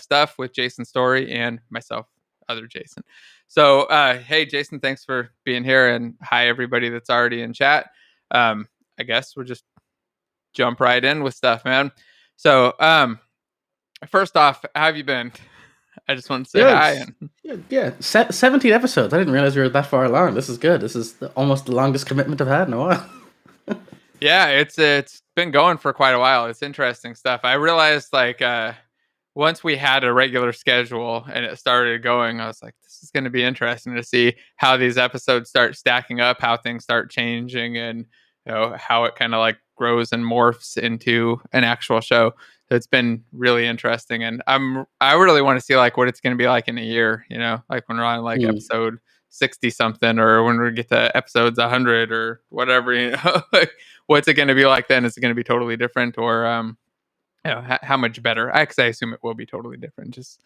stuff with Jason Story and myself, other Jason. So, hey, Jason, thanks for being here, and hi everybody that's already in chat. I guess we'll just jump right in with stuff, man. So, first off, how have you been? I just want to say hi. Yeah. 17 episodes. I didn't realize we were that far along. This is good. This is almost the longest commitment I've had in a while. Yeah, it's been going for quite a while. It's interesting stuff. I realized once we had a regular schedule and it started going, I was like, this is going to be interesting to see how these episodes start stacking up, how things start changing, and how it kind of like grows and morphs into an actual show. So it's been really interesting, and I really want to see like what it's going to be like in a year. Like when we're on like episode 60 something, or when we get to episodes 100 or whatever. Like, what's it going to be like then? Is it going to be totally different, or how much better? I assume it will be totally different. Just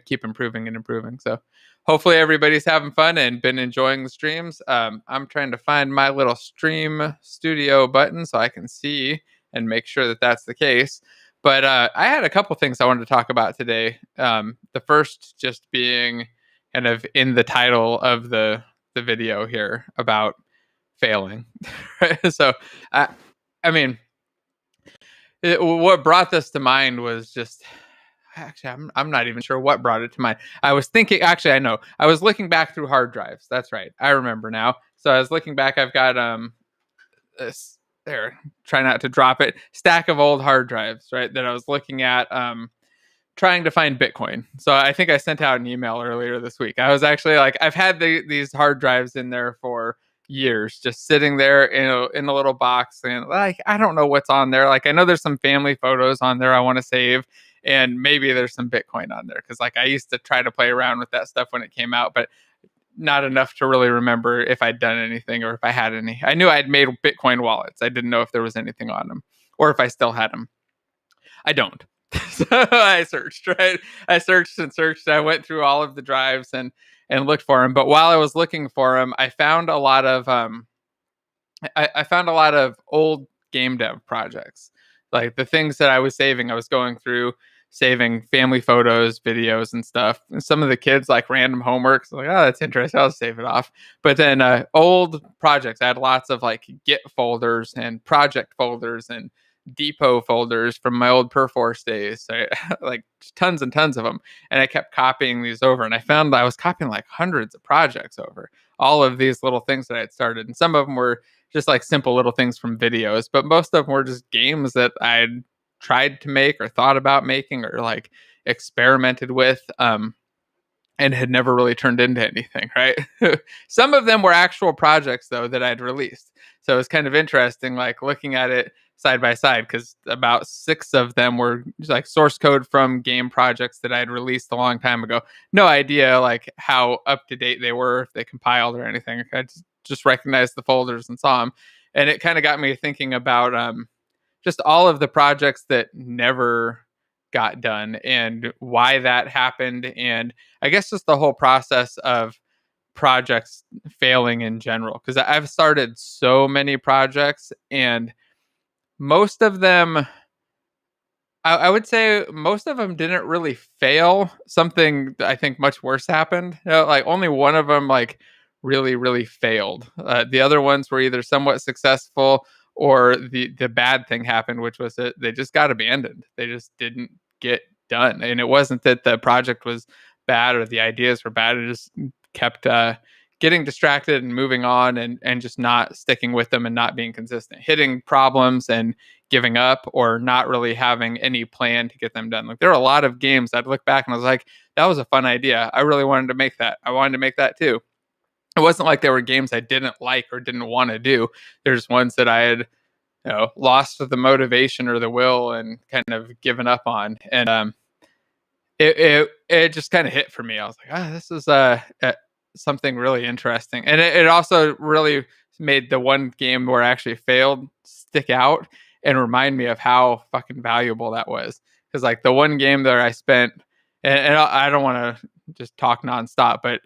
keep improving and improving. So hopefully everybody's having fun and been enjoying the streams. I'm trying to find my little stream studio button so I can see and make sure that that's the case. But I had a couple things I wanted to talk about today. The first just being kind of in the title of the video here about failing. So I mean, what brought this to mind was just actually I'm not even sure what brought it to mind. I was thinking, actually I know, I was looking back through hard drives. That's right, I remember now. So I was looking back. I've got this there, try not to drop it, stack of old hard drives, right, that I was looking at, trying to find Bitcoin. So I think I sent out an email earlier this week. I was actually like, I've had these hard drives in there for years, just sitting there in a little box, and like I don't know what's on there. Like I know there's some family photos on there I want to save, and maybe there's some Bitcoin on there, because like I used to try to play around with that stuff when it came out, but not enough to really remember if I'd done anything or if I had any. I knew I'd made Bitcoin wallets. I didn't know if there was anything on them or if I still had them. I don't. So I searched, right? I searched and searched. I went through all of the drives and looked for them. But while I was looking for them, I found a lot of I found a lot of old GameDev projects. Like the things that I was saving, I was going through saving family photos, videos, and stuff. And some of the kids like random homework. So like, oh, that's interesting. I'll save it off. But then old projects, I had lots of like Git folders and project folders and depot folders from my old Perforce days. So, like tons and tons of them. And I kept copying these over. And I found I was copying like hundreds of projects over all of these little things that I had started. And some of them were just like simple little things from videos, but most of them were just games that I'd tried to make or thought about making or like experimented with, and had never really turned into anything, right? Some of them were actual projects though that I'd released. So it was kind of interesting, like looking at it side by side, because about 6 of them were like source code from game projects that I'd released a long time ago. No idea like how up to date they were, if they compiled or anything. I just recognized the folders and saw them. And it kind of got me thinking about just all of the projects that never got done and why that happened. And I guess just the whole process of projects failing in general, because I've started so many projects, and most of them, I would say most of them didn't really fail. Something I think much worse happened. Like only one of them like really, really failed. The other ones were either somewhat successful or the bad thing happened, which was that they just got abandoned. They just didn't get done. And it wasn't that the project was bad or the ideas were bad. It just kept getting distracted and moving on, and just not sticking with them and not being consistent, hitting problems and giving up, or not really having any plan to get them done. Like there are a lot of games I'd look back and I was like, that was a fun idea. I really wanted to make that. I wanted to make that too. It wasn't like there were games I didn't like or didn't want to do. There's ones that I had, lost the motivation or the will and kind of given up on. And it just kind of hit for me. I was like, this is something really interesting. And it also really made the one game where I actually failed stick out and remind me of how fucking valuable that was. Because like the one game that I spent, and I don't want to just talk nonstop, but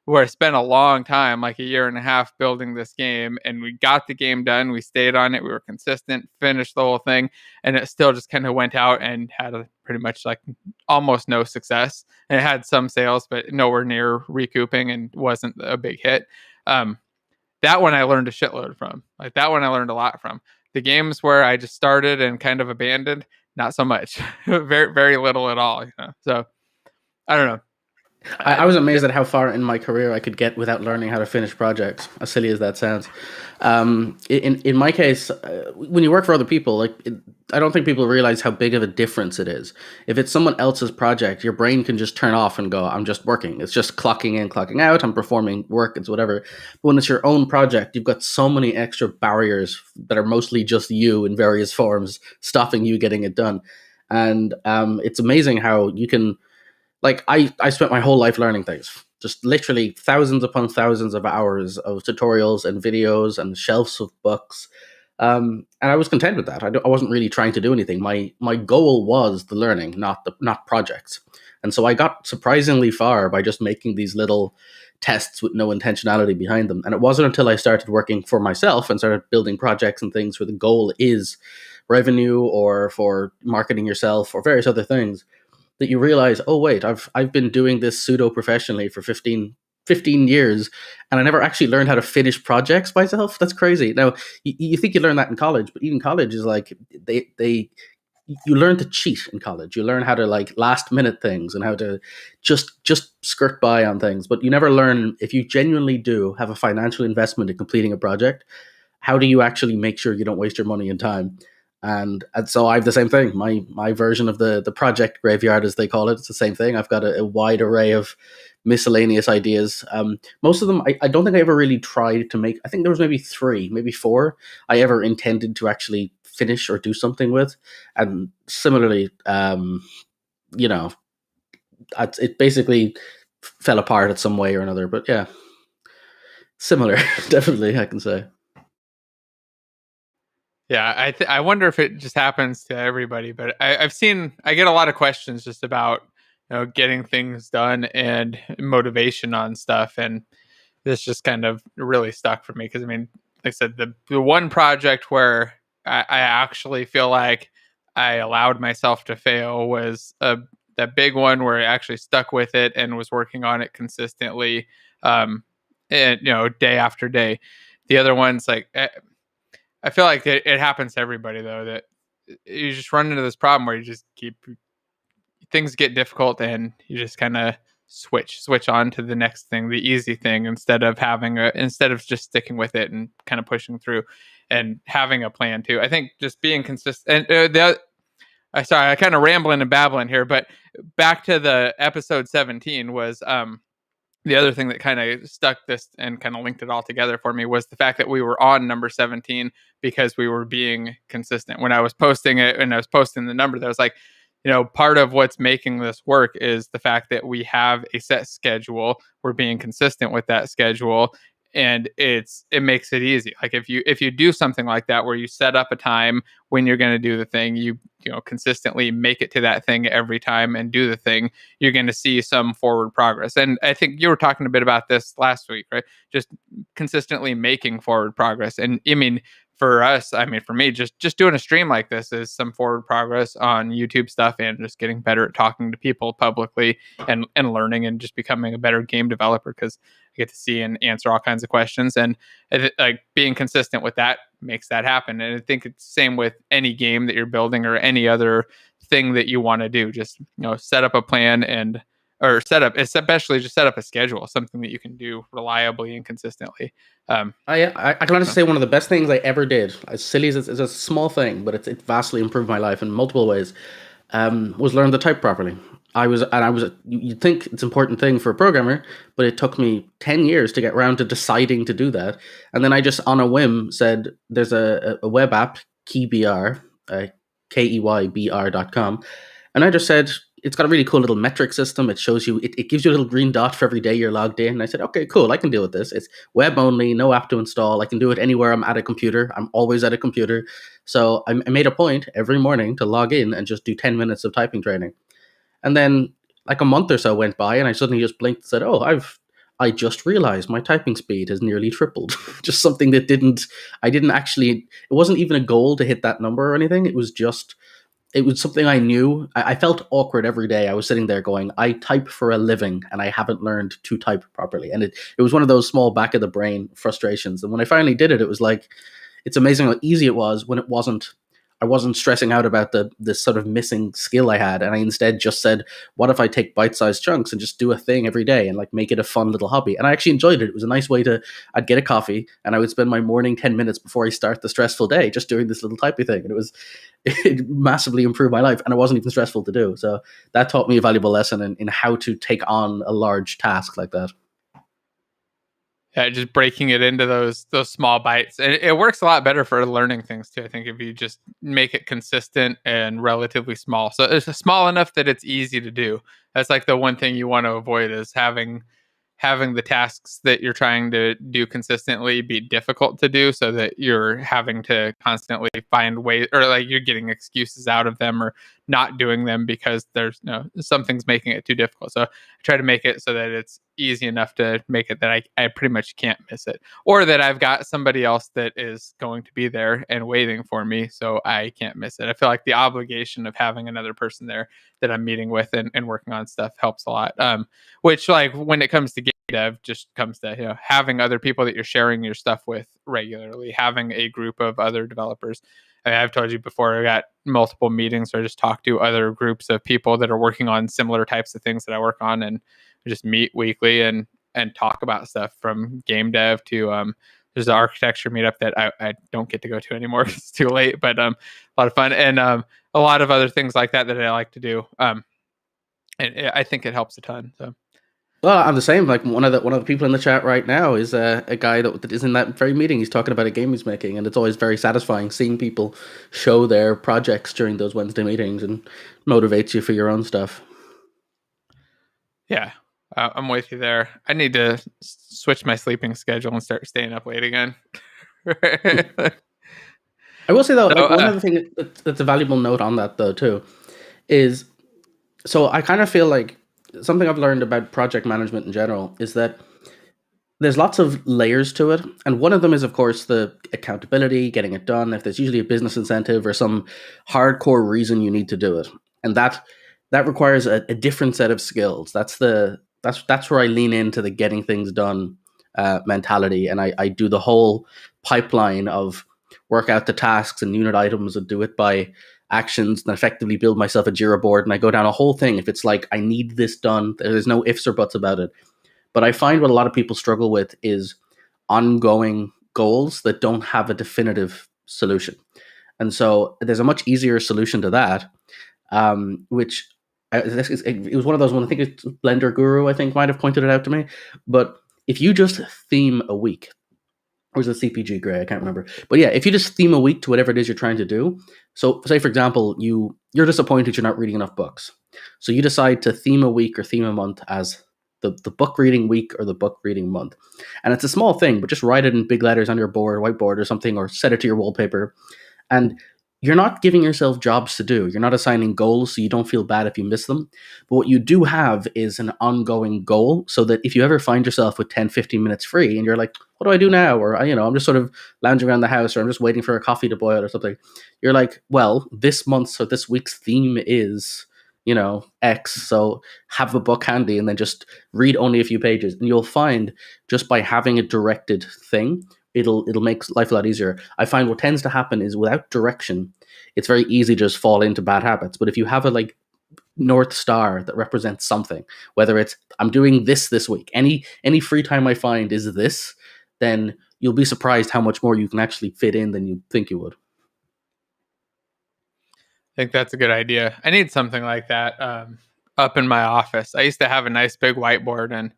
where I spent a long time, like a year and a half, building this game, and we got the game done. We stayed on it. We were consistent, finished the whole thing, and it still just kind of went out and had pretty much like almost no success. And it had some sales, but nowhere near recouping, and wasn't a big hit. That one I learned a shitload from. Like that one I learned a lot from. The games where I just started and kind of abandoned, not so much. Very, very little at all. So I don't know. I was amazed at how far in my career I could get without learning how to finish projects, as silly as that sounds. In my case, when you work for other people, I don't think people realize how big of a difference it is. If it's someone else's project, your brain can just turn off and go, I'm just working. It's just clocking in, clocking out. I'm performing work. It's whatever. But when it's your own project, you've got so many extra barriers that are mostly just you in various forms, stopping you getting it done. And it's amazing how you can... Like, I spent my whole life learning things, just literally thousands upon thousands of hours of tutorials and videos and shelves of books. And I was content with that. I wasn't really trying to do anything. My goal was the learning, not projects. And so I got surprisingly far by just making these little tests with no intentionality behind them. And it wasn't until I started working for myself and started building projects and things where the goal is revenue or for marketing yourself or various other things, that you realize, oh wait, I've been doing this pseudo professionally for 15 years, and I never actually learned how to finish projects myself. That's crazy. Now you think you learn that in college, but even college is like you learn to cheat in college. You learn how to like last minute things and how to just skirt by on things, but you never learn, if you genuinely do have a financial investment in completing a project, how do you actually make sure you don't waste your money and time? And so I have the same thing. My version of the project graveyard, as they call it, it's the same thing. I've got a wide array of miscellaneous ideas. Most of them, I don't think I ever really tried to make. I think there was maybe 3, maybe 4 I ever intended to actually finish or do something with. And similarly, it basically fell apart in some way or another. But yeah, similar, definitely, I can say. Yeah, I wonder if it just happens to everybody, but I get a lot of questions just about getting things done and motivation on stuff, and this just kind of really stuck for me because I mean, like I said, the one project where I actually feel like I allowed myself to fail was that big one where I actually stuck with it and was working on it consistently, and day after day. The other ones like. I feel like it happens to everybody though, that you just run into this problem where you just things get difficult and you just kind of switch on to the next thing, the easy thing, instead of just sticking with it and kind of pushing through and having a plan too. I think just being consistent. Sorry, I kind of rambling and babbling here, but back to the episode 17 was the other thing that kind of stuck this and kind of linked it all together for me was the fact that we were on number 17 because we were being consistent. When I was posting it and I was posting the number, that was like, part of what's making this work is the fact that we have a set schedule. We're being consistent with that schedule, and it makes it easy. Like if you do something like that where you set up a time when you're going to do the thing, you consistently make it to that thing every time and do the thing, you're going to see some forward progress. And I think you were talking a bit about this last week, right? Just consistently making forward progress. And I mean, for us, I mean, for me, just doing a stream like this is some forward progress on YouTube stuff and just getting better at talking to people publicly and learning and just becoming a better game developer because I get to see and answer all kinds of questions. And like being consistent with that makes that happen. And I think it's the same with any game that you're building or any other thing that you want to do. Just set up a plan especially just set up a schedule, something that you can do reliably and consistently. I can honestly say one of the best things I ever did, as silly as it's a small thing, but it vastly improved my life in multiple ways, was learn to type properly. You'd think it's an important thing for a programmer, but it took me 10 years to get around to deciding to do that. And then I just, on a whim, said, there's a web app, Keybr, keybr.com. And I just said, it's got a really cool little metric system. It shows you, it gives you a little green dot for every day you're logged in. And I said, okay, cool, I can deal with this. It's web only, no app to install. I can do it anywhere I'm at a computer. I'm always at a computer. So I made a point every morning to log in and just do 10 minutes of typing training. And then like a month or so went by and I suddenly just blinked and said, oh, I just realized my typing speed has nearly tripled. Just something that I didn't actually, it wasn't even a goal to hit that number or anything. It was something I knew. I felt awkward every day. I was sitting there going, I type for a living and I haven't learned to type properly. And it was one of those small back of the brain frustrations. And when I finally did it, it was like, it's amazing how easy it was when I wasn't stressing out about this sort of missing skill I had. And I instead just said, what if I take bite-sized chunks and just do a thing every day and like make it a fun little hobby? And I actually enjoyed it. It was a nice way I'd get a coffee and I would spend my morning 10 minutes before I start the stressful day just doing this little typey thing. And it massively improved my life and it wasn't even stressful to do. So that taught me a valuable lesson in how to take on a large task like that. Yeah, just breaking it into those small bites. And it works a lot better for learning things too. I think if you just make it consistent and relatively small. So it's small enough that it's easy to do. That's like the one thing you want to avoid is having the tasks that you're trying to do consistently be difficult to do, so that you're having to constantly find ways, or like you're getting excuses out of them or not doing them because there's something's making it too difficult. So I try to make it so that it's easy enough to make it that I pretty much can't miss it, or that I've got somebody else that is going to be there and waiting for me so I can't miss it. I feel like the obligation of having another person there that I'm meeting with and working on stuff helps a lot. Which, like, when it comes to GameDev, just comes to having other people that you're sharing your stuff with regularly, having a group of other developers. I've told you before, I got multiple meetings where I just talk to other groups of people that are working on similar types of things that I work on, and just meet weekly and talk about stuff from GameDev to there's an architecture meetup that I don't get to go to anymore because it's too late, but a lot of fun, and a lot of other things like that I like to do. And I think it helps a ton. So. Well, I'm the same. Like one of the people in the chat right now is a guy that is in that very meeting. He's talking about a game he's making, and it's always very satisfying seeing people show their projects during those Wednesday meetings, and motivates you for your own stuff. Yeah, I'm with you there. I need to switch my sleeping schedule and start staying up late again. I will say though, one other thing that's a valuable note on that though too is, so I kind of feel like something I've learned about project management in general is that there's lots of layers to it. And one of them is, of course, the accountability, getting it done. If there's usually a business incentive or some hardcore reason you need to do it. And that requires a different set of skills. That's where I lean into the getting things done mentality. And I do the whole pipeline of work out the tasks and unit items and do it by actions and effectively build myself a Jira board. And I go down a whole thing. If it's like, I need this done, there's no ifs or buts about it. But I find what a lot of people struggle with is ongoing goals that don't have a definitive solution. And so there's a much easier solution to that, which it was one of those ones, I think it's Blender Guru, I think, might have pointed it out to me. But if you just theme a week, or is it CPG Grey? I can't remember. But yeah, if you just theme a week to whatever it is you're trying to do. So say, for example, you're disappointed you're not reading enough books. So you decide to theme a week or theme a month as the book reading week or the book reading month. And it's a small thing, but just write it in big letters on your board, whiteboard or something, or set it to your wallpaper. And you're not giving yourself jobs to do. You're not assigning goals, so you don't feel bad if you miss them. But what you do have is an ongoing goal, so that if you ever find yourself with 10, 15 minutes free and you're like, what do I do now? Or, I'm just sort of lounging around the house, or I'm just waiting for a coffee to boil or something. You're like, well, this month's or this week's theme is, X. So have the book handy and then just read only a few pages. And you'll find just by having a directed thing, it'll make life a lot easier. I find what tends to happen is without direction, it's very easy to just fall into bad habits. But if you have a North Star that represents something, whether it's I'm doing this week, any free time I find is this, then you'll be surprised how much more you can actually fit in than you think you would. I think that's a good idea. I need something like that up in my office. I used to have a nice big whiteboard, and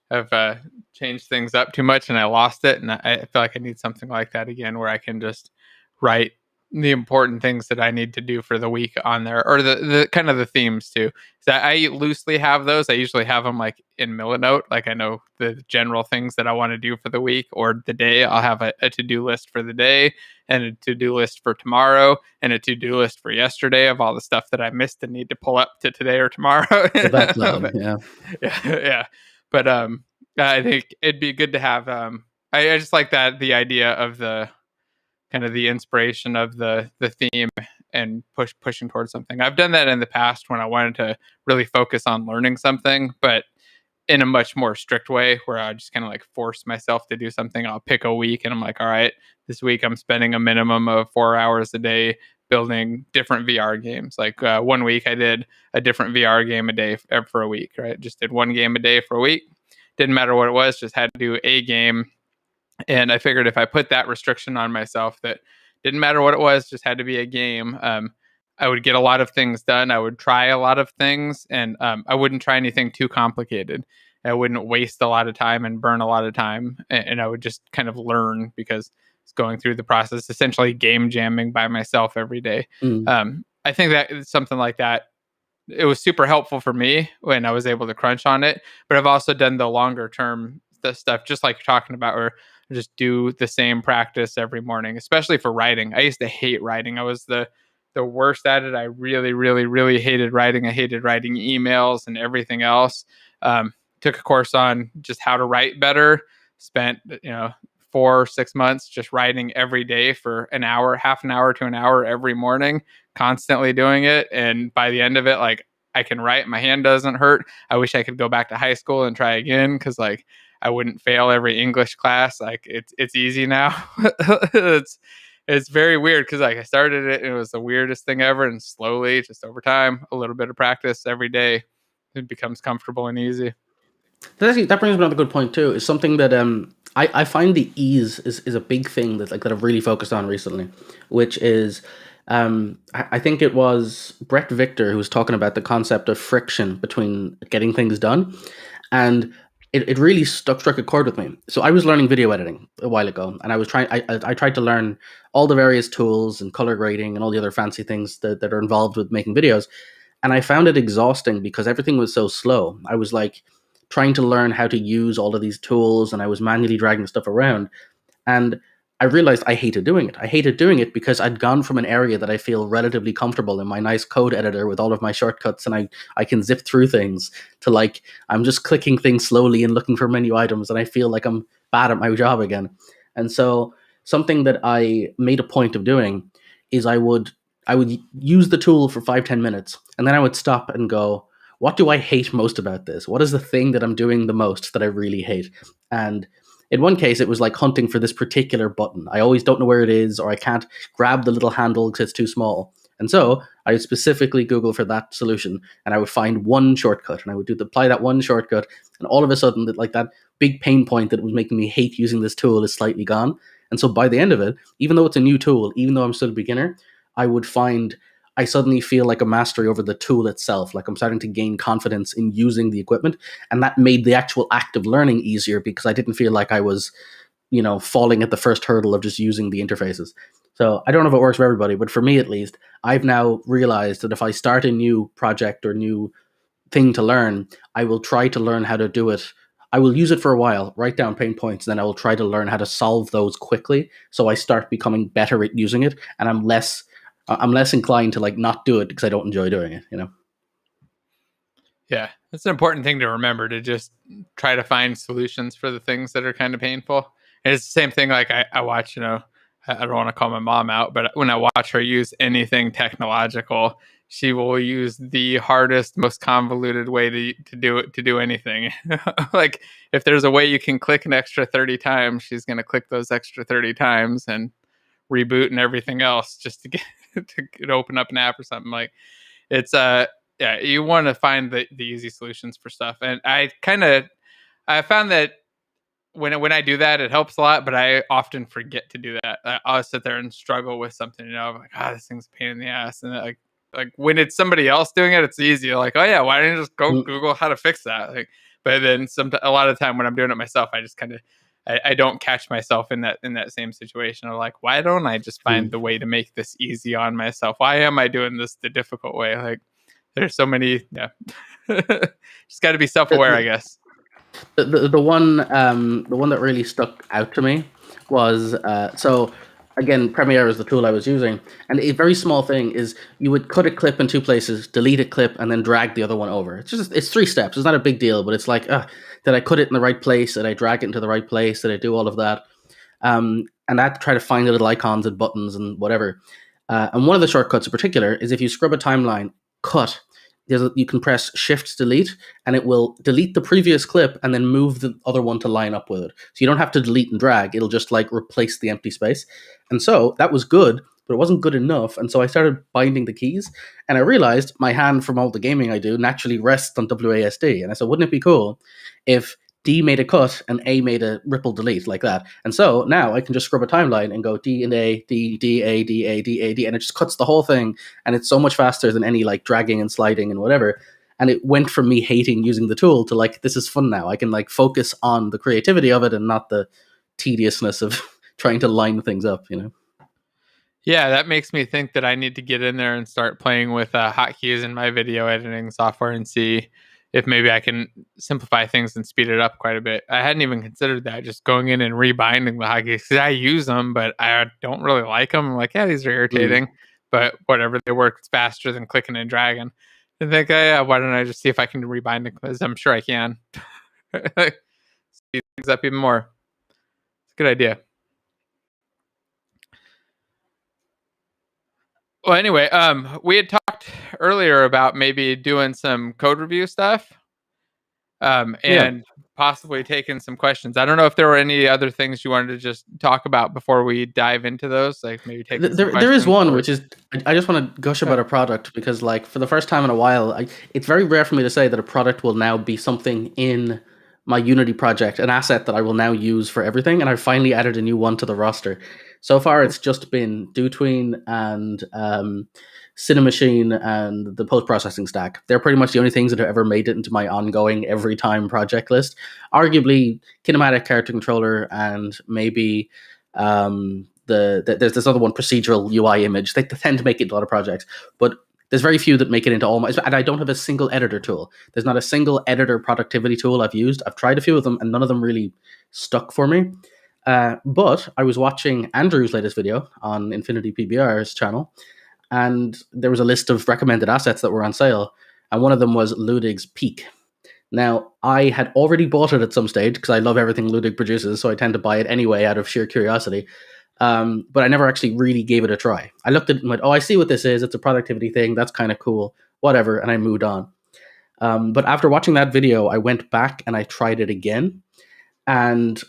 I've changed things up too much and I lost it. And I feel like I need something like that again, where I can just write the important things that I need to do for the week on there, or the kind of the themes too. So I loosely have those. I usually have them like in Milanote. Like I know the general things that I want to do for the week or the day. I'll have a to-do list for the day, and a to-do list for tomorrow, and a to-do list for yesterday of all the stuff that I missed and need to pull up to today or tomorrow. The backlog, yeah. Yeah. But I think it'd be good to have. I just like that the idea of the kind of the inspiration of the theme and pushing towards something. I've done that in the past when I wanted to really focus on learning something, but in a much more strict way where I just kind of like force myself to do something. I'll pick a week and I'm like, all right, this week I'm spending a minimum of 4 hours a day building different VR games. Like 1 week I did a different VR game a day for a week, right? Just did one game a day for a week. Didn't matter what it was, just had to do a game. And I figured if I put that restriction on myself that didn't matter what it was, just had to be a game, I would get a lot of things done. I would try a lot of things, and I wouldn't try anything too complicated. I wouldn't waste a lot of time and burn a lot of time, and I would just kind of learn because it's going through the process, essentially game jamming by myself every day. I think that something like that, it was super helpful for me when I was able to crunch on it. But I've also done the longer term stuff, just like you're talking about, where I just do the same practice every morning, especially for writing. I used to hate writing. I was the worst at it. I really, really, really hated writing. I hated writing emails and everything else. Took a course on just how to write better. Spent 4 or 6 months just writing every day for an hour, half an hour to an hour every morning, constantly doing it. And by the end of it, like, I can write, my hand doesn't hurt. I wish I could go back to high school and try again, because like I wouldn't fail every English class. Like it's easy now. It's very weird because like I started it and it was the weirdest thing ever, and slowly, just over time, a little bit of practice every day, it becomes comfortable and easy. That brings me another good point too. Is something that I find the ease is a big thing that I've really focused on recently, which is I think it was Brett Victor who was talking about the concept of friction between getting things done, and it really struck a chord with me. So I was learning video editing a while ago, and I tried to learn all the various tools and color grading and all the other fancy things that are involved with making videos, and I found it exhausting because everything was so slow. I was like trying to learn how to use all of these tools, and I was manually dragging stuff around. And I realized I hated doing it. I hated doing it because I'd gone from an area that I feel relatively comfortable in, my nice code editor with all of my shortcuts, and I can zip through things, to like I'm just clicking things slowly and looking for menu items, and I feel like I'm bad at my job again. And so something that I made a point of doing is I would use the tool for 5-10 minutes, and then I would stop and go, what do I hate most about this? What is the thing that I'm doing the most that I really hate? And in one case, it was like hunting for this particular button. I always don't know where it is, or I can't grab the little handle because it's too small. And so I would specifically Google for that solution, and I would find one shortcut, and I would apply that one shortcut, and all of a sudden, that big pain point that was making me hate using this tool is slightly gone. And so by the end of it, even though it's a new tool, even though I'm still a beginner, I suddenly feel like a mastery over the tool itself. Like I'm starting to gain confidence in using the equipment. And that made the actual act of learning easier because I didn't feel like I was, falling at the first hurdle of just using the interfaces. So I don't know if it works for everybody, but for me at least, I've now realized that if I start a new project or new thing to learn, I will try to learn how to do it. I will use it for a while, write down pain points, and then I will try to learn how to solve those quickly. So I start becoming better at using it, and I'm less inclined to like not do it because I don't enjoy doing it. Yeah, it's an important thing to remember, to just try to find solutions for the things that are kind of painful. And it's the same thing. Like I watch, I don't want to call my mom out, but when I watch her use anything technological, she will use the hardest, most convoluted way to do anything. Like if there's a way you can click an extra 30 times, she's going to click those extra 30 times and reboot and everything else just to get to open up an app or something. Like it's yeah, you want to find the easy solutions for stuff. And I found that when I do that, it helps a lot, but I often forget to do that. I'll sit there and struggle with something, I'm like, this thing's a pain in the ass. And like when it's somebody else doing it, it's easy. Like, oh yeah, why don't you just go Google how to fix that? Like, but then a lot of the time when I'm doing it myself, I just kind of, I don't catch myself in that same situation of like, why don't I just find the way to make this easy on myself? Why am I doing this the difficult way? Like, there's so many, yeah. Just got to be self-aware, I guess. The one that really stuck out to me was so again, Premiere is the tool I was using. And a very small thing is you would cut a clip in two places, delete a clip, and then drag the other one over. It's 3 steps. It's not a big deal, but it's like, did I cut it in the right place? Did I drag it into the right place? Did I do all of that? And I had to try to find the little icons and buttons and whatever. And one of the shortcuts in particular is if you scrub a timeline, cut, you can press Shift Delete, and it will delete the previous clip and then move the other one to line up with it. So you don't have to delete and drag; it'll just like replace the empty space. And so that was good, but it wasn't good enough. And so I started binding the keys, and I realized my hand from all the gaming I do naturally rests on WASD. And I said, wouldn't it be cool if D made a cut and A made a ripple delete like that? And so now I can just scrub a timeline and go D and A, D, D, A, D, A, D, A, D, and it just cuts the whole thing. And it's so much faster than any like dragging and sliding and whatever. And it went from me hating using the tool to like, this is fun now. I can like focus on the creativity of it and not the tediousness of trying to line things up, you know? Yeah, that makes me think that I need to get in there and start playing with hotkeys in my video editing software and see if maybe I can simplify things and speed it up quite a bit. I hadn't even considered that, just going in and rebinding the hotkeys. I use them, but I don't really like them. I'm like, yeah, these are irritating, but whatever, they work faster than clicking and dragging. I think, yeah, why don't I just see if I can rebind it? Because I'm sure I can. Speed things up even more. It's a good idea. Well, anyway, we had talked earlier about maybe doing some code review stuff, and possibly taking some questions. I don't know if there were any other things you wanted to just talk about before we dive into those, like maybe take. There is one, which is I just want to gush about a product because, like, for the first time in a while, it's very rare for me to say that a product will now be something in my Unity project, an asset that I will now use for everything, and I finally added a new one to the roster. So far, it's just been DoTween and Cinemachine and the post-processing stack. They're pretty much the only things that have ever made it into my ongoing every time project list. Arguably, kinematic character controller and maybe there's this other one, procedural UI image. They tend to make it into a lot of projects, but there's very few that make it into all my. And I don't have a single editor tool. There's not a single editor productivity tool I've used. I've tried a few of them, and none of them really stuck for me. But I was watching Andrew's latest video on Infinity PBR's channel, and there was a list of recommended assets that were on sale, and one of them was Ludig's Peak. Now, I had already bought it at some stage because I love everything Ludig produces, so I tend to buy it anyway out of sheer curiosity. But I never actually really gave it a try. I looked at it and went, oh, I see what this is. It's a productivity thing. That's kind of cool. Whatever. And I moved on. But after watching that video, I went back and I tried it again. And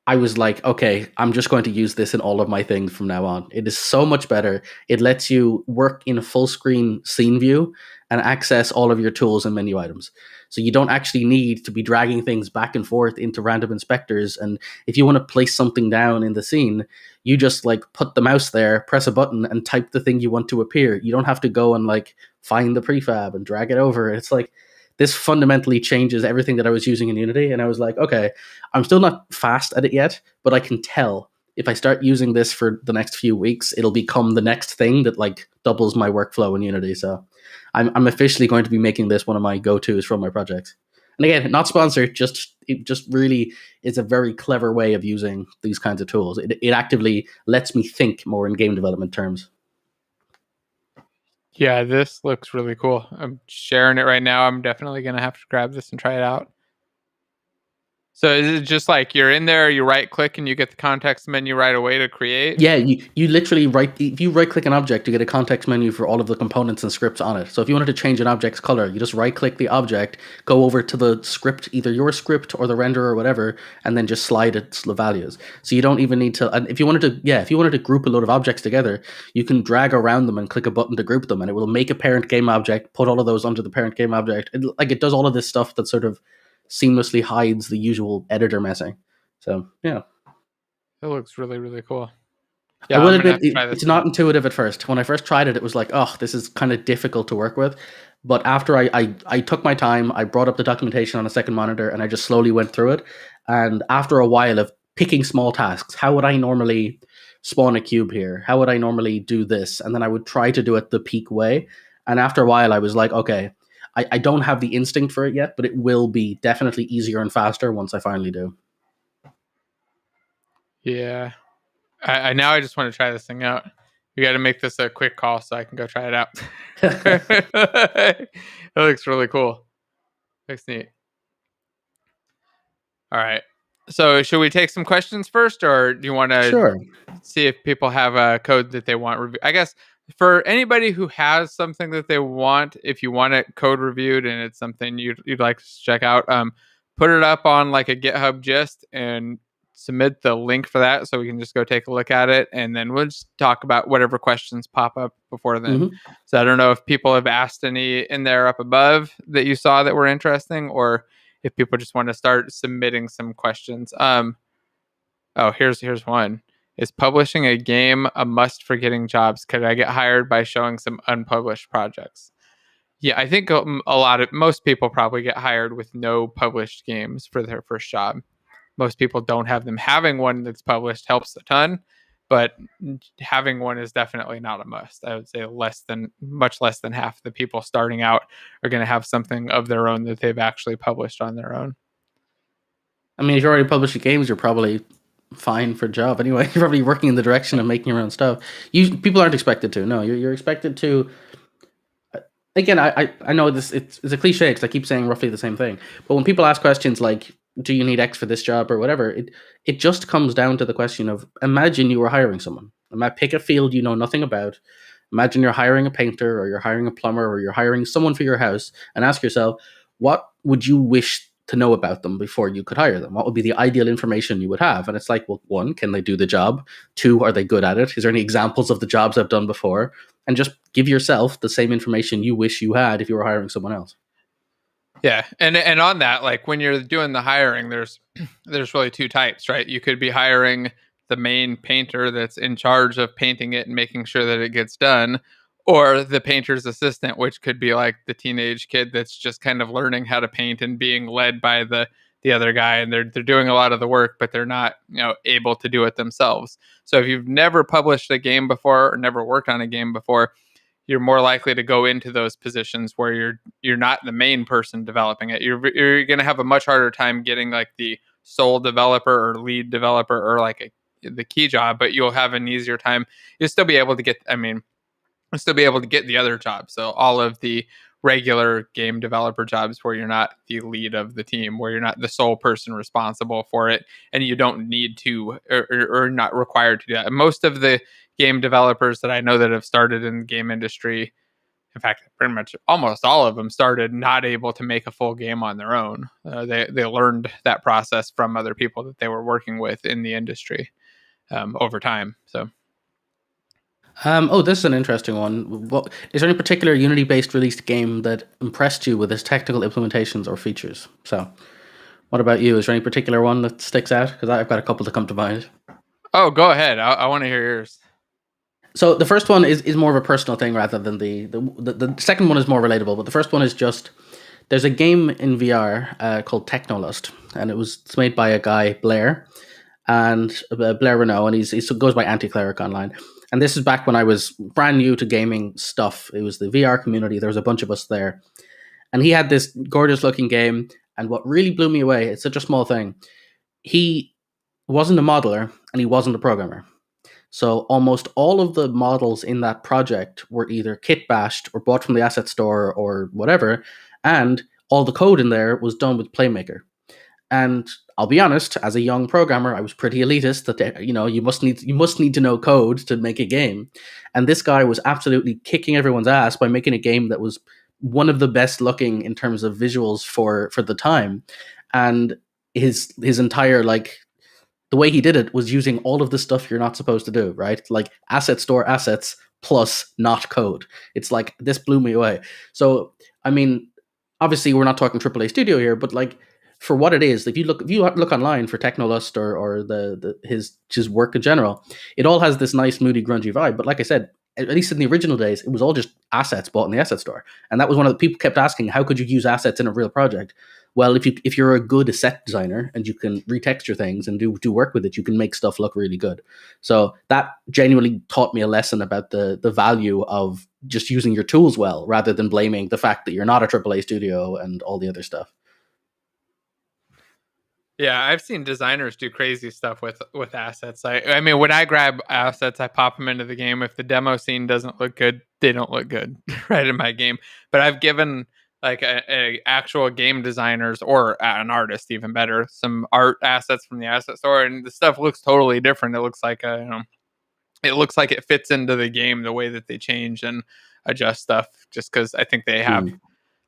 I was like, okay, I'm just going to use this in all of my things from now on. It is so much better. It lets you work in a full screen scene view and access all of your tools and menu items. So you don't actually need to be dragging things back and forth into random inspectors. And if you want to place something down in the scene, you just like put the mouse there, press a button, and type the thing you want to appear. You don't have to go and like find the prefab and drag it over. It's like, this fundamentally changes everything that I was using in Unity. And I was like, okay, I'm still not fast at it yet, but I can tell if I start using this for the next few weeks, it'll become the next thing that like doubles my workflow in Unity. So I'm officially going to be making this one of my go-tos from my projects. And again, not sponsored, it just really is a very clever way of using these kinds of tools. It actively lets me think more in game development terms. Yeah, this looks really cool. I'm sharing it right now. I'm definitely going to have to grab this and try it out. So is it just like you're in there, you right click and you get the context menu right away to create? Yeah, you literally if you right click an object, you get a context menu for all of the components and scripts on it. So if you wanted to change an object's color, you just right click the object, go over to the script, either your script or the renderer or whatever, and then just slide it the values. So you don't even need to. And if you wanted to group a load of objects together, you can drag around them and click a button to group them, and it will make a parent game object, put all of those under the parent game object. It does all of this stuff that sort of seamlessly hides the usual editor messing. So yeah, it looks really, really cool. Yeah, I will admit it's not intuitive at first. When I first tried it, it was like, oh, this is kind of difficult to work with. But after I took my time, I brought up the documentation on a second monitor and I just slowly went through it. And after a while of picking small tasks, how would I normally spawn a cube here? How would I normally do this? And then I would try to do it the peak way. And after a while, I was like, okay, I don't have the instinct for it yet, but it will be definitely easier and faster once I finally do. Yeah. I now I just want to try this thing out. We got to make this a quick call so I can go try it out. It looks really cool. Looks neat. All right. So should we take some questions first, or do you want to Sure. see if people have a code that they want reviewed? I guess for anybody who has something that they want, if you want it code reviewed and it's something you'd like to check out, put it up on like a GitHub gist and submit the link for that so we can just go take a look at it, and then we'll just talk about whatever questions pop up before then. Mhm. So I don't know if people have asked any in there up above that you saw that were interesting, or if people just want to start submitting some questions. Oh, here's one. Is publishing a game a must for getting jobs? Could I get hired by showing some unpublished projects? Yeah, I think most people probably get hired with no published games for their first job. Most people don't have them. Having one that's published helps a ton, but having one is definitely not a must. I would say much less than half the people starting out are going to have something of their own that they've actually published on their own. I mean, if you're already publishing games, you're probably fine for a job anyway. You're probably working in the direction of making your own stuff. People aren't expected to. No, you're expected to. Again, I know this. It's a cliche because I keep saying roughly the same thing. But when people ask questions like, "Do you need X for this job?" or whatever, it just comes down to the question of: imagine you were hiring someone. Pick a field you know nothing about. Imagine you're hiring a painter, or you're hiring a plumber, or you're hiring someone for your house, and ask yourself, what would you wish to know about them before you could hire them? What would be the ideal information you would have? And it's like, well, one, can they do the job? Two, are they good at it? Is there any examples of the jobs I've done before? And just give yourself the same information you wish you had if you were hiring someone else. Yeah, and on that, like when you're doing the hiring, there's really two types, right? You could be hiring the main painter that's in charge of painting it and making sure that it gets done, or the painter's assistant, which could be like the teenage kid that's just kind of learning how to paint and being led by the other guy, and they're doing a lot of the work, but they're not able to do it themselves. So if you've never published a game before or never worked on a game before, you're more likely to go into those positions where you're not the main person developing it. You're going to have a much harder time getting like the sole developer or lead developer or like the key job, but you'll have an easier time. You'll still be able to get, you'll still be able to get the other jobs. So all of the regular game developer jobs where you're not the lead of the team, where you're not the sole person responsible for it, and you don't need to or not required to do that. And most of the game developers that I know that have started in the game industry, in fact, pretty much almost all of them started not able to make a full game on their own. They learned that process from other people that they were working with in the industry over time. So. This is an interesting one. Is there any particular Unity-based released game that impressed you with its technical implementations or features? So, what about you? Is there any particular one that sticks out? Because I've got a couple to come to mind. Oh, go ahead. I want to hear yours. So the first one is more of a personal thing rather than the second one is more relatable. But the first one is just, there's a game in VR called Technolust, and it's made by a guy, Blair, and Blair Renault, and he goes by Anti-Cleric online. And this is back when I was brand new to gaming stuff. It was the VR community. There was a bunch of us there. And he had this gorgeous looking game. And what really blew me away, it's such a small thing, he wasn't a modeler and he wasn't a programmer. So almost all of the models in that project were either kit bashed or bought from the asset store or whatever. And all the code in there was done with Playmaker. And I'll be honest, as a young programmer, I was pretty elitist that, you must need to know code to make a game. And this guy was absolutely kicking everyone's ass by making a game that was one of the best looking in terms of visuals for the time. And his entire, like, the way he did it was using all of the stuff you're not supposed to do, right? Like asset store assets plus not code. It's like, this blew me away. So, I mean, obviously we're not talking AAA studio here, but like, for what it is, if you look online for Technolust or his work in general, it all has this nice moody grungy vibe. But like I said, at least in the original days, it was all just assets bought in the asset store, and that was one of the people kept asking, how could you use assets in a real project? Well, if you're a good set designer and you can retexture things and do work with it, you can make stuff look really good. So that genuinely taught me a lesson about the value of just using your tools well, rather than blaming the fact that you're not a AAA studio and all the other stuff. Yeah, I've seen designers do crazy stuff with assets. I mean, when I grab assets, I pop them into the game. If the demo scene doesn't look good, they don't look good right in my game. But I've given like a actual game designers or an artist, even better, some art assets from the asset store, and the stuff looks totally different. It looks like it looks like it fits into the game the way that they change and adjust stuff. Just because I think they have Mm.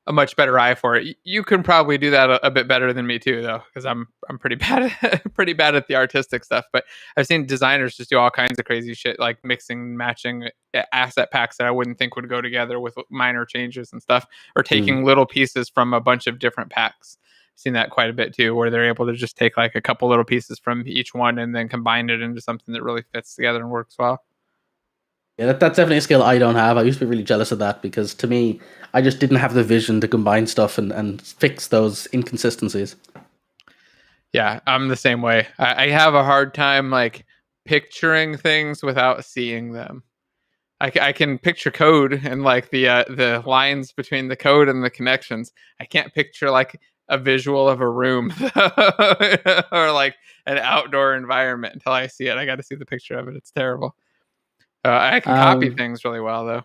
a much better eye for it. You can probably do that a bit better than me too, though, because I'm pretty bad at, pretty bad at the artistic stuff. But I've seen designers just do all kinds of crazy shit, like mixing, matching asset packs that I wouldn't think would go together with minor changes and stuff, or Mm. taking little pieces from a bunch of different packs. I've seen that quite a bit too, where they're able to just take like a couple little pieces from each one and then combine it into something that really fits together and works well. Yeah, that's definitely a skill I don't have. I used to be really jealous of that because to me, I just didn't have the vision to combine stuff and fix those inconsistencies. Yeah, I'm the same way. I have a hard time like picturing things without seeing them. I can picture code and like the lines between the code and the connections. I can't picture like a visual of a room or like an outdoor environment until I see it. I got to see the picture of it. It's terrible. I can copy Um, things really well though.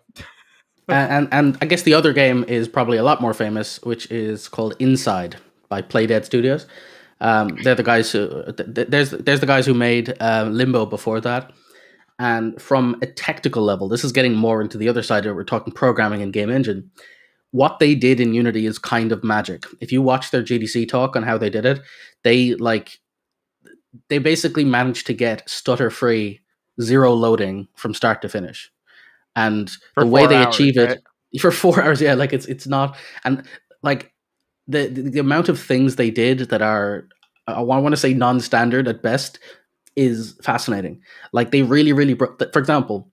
and I guess the other game is probably a lot more famous, which is called Inside by Playdead Studios. They're the guys who there's the guys who made Limbo before that. And from a technical level, this is getting more into the other side of it. We're talking programming and game engine. What they did in Unity is kind of magic. If you watch their GDC talk on how they did it, they like they basically managed to get stutter free zero loading from start to finish. And For the way four they hours, achieve it right? for 4 hours, yeah, like it's not, and like the amount of things they did that are I want to say non-standard at best is fascinating. Like they really for example,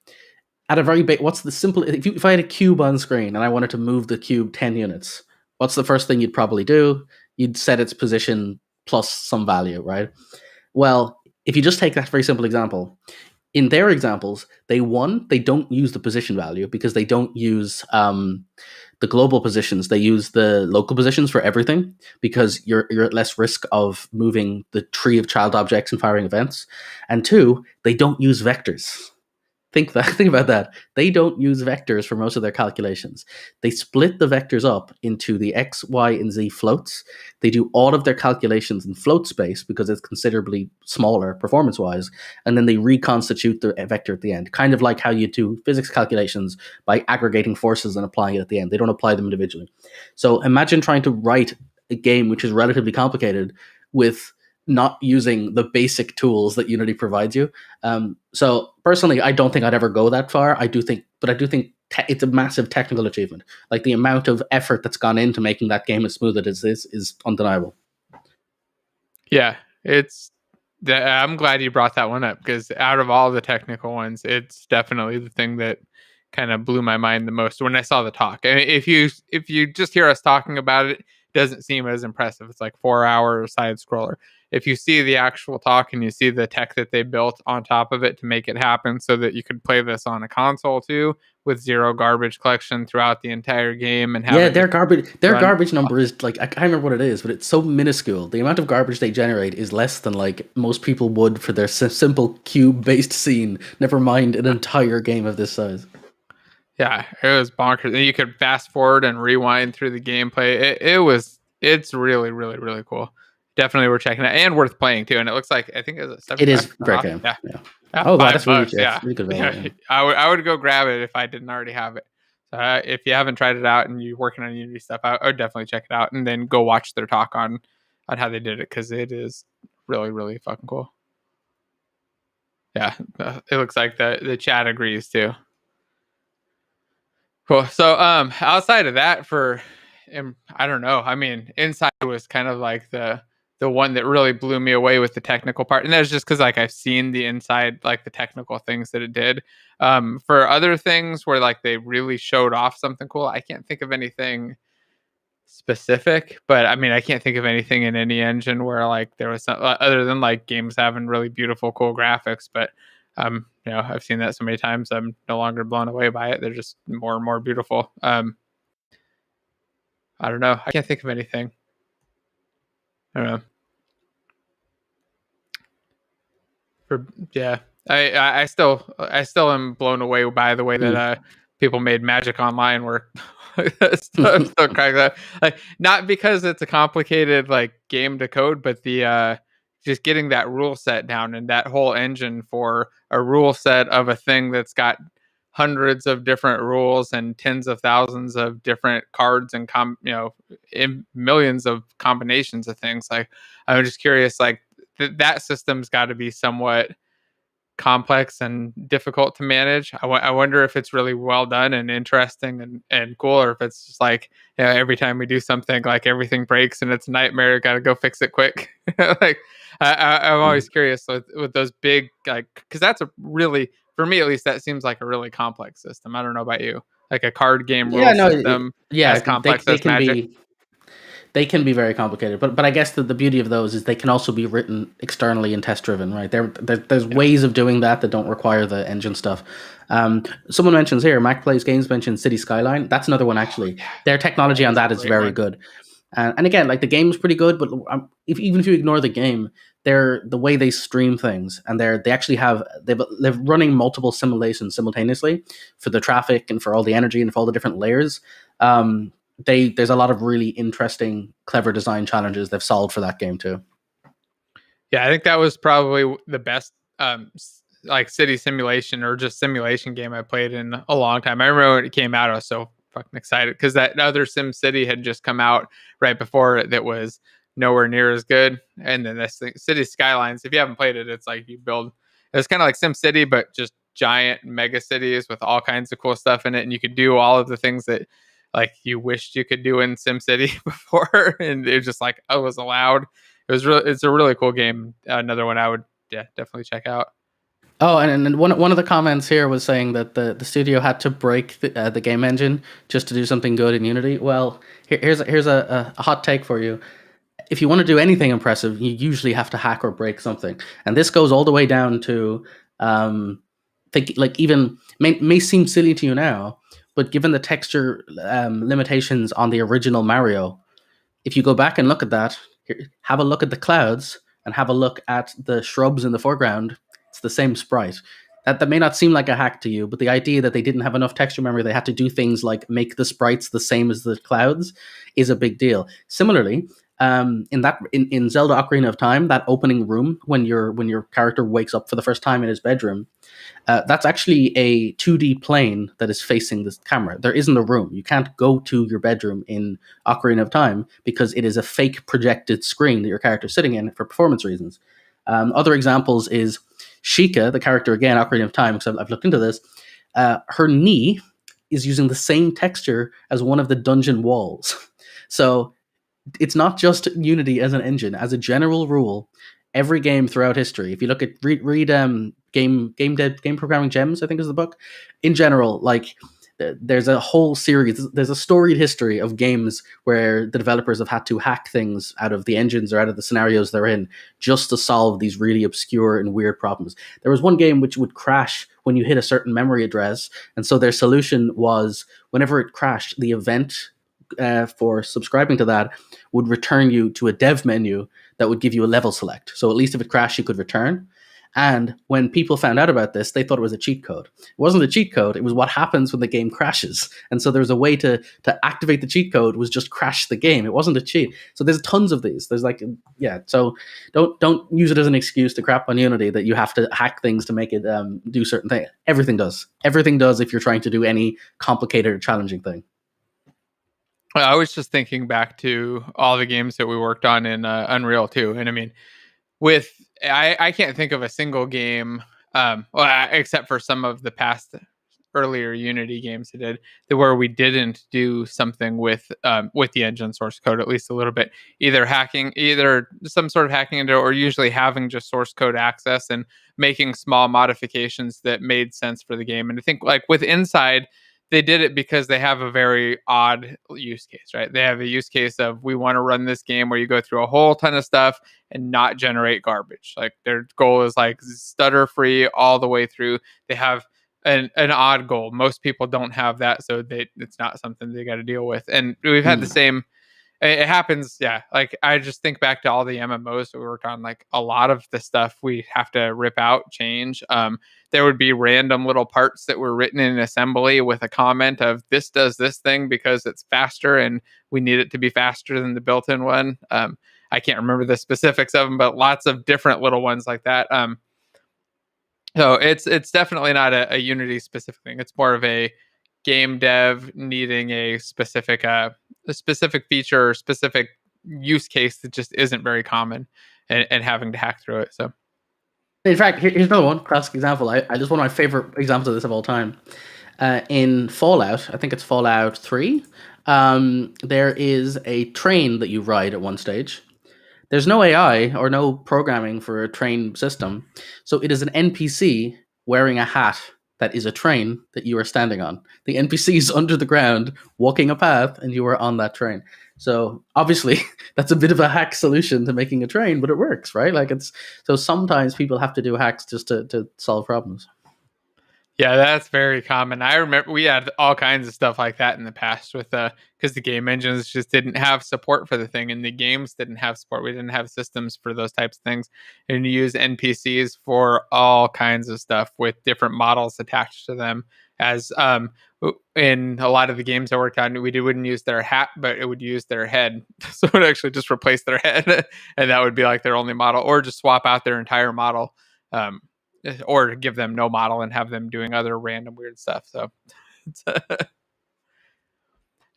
at a very big, what's the simple, if I had a cube on screen and I wanted to move the cube 10 units, what's the first thing you'd probably do? You'd set its position plus some value, right? Well, if you just take that very simple example, in their examples, they don't use the position value because they don't use the global positions. They use the local positions for everything because you're at less risk of moving the tree of child objects and firing events. And two, they don't use vectors. Think about that. They don't use vectors for most of their calculations. They split the vectors up into the x, y, and z floats. They do all of their calculations in float space because it's considerably smaller performance-wise, and then they reconstitute the vector at the end. Kind of like how you do physics calculations by aggregating forces and applying it at the end. They don't apply them individually. So imagine trying to write a game which is relatively complicated with not using the basic tools that Unity provides you. So personally, I don't think I'd ever go that far. I do think it's a massive technical achievement. Like the amount of effort that's gone into making that game as smooth as it is undeniable. Yeah, it's. I'm glad you brought that one up because out of all the technical ones, it's definitely the thing that kind of blew my mind the most when I saw the talk. And if you just hear us talking about it, it doesn't seem as impressive. It's like 4 hour side scroller. If you see the actual talk and you see the tech that they built on top of it to make it happen so that you could play this on a console too with zero garbage collection throughout the entire game and have Yeah, it just their run. garbage number is like I can't remember what it is, but it's so minuscule. The amount of garbage they generate is less than like most people would for their simple cube based scene. Never mind an entire game of this size. Yeah, it was bonkers. And you could fast forward and rewind through the gameplay. It's really, really, really cool. Definitely worth checking out and worth playing too. And it looks like I think it's It is $7 a great off. game. Yeah. Yeah. Yeah, Oh wow, $5. that's Yeah. really good value. Yeah. Yeah. I would go grab it if I didn't already have it. So if you haven't tried it out and you're working on Unity stuff, I would definitely check it out and then go watch their talk on how they did it because it is really, really fucking cool. Yeah. It looks like the chat agrees too. Cool. So outside of that I don't know. I mean, Inside was kind of like the one that really blew me away with the technical part. And that's just because like I've seen the inside like the technical things that it did. For other things where like they really showed off something cool, I can't think of anything specific, but I mean I can't think of anything in any engine where like there was some, other than like games having really beautiful cool graphics, but I've seen that so many times I'm no longer blown away by it. They're just more and more beautiful. I don't know, I can't think of anything. I don't know. Yeah, I still am blown away by the way that people made Magic Online work. Still crack that. Like, not because it's a complicated like game to code, but the just getting that rule set down and that whole engine for a rule set of a thing that's got hundreds of different rules and tens of thousands of different cards and millions of combinations of things. Like, I'm just curious, like that system's got to be somewhat complex and difficult to manage. I wonder if it's really well done and interesting and cool, or if it's just like, every time we do something, like everything breaks and it's a nightmare. Got to go fix it quick. Like, I'm always curious with those big, like, because that's a really, for me at least, that seems like a really complex system. I don't know about you, like a card game Yeah, rule no, system yeah, as complex they as can Magic. be. They can be very complicated, but I guess the beauty of those is they can also be written externally and test driven, right? There's ways of doing that don't require the engine stuff. Someone mentions here, Mac Plays Games mentioned City Skyline. That's another one actually. Their technology on that is very good. And again, like the game's pretty good, but even if you ignore the game, the way they stream things, and they actually they're running multiple simulations simultaneously for the traffic and for all the energy and for all the different layers. There's a lot of really interesting, clever design challenges they've solved for that game too. Yeah, I think that was probably the best like city simulation or just simulation game I played in a long time. I remember when it came out, I was so fucking excited because that other Sim City had just come out right before it that was nowhere near as good. And then this thing, City Skylines, if you haven't played it, it's like it's kind of like Sim City, but just giant mega cities with all kinds of cool stuff in it. And you could do all of the things that like you wished you could do in Sim City before. And it was just like, I was allowed. It's a really cool game. Another one I would definitely check out. Oh, and one of the comments here was saying that the studio had to break the game engine just to do something good in Unity. Well, here's a hot take for you. If you want to do anything impressive, you usually have to hack or break something, and this goes all the way down to like even may seem silly to you now, but given the texture limitations on the original Mario, if you go back and look at that, have a look at the clouds and have a look at the shrubs in the foreground, it's the same sprite. That may not seem like a hack to you, but the idea that they didn't have enough texture memory, they had to do things like make the sprites the same as the clouds, is a big deal. Similarly, in Zelda Ocarina of Time, that opening room when your character wakes up for the first time in his bedroom, that's actually a 2D plane that is facing this camera. There isn't a room. You can't go to your bedroom in Ocarina of Time because it is a fake projected screen that your character's sitting in for performance reasons. Other examples is Sheikah, the character again, Ocarina of Time, because I've looked into this. Her knee is using the same texture as one of the dungeon walls. So it's not just Unity as an engine. As a general rule, every game throughout history, if you look at read GameDev, Game Programming Gems, I think is the book. In general, like there's a whole series, there's a storied history of games where the developers have had to hack things out of the engines or out of the scenarios they're in just to solve these really obscure and weird problems. There was one game which would crash when you hit a certain memory address, and so their solution was whenever it crashed, the event for subscribing to that would return you to a dev menu that would give you a level select. So at least if it crashed, you could return. And when people found out about this, they thought it was a cheat code. It wasn't a cheat code. It was what happens when the game crashes. And so there was a way to activate the cheat code was just crash the game. It wasn't a cheat. So there's tons of these. There's like, yeah. So don't use it as an excuse to crap on Unity that you have to hack things to make it do certain things. Everything does. Everything does if you're trying to do any complicated or challenging thing. I was just thinking back to all the games that we worked on in Unreal too, and I mean, I can't think of a single game, except for some of the past earlier Unity games I did, where we didn't do something with the engine source code, at least a little bit, either some sort of hacking into it, or usually having just source code access and making small modifications that made sense for the game. And I think like with Inside, they did it because they have a very odd use case, right? They have a use case of we want to run this game where you go through a whole ton of stuff and not generate garbage. Like their goal is like stutter free all the way through. They have an odd goal. Most people don't have that, so it's not something they got to deal with. And we've had the same it happens. Yeah, like I just think back to all the MMOs that we worked on. Like a lot of the stuff we have to rip out, change. There would be random little parts that were written in assembly with a comment of this does this thing because it's faster and we need it to be faster than the built-in one. I can't remember the specifics of them, but lots of different little ones like that. So it's definitely not a Unity specific thing. It's more of a game dev needing a specific feature or specific use case that just isn't very common, and having to hack through it. So, in fact, here's another one classic example. I just one of my favorite examples of this of all time. In Fallout, I think it's Fallout 3. There is a train that you ride at one stage. There's no AI or no programming for a train system, so it is an NPC wearing a hat that is a train that you are standing on. The NPC is under the ground, walking a path, and you are on that train. So obviously, that's a bit of a hack solution to making a train, but it works, right? Like it's so sometimes people have to do hacks just to solve problems. yeah, that's very common. I remember we had all kinds of stuff like that in the past with because the game engines just didn't have support for the thing, and the games didn't have support. We didn't have systems for those types of things, and you use NPCs for all kinds of stuff with different models attached to them. As in a lot of the games I worked on, wouldn't use their hat, but it would use their head, so it would actually just replace their head, and that would be like their only model, or just swap out their entire model. Or give them no model and have them doing other random weird stuff. So,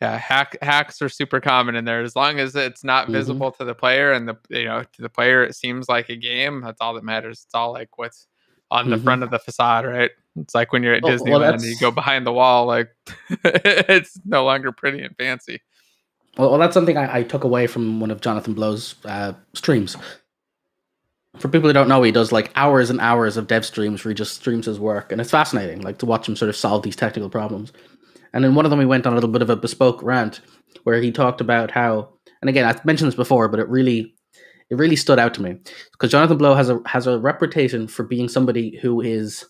yeah, hacks are super common in there. As long as it's not visible to the player, and to the player it seems like a game. That's all that matters. It's all like what's on the front of the facade, right? It's like when you're at Disneyland and you go behind the wall, like it's no longer pretty and fancy. Well, that's something I took away from one of Jonathan Blow's streams. For people who don't know, he does like hours and hours of dev streams where he just streams his work, and it's fascinating, like to watch him sort of solve these technical problems. And in one of them, he went on a little bit of a bespoke rant where he talked about how, and again, I've mentioned this before, but it really stood out to me because Jonathan Blow has a reputation for being somebody who is,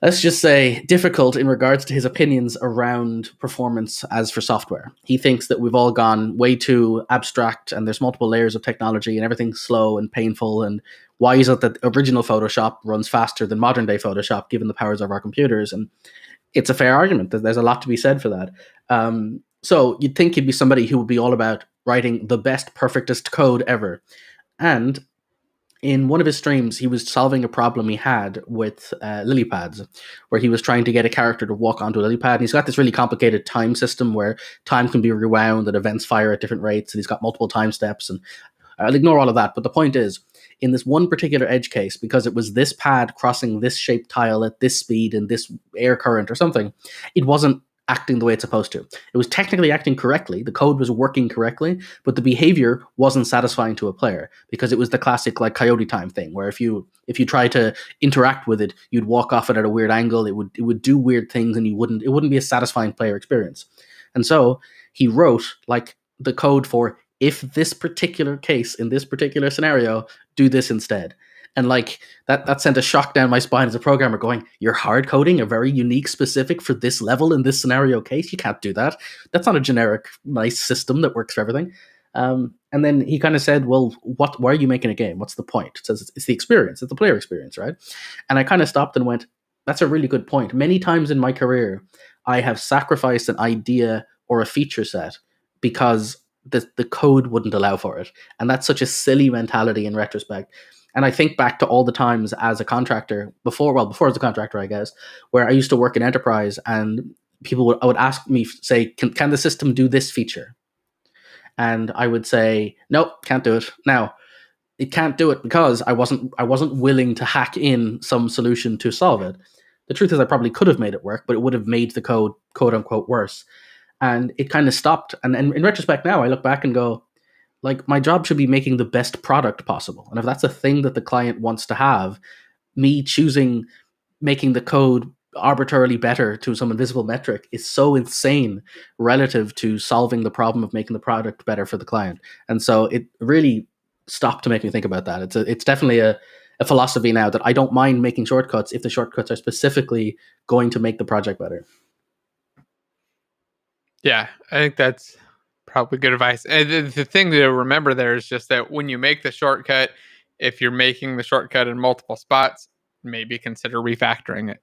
let's just say, difficult in regards to his opinions around performance as for software. He thinks that we've all gone way too abstract and there's multiple layers of technology and everything's slow and painful. And why is it that original Photoshop runs faster than modern day Photoshop given the powers of our computers? And it's a fair argument. There's a lot to be said for that. So you'd think he'd be somebody who would be all about writing the best, perfectest code ever. And in one of his streams, he was solving a problem he had with lily pads, where he was trying to get a character to walk onto a lily pad. And he's got this really complicated time system where time can be rewound and events fire at different rates. And he's got multiple time steps. And I'll ignore all of that. But the point is, in this one particular edge case, because it was this pad crossing this shaped tile at this speed and this air current or something, it wasn't acting the way it's supposed to. It was technically acting correctly. The code was working correctly, but the behavior wasn't satisfying to a player because it was the classic like coyote time thing, where if you try to interact with it, you'd walk off it at a weird angle. It would do weird things, and it wouldn't be a satisfying player experience. And so he wrote like the code for, if this particular case in this particular scenario, do this instead. And like that sent a shock down my spine as a programmer going, you're hard coding a very unique specific for this level in this scenario case? You can't do that. That's not a generic nice system that works for everything. And then he kind of said, well, why are you making a game? What's the point? It says it's the experience. It's the player experience, right? And I kind of stopped and went, that's a really good point. Many times in my career, I have sacrificed an idea or a feature set because the code wouldn't allow for it. And that's such a silly mentality in retrospect. And I think back to all the times as a contractor, before as a contractor, I guess, where I used to work in enterprise and people would ask me, say, can the system do this feature? And I would say, nope, can't do it. Now, it can't do it because I wasn't willing to hack in some solution to solve it. The truth is I probably could have made it work, but it would have made the code, quote unquote, worse. And it kind of stopped. And in retrospect now, I look back and go, like, my job should be making the best product possible. And if that's a thing that the client wants to have, me choosing making the code arbitrarily better to some invisible metric is so insane relative to solving the problem of making the product better for the client. And so it really stopped to make me think about that. It's definitely a philosophy now that I don't mind making shortcuts if the shortcuts are specifically going to make the project better. Yeah, I think that's Probably good advice. And the thing to remember there is just that when you make the shortcut, if you're making the shortcut in multiple spots, maybe consider refactoring it.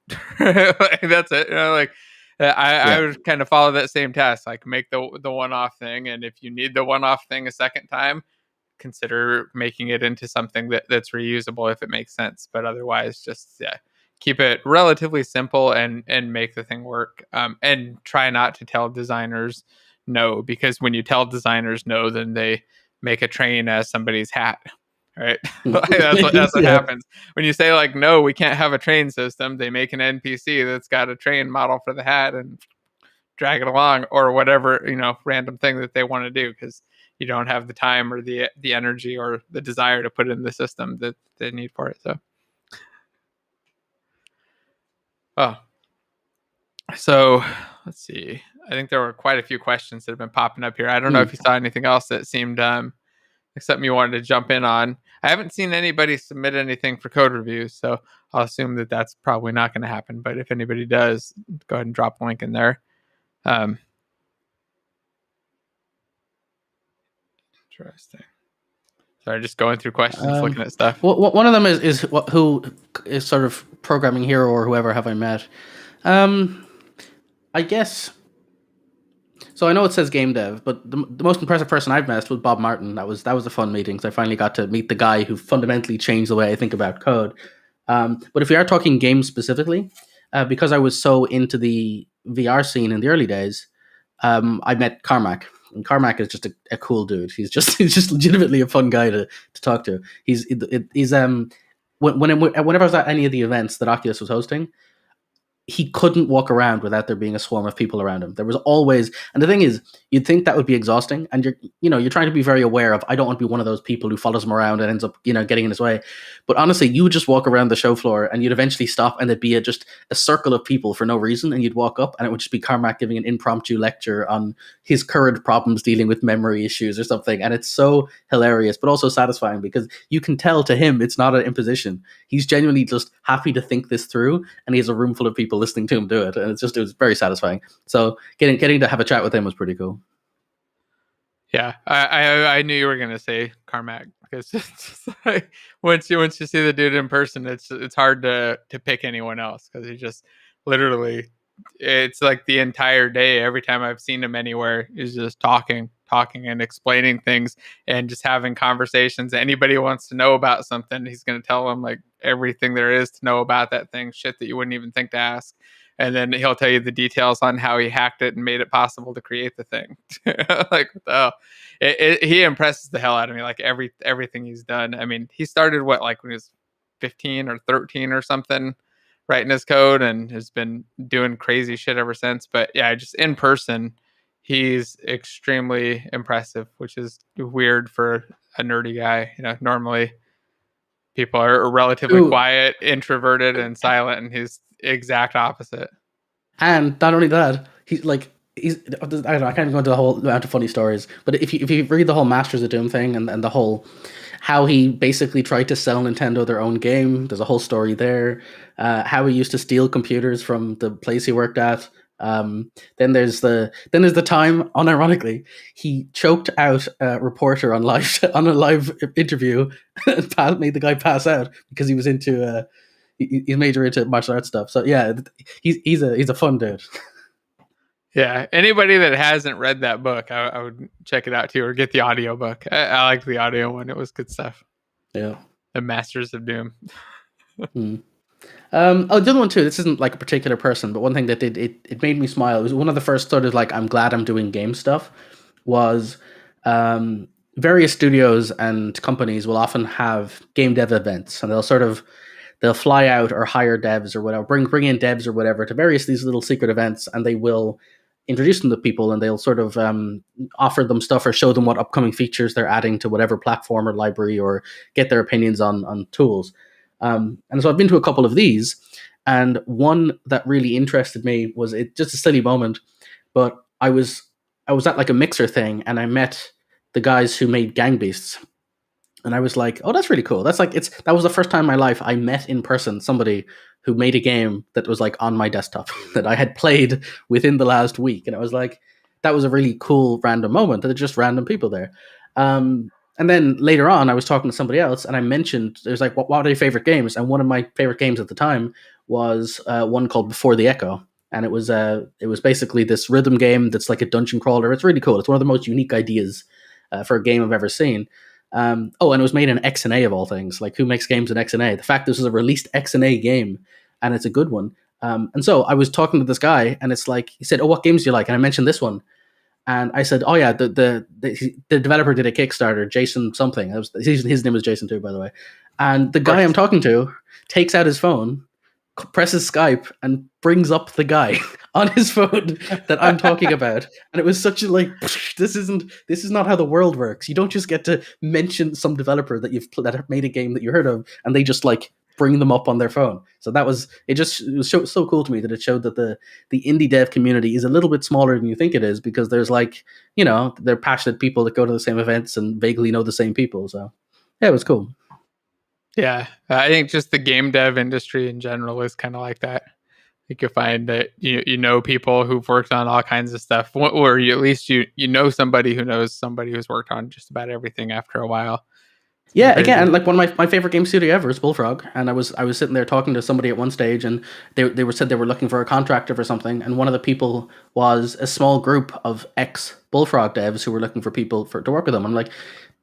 Like, that's it. Like I would kind of follow that same task, like make the one off thing, and if you need the one off thing a second time, consider making it into something that's reusable if it makes sense. But otherwise, just keep it relatively simple and make the thing work. And try not to tell designers no, because when you tell designers no, then they make a train as somebody's hat. Right? That's what happens when you say like, no, we can't have a train system. They make an NPC that's got a train model for the hat and drag it along, or whatever, random thing that they want to do, because you don't have the time or the energy or the desire to put in the system that they need for it. So let's see. I think there were quite a few questions that have been popping up here. I don't know if you saw anything else that seemed except you wanted to jump in on. I haven't seen anybody submit anything for code reviews, so I'll assume that that's probably not going to happen. But if anybody does, go ahead and drop a link in there. Interesting. Sorry, just going through questions, looking at stuff. One of them is who is sort of programming hero or whoever have I met. I guess. So I know it says GameDev, but the most impressive person I've met was Bob Martin. That was a fun meeting, because I finally got to meet the guy who fundamentally changed the way I think about code. But if we are talking games specifically, because I was so into the VR scene in the early days, I met Carmack. And Carmack is just a cool dude. He's just legitimately a fun guy to talk to. Whenever I was at any of the events that Oculus was hosting, he couldn't walk around without there being a swarm of people around him. There was always, and the thing is, you'd think that would be exhausting, and you're trying to be very aware of, I don't want to be one of those people who follows him around and ends up, getting in his way. But honestly, you would just walk around the show floor and you'd eventually stop, and there'd be just a circle of people for no reason, and you'd walk up and it would just be Carmack giving an impromptu lecture on his current problems dealing with memory issues or something. And it's so hilarious, but also satisfying, because you can tell to him it's not an imposition. He's genuinely just happy to think this through, and he has a room full of people listening to him do it, and it was very satisfying. So getting to have a chat with him was pretty cool. Yeah, I knew you were gonna say Carmack, because it's like, once you see the dude in person, it's hard to pick anyone else, because he just literally, it's like the entire day, every time I've seen him anywhere, is just talking and explaining things and just having conversations. Anybody wants to know about something, he's going to tell them like everything there is to know about that thing, shit that you wouldn't even think to ask. And then he'll tell you the details on how he hacked it and made it possible to create the thing. Like, oh, he impresses the hell out of me. Like everything he's done. I mean, he started when he was 15 or 13 or something, writing his code, and has been doing crazy shit ever since. But yeah, just in person, he's extremely impressive, which is weird for a nerdy guy. Normally people are relatively quiet, introverted, and silent, and he's exact opposite. And not only that, he's I don't know, I can't go into the whole amount of funny stories, but if you read the whole Masters of Doom thing and the whole how he basically tried to sell Nintendo their own game, there's a whole story there. How he used to steal computers from the place he worked at. Then there's the time, unironically, he choked out a reporter on a live interview and made the guy pass out because he was into he's major into martial arts stuff. So yeah, he's a fun dude. Yeah, anybody that hasn't read that book, I would check it out too, or get the audio book. I liked the audio one; it was good stuff. Yeah, The Masters of Doom. The other one too. This isn't like a particular person, but one thing that it made me smile. It was one of the first sort of like, I'm glad I'm doing game stuff. Was various studios and companies will often have game dev events, and they'll fly out or hire devs or whatever, bring in devs or whatever to various these little secret events, and they will introduce them to people, and they'll sort of offer them stuff or show them what upcoming features they're adding to whatever platform or library, or get their opinions on tools. And so I've been to a couple of these, and one that really interested me was just a silly moment, but I was at like a Mixer thing, and I met the guys who made Gang Beasts. And I was like, oh, that's really cool. That was the first time in my life I met in person somebody who made a game that was like on my desktop that I had played within the last week. And I was like, that was a really cool random moment. That just random people there. And then later on, I was talking to somebody else, and I mentioned there's like, what are your favorite games? And one of my favorite games at the time was one called Before the Echo, and it was basically this rhythm game that's like a dungeon crawler. It's really cool. It's one of the most unique ideas for a game I've ever seen. And it was made in XNA of all things. Like, who makes games in XNA? The fact this is a released XNA game, and it's a good one. And so I was talking to this guy, and it's like, he said, "Oh, what games do you like?" And I mentioned this one, and I said, "Oh yeah, the developer did a Kickstarter, Jason something. His name was Jason too, by the way." And the guy I'm talking to takes out his phone, presses Skype, and brings up the guy on his phone that I'm talking about. And it was such a like, this is not how the world works. You don't just get to mention some developer that have made a game that you heard of, and they just like bring them up on their phone. So it was so cool to me that it showed that the indie dev community is a little bit smaller than you think it is, because there's like, they're passionate people that go to the same events and vaguely know the same people. So yeah, it was cool. Yeah, I think just the game dev industry in general is kind of like that. You can find that you know people who've worked on all kinds of stuff, or at least you know somebody who knows somebody who's worked on just about everything after a while. Yeah, again, like one of my favorite game studio ever is Bullfrog, and I was sitting there talking to somebody at one stage, and they said they were looking for a contractor for something, and one of the people was a small group of ex Bullfrog devs who were looking for people to work with them. I'm like,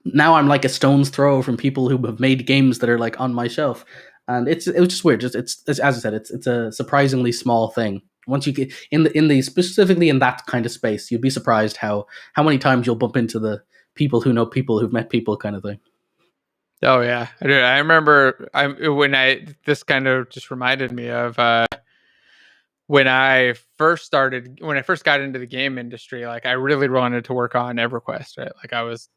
now I'm like a stone's throw from people who have made games that are like on my shelf, and it was just weird. It's as I said, it's a surprisingly small thing. Once you get in the specifically in that kind of space, you'd be surprised how many times you'll bump into the people who know people who've met people kind of thing. Oh yeah, I remember. This kind of just reminded me of when I first got into the game industry. Like, I really wanted to work on EverQuest, right? Like, I was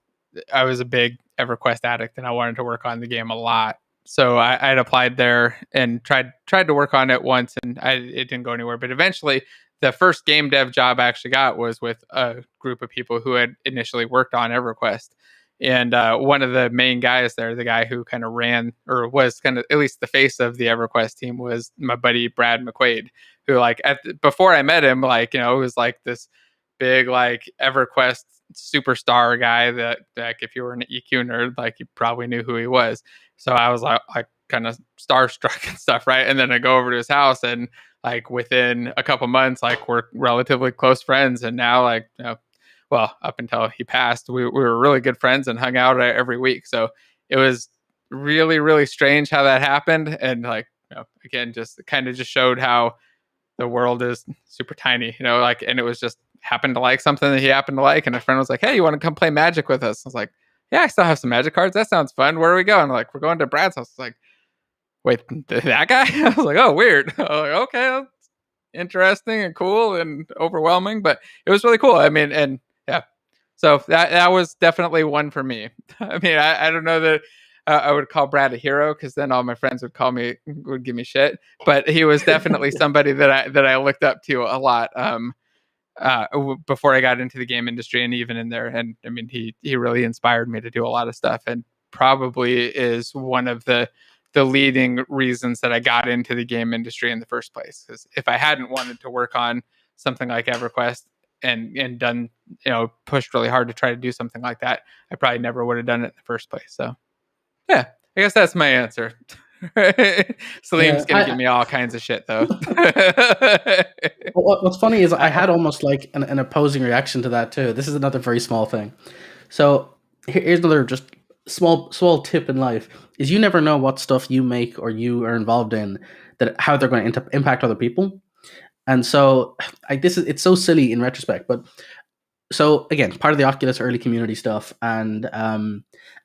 a big EverQuest addict, and I wanted to work on the game a lot. So I had applied there and tried to work on it once, and it didn't go anywhere. But eventually, the first game dev job I actually got was with a group of people who had initially worked on EverQuest. And one of the main guys there, the guy who kind of ran, or was kind of at least the face of the EverQuest team, was my buddy Brad McQuaid, who, like, before I met him, like, it was like this big like EverQuest superstar guy that, like, if you were an EQ nerd, like, you probably knew who he was. So I was like kind of starstruck and stuff, right? And then I go over to his house, and like within a couple months, like, we're relatively close friends, and now, like, well, up until he passed, we were really good friends and hung out every week. So it was really, really strange how that happened. And, like, again, just kind of just showed how the world is super tiny, like, and it was just happened to like something that he happened to like. And a friend was like, "Hey, you want to come play Magic with us?" I was like, "Yeah, I still have some Magic cards. That sounds fun. Where are we going?" Like, "We're going to Brad's house." I was like, "Wait, that guy?" I was like, "Oh, weird." I was like, "Okay, interesting and cool and overwhelming," but it was really cool. I mean, and yeah, so that was definitely one for me. I mean, I don't know that I would call Brad a hero, because then all my friends would give me shit. But he was definitely somebody that I looked up to a lot before I got into the game industry, and even in there. And I mean, he really inspired me to do a lot of stuff, and probably is one of the leading reasons that I got into the game industry in the first place. Because if I hadn't wanted to work on something like EverQuest and done, pushed really hard to try to do something like that, I probably never would have done it in the first place. So yeah, I guess that's my answer. Salim's gonna give me all kinds of shit, though. What's funny is I had almost like an opposing reaction to that too. This is another very small thing. So here's another just small tip in life: is you never know what stuff you make or you are involved in, that how they're going to impact other people. And so it's so silly in retrospect, but so again, part of the Oculus early community stuff, and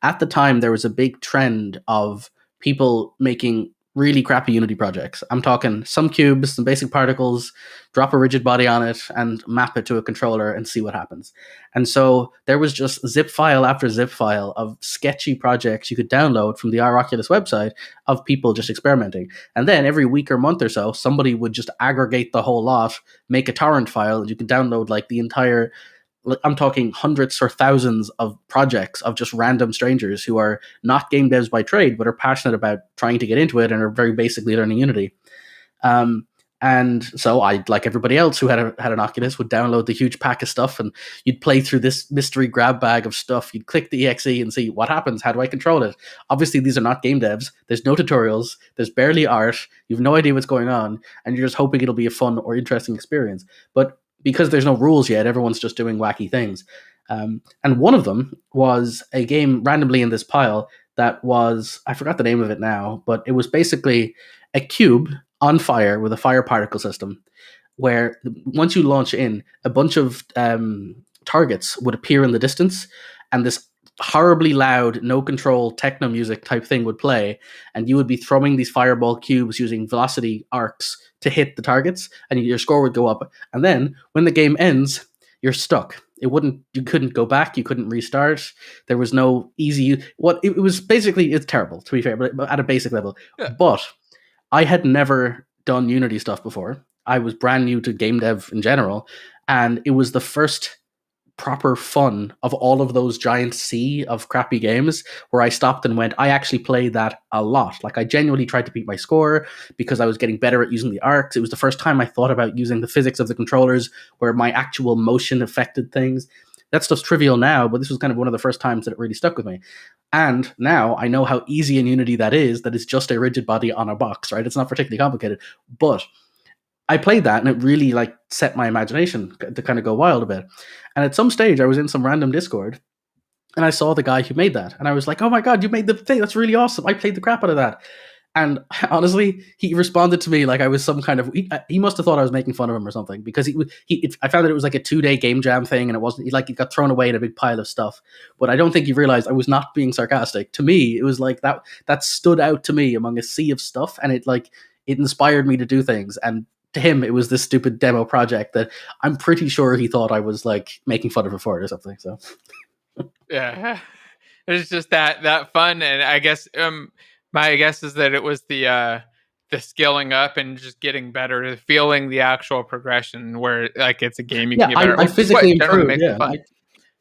at the time there was a big trend of people making really crappy Unity projects. I'm talking some cubes, some basic particles, drop a rigid body on it, and map it to a controller and see what happens. And so there was just zip file after zip file of sketchy projects you could download from the Oculus website of people just experimenting. And then every week or month or so, somebody would just aggregate the whole lot, make a torrent file, and you could download like the entire, I'm talking hundreds or thousands of projects of just random strangers who are not game devs by trade, but are passionate about trying to get into it and are very basically learning Unity. And so I, like everybody else who had an Oculus, would download the huge pack of stuff, and you'd play through this mystery grab bag of stuff. You'd click the exe and see what happens. How do I control it? Obviously, these are not game devs. There's no tutorials. There's barely art. You have no idea what's going on, and you're just hoping it'll be a fun or interesting experience. But because there's no rules yet, everyone's just doing wacky things. And one of them was a game randomly in this pile that was, I forgot the name of it now, but it was basically a cube on fire with a fire particle system, where once you launch in, a bunch of targets would appear in the distance, and this horribly loud, no control techno music type thing would play, and you would be throwing these fireball cubes using velocity arcs to hit the targets, and your score would go up. And then when the game ends, you're stuck. You couldn't go back, you couldn't restart. There was no easy. It was basically, it's terrible, to be fair, but at a basic level. Yeah. But I had never done Unity stuff before. I was brand new to game dev in general, and it was the first proper fun of all of those giant sea of crappy games where I stopped and went, I actually played that a lot. Like, I genuinely tried to beat my score because I was getting better at using the arcs. It was the first time I thought about using the physics of the controllers where my actual motion affected things. That stuff's trivial now, but this was kind of one of the first times that it really stuck with me. And now I know how easy in Unity that is just a rigid body on a box, right? It's not particularly complicated, but I played that and it really like set my imagination to kind of go wild a bit. And at some stage I was in some random Discord and I saw the guy who made that, and I was like, oh my God, you made the thing. That's really awesome. I played the crap out of that. And honestly, he responded to me like I was some kind of. He must have thought I was making fun of him or something, because I found that it was like a 2-day game jam thing, and it wasn't like it got thrown away in a big pile of stuff. But I don't think he realized I was not being sarcastic. To me, it was like that stood out to me among a sea of stuff, and it inspired me to do things. And to him, it was this stupid demo project that I'm pretty sure he thought I was like making fun of him for it or something. So yeah, it's just that fun, and I guess my guess is that it was the scaling up and just getting better, feeling the actual progression where like it's a game you can get better. I physically improved.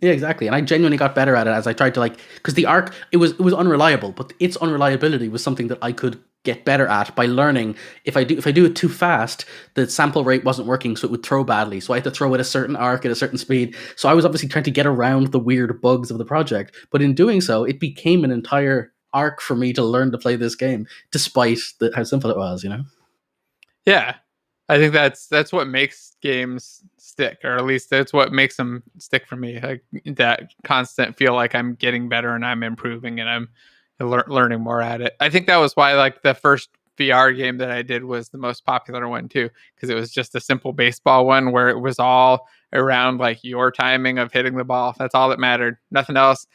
Yeah, exactly. And I genuinely got better at it as I tried to because the arc, it was unreliable, but its unreliability was something that I could get better at by learning. If I do it too fast, the sample rate wasn't working, so it would throw badly. So I had to throw at a certain arc at a certain speed. So I was obviously trying to get around the weird bugs of the project, but in doing so, it became an entire arc for me to learn to play this game, despite how simple it was, Yeah, I think that's what makes games stick, or at least that's what makes them stick for me. Like that constant feel like I'm getting better and I'm improving and I'm learning more at it. I think that was why like the first VR game that I did was the most popular one too, because it was just a simple baseball one where it was all around like your timing of hitting the ball. That's all that mattered. Nothing else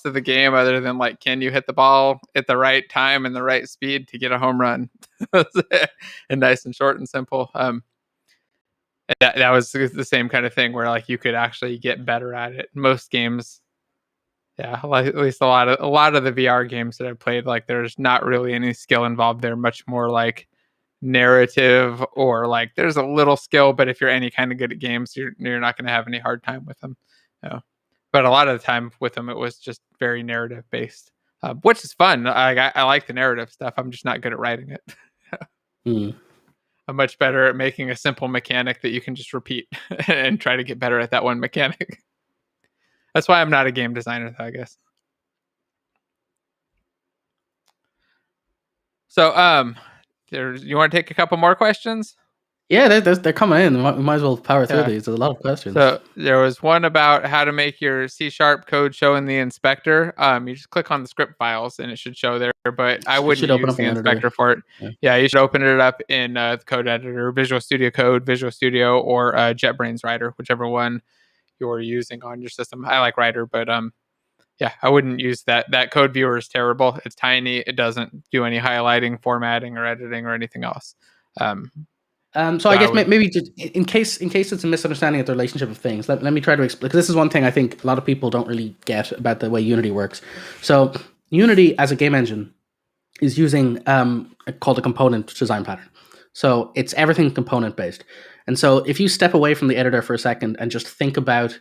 to the game other than like, can you hit the ball at the right time and the right speed to get a home run? And nice and short and simple. That was the same kind of thing where like you could actually get better at it. Most games, yeah, at least a lot of the VR games that I've played, like there's not really any skill involved. They're much more like narrative, or like there's a little skill, but if you're any kind of good at games, you're not going to have any hard time with them. But a lot of the time with them, it was just very narrative based, which is fun. I like the narrative stuff. I'm just not good at writing it. I'm much better at making a simple mechanic that you can just repeat and try to get better at that one mechanic. That's why I'm not a game designer, though, I guess. So, you want to take a couple more questions? Yeah, they're coming in. We might as well power through these. There's a lot of questions. So there was one about how to make your C# code show in the inspector. You just click on the script files and it should show there, but I wouldn't use the inspector for it. Yeah, you should open it up in the code editor, Visual Studio Code, Visual Studio, or JetBrains Writer, whichever one you're using on your system. I like Writer, but yeah, I wouldn't use that. That code viewer is terrible. It's tiny. It doesn't do any highlighting, formatting, or editing, or anything else. So I guess maybe just in case it's a misunderstanding of the relationship of things, let me try to explain, because this is one thing I think a lot of people don't really get about the way Unity works. So Unity as a game engine is using called a component design pattern. So it's everything component based. And so if you step away from the editor for a second and just think about,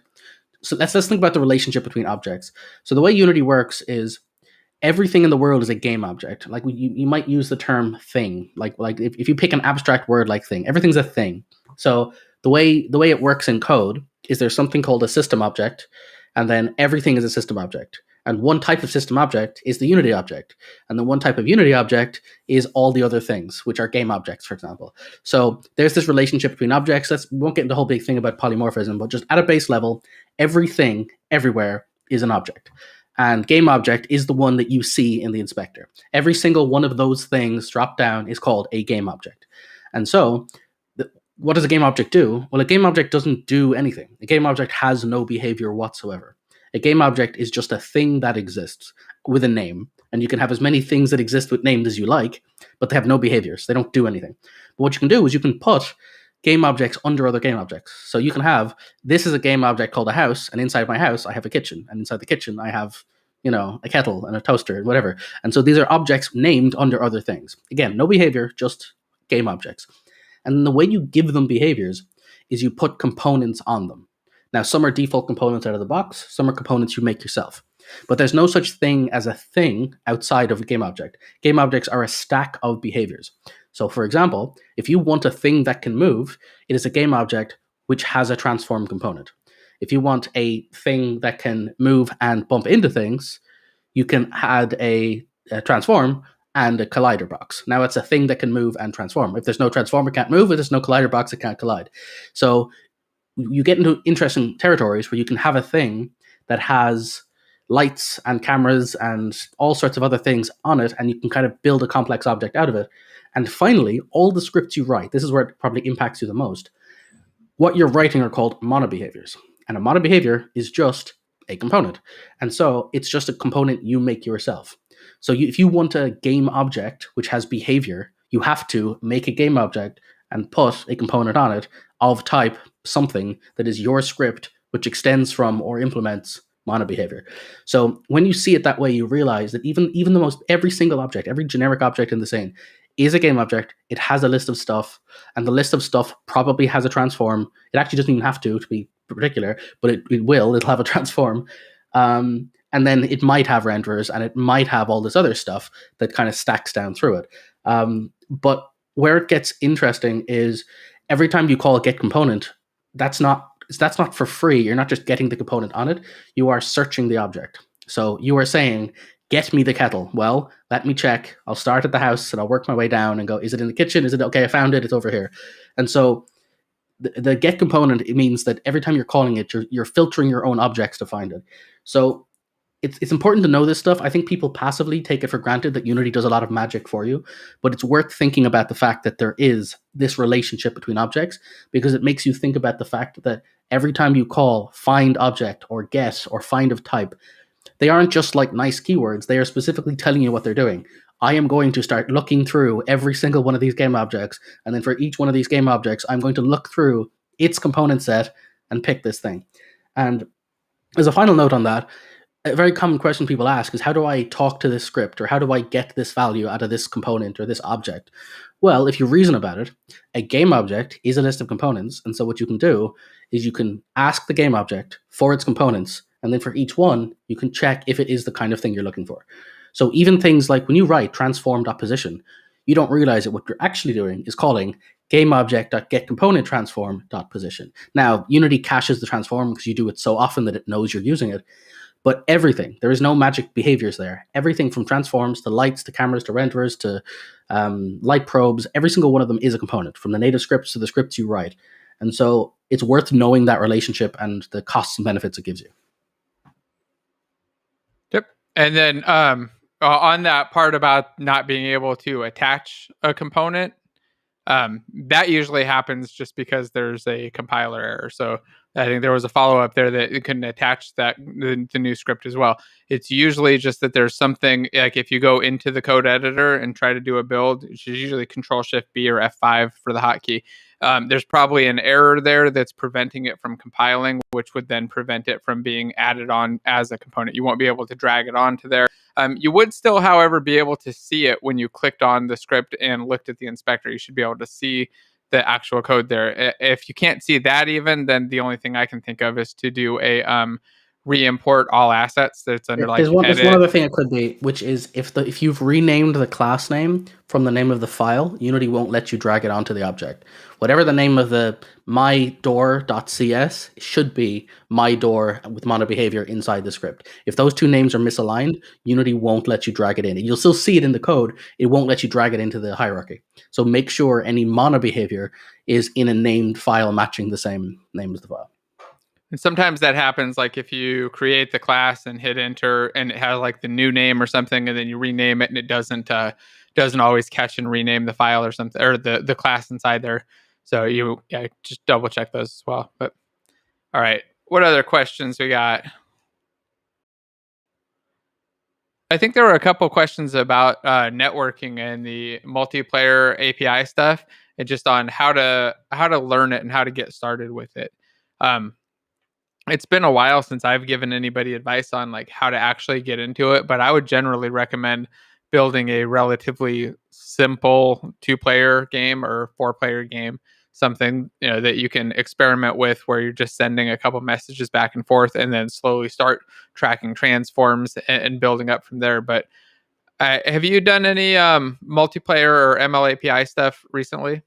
so let's think about the relationship between objects. So the way Unity works is everything in the world is a game object. Like you might use the term thing. Like if you pick an abstract word like thing, everything's a thing. So the way it works in code is there's something called a system object, and then everything is a system object. And one type of system object is the unity object. And then one type of unity object is all the other things, which are game objects, for example. So there's this relationship between objects. We won't get into the whole big thing about polymorphism, but just at a base level, everything, everywhere is an object. And game object is the one that you see in the inspector. Every single one of those things dropped down is called a game object. And so what does a game object do? Well, a game object doesn't do anything. A game object has no behavior whatsoever. A game object is just a thing that exists with a name. And you can have as many things that exist with names as you like, but they have no behaviors. They don't do anything. But what you can do is you can put game objects under other game objects. So you can have, this is a game object called a house, and inside my house I have a kitchen, and inside the kitchen I have, a kettle and a toaster and whatever. And so these are objects named under other things. Again, no behavior, just game objects. And the way you give them behaviors is you put components on them. Now, some are default components out of the box, some are components you make yourself. But there's no such thing as a thing outside of a game object. Game objects are a stack of behaviors. So, for example, if you want a thing that can move, it is a game object which has a transform component. If you want a thing that can move and bump into things, you can add a transform and a collider box. Now it's a thing that can move and transform. If there's no transform, it can't move. If there's no collider box, it can't collide. So you get into interesting territories where you can have a thing that has lights and cameras and all sorts of other things on it, and you can kind of build a complex object out of it. And finally, all the scripts you write, this is where it probably impacts you the most, what you're writing are called monobehaviors. And a monobehavior is just a component. And so it's just a component you make yourself. So if you want a game object which has behavior, you have to make a game object and put a component on it of type something that is your script, which extends from or implements monobehavior. So when you see it that way, you realize that even the most, every single object, every generic object in the scene is a game object. It has a list of stuff, and the list of stuff probably has a transform. It actually doesn't even have to be particular, but it will. It'll have a transform. And then it might have renderers, and it might have all this other stuff that kind of stacks down through it. But where it gets interesting is every time you call a get component, that's not for free. You're not just getting the component on it. You are searching the object. So you are saying, get me the kettle. Well, let me check. I'll start at the house and I'll work my way down and go, is it in the kitchen? Is it okay? I found it. It's over here. And so the get component, it means that every time you're calling it, you're filtering your own objects to find it. So it's important to know this stuff. I think people passively take it for granted that Unity does a lot of magic for you, but it's worth thinking about the fact that there is this relationship between objects, because it makes you think about the fact that every time you call find object or get or find of type, they aren't just like nice keywords. They are specifically telling you what they're doing. I am going to start looking through every single one of these game objects, and then for each one of these game objects, I'm going to look through its component set and pick this thing. And as a final note on that, a very common question people ask is, how do I talk to this script, or how do I get this value out of this component or this object? Well, if you reason about it, a game object is a list of components. And so what you can do is you can ask the game object for its components, and then for each one, you can check if it is the kind of thing you're looking for. So even things like when you write transform.position, you don't realize that what you're actually doing is calling gameObject.getComponentTransform.position. Now, Unity caches the transform because you do it so often that it knows you're using it. But everything, there is no magic behaviors there. Everything from transforms to lights to cameras to renderers to light probes, every single one of them is a component, from the native scripts to the scripts you write. And so it's worth knowing that relationship and the costs and benefits it gives you. Yep. And then on that part about not being able to attach a component, that usually happens just because there's a compiler error. So I think there was a follow-up there that it couldn't attach the new script as well. It's usually just that there's something, like if you go into the code editor and try to do a build, which is usually Control-Shift-B or F5 for the hotkey, there's probably an error there that's preventing it from compiling, which would then prevent it from being added on as a component. You won't be able to drag it onto there. You would still, however, be able to see it when you clicked on the script and looked at the inspector. You should be able to see the actual code there. If you can't see that even, then the only thing I can think of is to do a re-import all assets. That's under like There's one edit. other thing it could be, which is if you've renamed the class name from the name of the file, Unity won't let you drag it onto the object. Whatever the name of the mydoor.cs should be mydoor with mono behavior inside the script. If those two names are misaligned, Unity won't let you drag it in. You'll still see it in the code. It won't let you drag it into the hierarchy. So make sure any mono behavior is in a named file matching the same name as the file. And sometimes that happens, like if you create the class and hit enter and it has like the new name or something, and then you rename it and it doesn't always catch and rename the file or something, or the class inside there. So you just double check those as well. But all right, what other questions we got? I think there were a couple questions about networking and the multiplayer API stuff, and just on how to learn it and how to get started with it. It's been a while since I've given anybody advice on like how to actually get into it, but I would generally recommend building a relatively simple 2-player game or 4-player game, something that you can experiment with, where you're just sending a couple messages back and forth, and then slowly start tracking transforms and building up from there. But have you done any multiplayer or ML API stuff recently?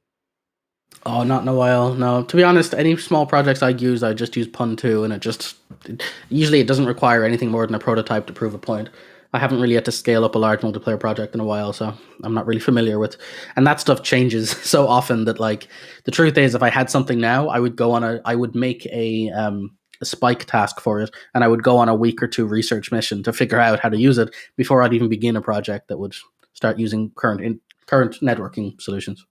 Oh, not in a while. No, to be honest, any small projects I use, I just use Pun2, and usually it doesn't require anything more than a prototype to prove a point. I haven't really had to scale up a large multiplayer project in a while, so I'm not really familiar with. And that stuff changes so often that, like, the truth is, if I had something now, I would make a spike task for it, and I would go on a week or two research mission to figure out how to use it before I'd even begin a project that would start using current networking solutions.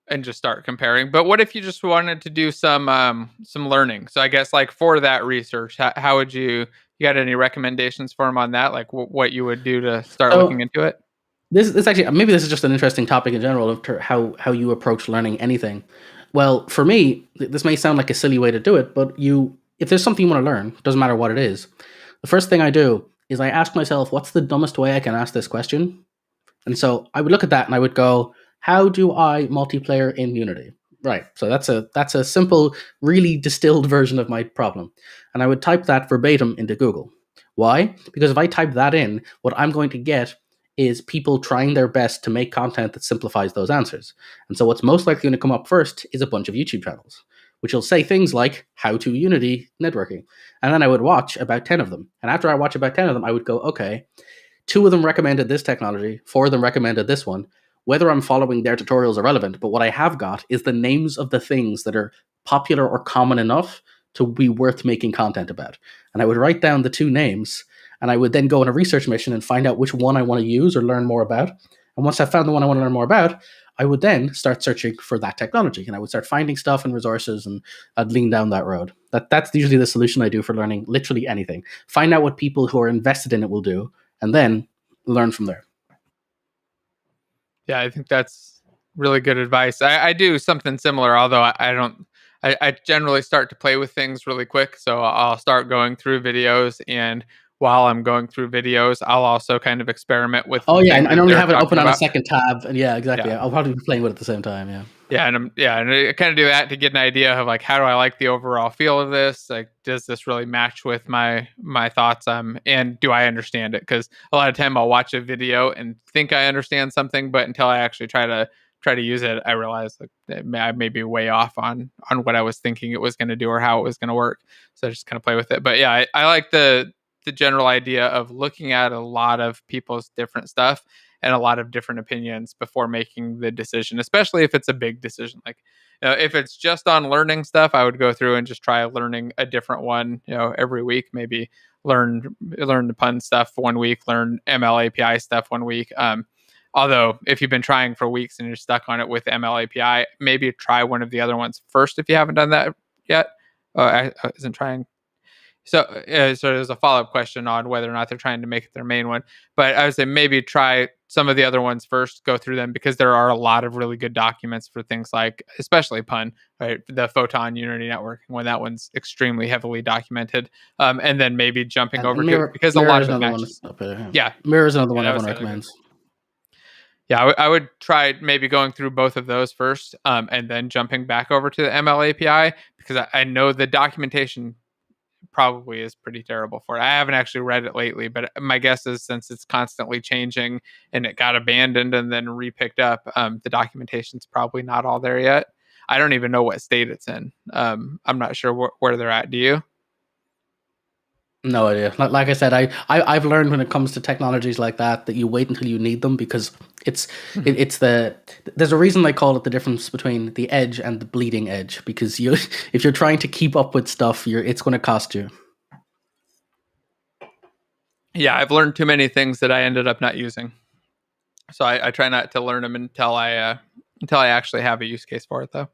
And just start comparing. But what if you just wanted to do some learning? So I guess like for that research, how would you got any recommendations for them on that? Like what you would do to start looking into it? This actually, maybe this is just an interesting topic in general of how you approach learning anything. Well, for me, this may sound like a silly way to do it, but if there's something you want to learn, doesn't matter what it is, the first thing I do is I ask myself, what's the dumbest way I can ask this question? And so I would look at that and I would go, how do I multiplayer in Unity? Right. So that's a simple, really distilled version of my problem. And I would type that verbatim into Google. Why? Because if I type that in, what I'm going to get is people trying their best to make content that simplifies those answers. And so what's most likely going to come up first is a bunch of YouTube channels, which will say things like how to Unity networking. And then I would watch about 10 of them. And after I watch about 10 of them, I would go, okay, 2 of them recommended this technology, 4 of them recommended this one. Whether I'm following their tutorials is irrelevant, but what I have got is the names of the things that are popular or common enough to be worth making content about. And I would write down the 2 names, and I would then go on a research mission and find out which one I want to use or learn more about. And once I found the one I want to learn more about, I would then start searching for that technology, and I would start finding stuff and resources, and I'd lean down that road. That's usually the solution I do for learning literally anything. Find out what people who are invested in it will do, and then learn from there. Yeah, I think that's really good advice. I do something similar, although I generally start to play with things really quick. So I'll start going through videos, and while I'm going through videos, I'll also kind of experiment with. Oh yeah, and I normally have it open on a second tab, and yeah, exactly. Yeah. I'll probably be playing with it at the same time. Yeah. Yeah, and I kind of do that to get an idea of like, how do I like the overall feel of this? Like, does this really match with my thoughts? And do I understand it? Because a lot of time I'll watch a video and think I understand something, but until I actually try to use it, I realize like I may be way off on what I was thinking it was going to do or how it was going to work. So I just kind of play with it. But yeah, I like the general idea of looking at a lot of people's different stuff and a lot of different opinions before making the decision, especially if it's a big decision. Like, if it's just on learning stuff, I would go through and just try learning a different one, every week. Maybe learn the pun stuff one week, learn ML API stuff one week. Although if you've been trying for weeks and you're stuck on it with ML API, maybe try one of the other ones first if you haven't done that yet. I isn't trying. So there's a follow-up question on whether or not they're trying to make it their main one. But I would say maybe try some of the other ones first, go through them, because there are a lot of really good documents for things like, especially Pun, right? The Photon Unity networking, when that one's extremely heavily documented. And then maybe jumping over to it, because a lot of it matches. Yeah. Mirror is another one everyone recommends. Yeah, I would try maybe going through both of those first, and then jumping back over to the ML API, because I know the documentation probably is pretty terrible for it. I haven't actually read it lately, but my guess is since it's constantly changing and it got abandoned and then repicked up, the documentation's probably not all there yet. I don't even know what state it's in. I'm not sure where they're at. Do you? No idea. Like I said, I've learned when it comes to technologies like that you wait until you need them, because it's there's a reason they call it the difference between the edge and the bleeding edge, because you if you're trying to keep up with stuff, it's going to cost you. Yeah, I've learned too many things that I ended up not using, so I try not to learn them until I actually have a use case for it, though.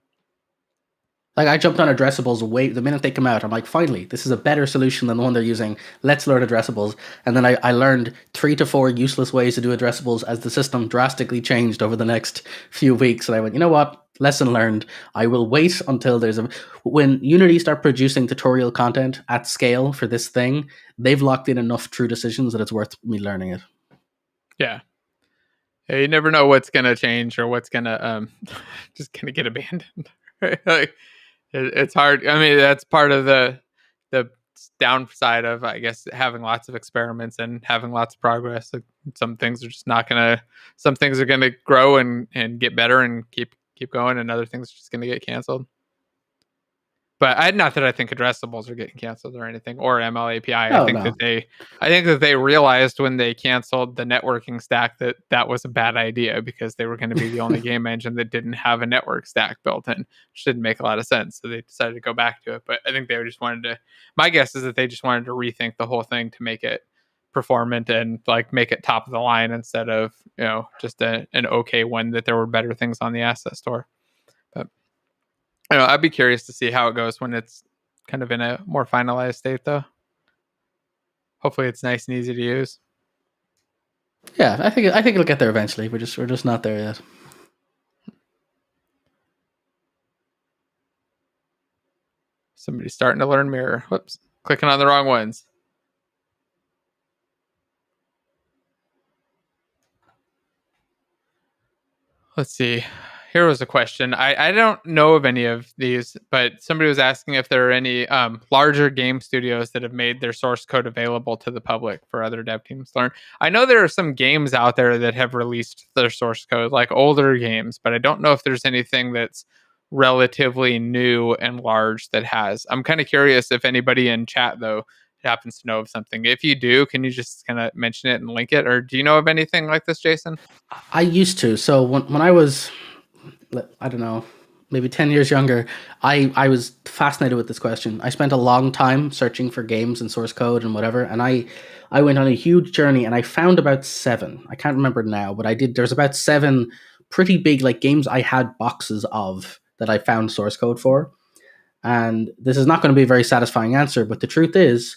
Like, I jumped on addressables the minute they come out. I'm like, finally, this is a better solution than the one they're using. Let's learn addressables. And then I learned 3 to 4 useless ways to do addressables as the system drastically changed over the next few weeks. And I went, you know what? Lesson learned. I will wait until when Unity start producing tutorial content at scale for this thing, they've locked in enough true decisions that it's worth me learning it. Yeah. You never know what's going to change or what's going to just going to get abandoned. Like, it's hard. I mean, that's part of the downside of, I guess, having lots of experiments and having lots of progress. Like, some things are just not gonna. Some things are gonna grow and get better and keep going, and other things are just gonna get canceled. But not that I think addressables are getting canceled or anything, or ML API. I think that they realized when they canceled the networking stack that was a bad idea, because they were going to be the only game engine that didn't have a network stack built in, which didn't make a lot of sense. So they decided to go back to it. But I think they just wanted to. My guess is that they just wanted to rethink the whole thing to make it performant and like make it top of the line instead of just an okay one, that there were better things on the asset store. I'd be curious to see how it goes when it's kind of in a more finalized state, though. Hopefully, it's nice and easy to use. Yeah, I think it'll get there eventually. We're just not there yet. Somebody's starting to learn Mirror. Whoops, clicking on the wrong ones. Let's see. Here was a question. I don't know of any of these, but somebody was asking if there are any larger game studios that have made their source code available to the public for other dev teams to learn. I know there are some games out there that have released their source code, like older games, but I don't know if there's anything that's relatively new and large that has. I'm kind of curious if anybody in chat, though, happens to know of something. If you do, can you just kind of mention it and link it? Or do you know of anything like this, Jason? I used to. So when I was, I don't know, maybe 10 years younger, I was fascinated with this question. I spent a long time searching for games and source code and whatever, and I went on a huge journey, and I found about 7. I can't remember now, but there's about 7 pretty big like games I had boxes of that I found source code for. And this is not going to be a very satisfying answer, but the truth is,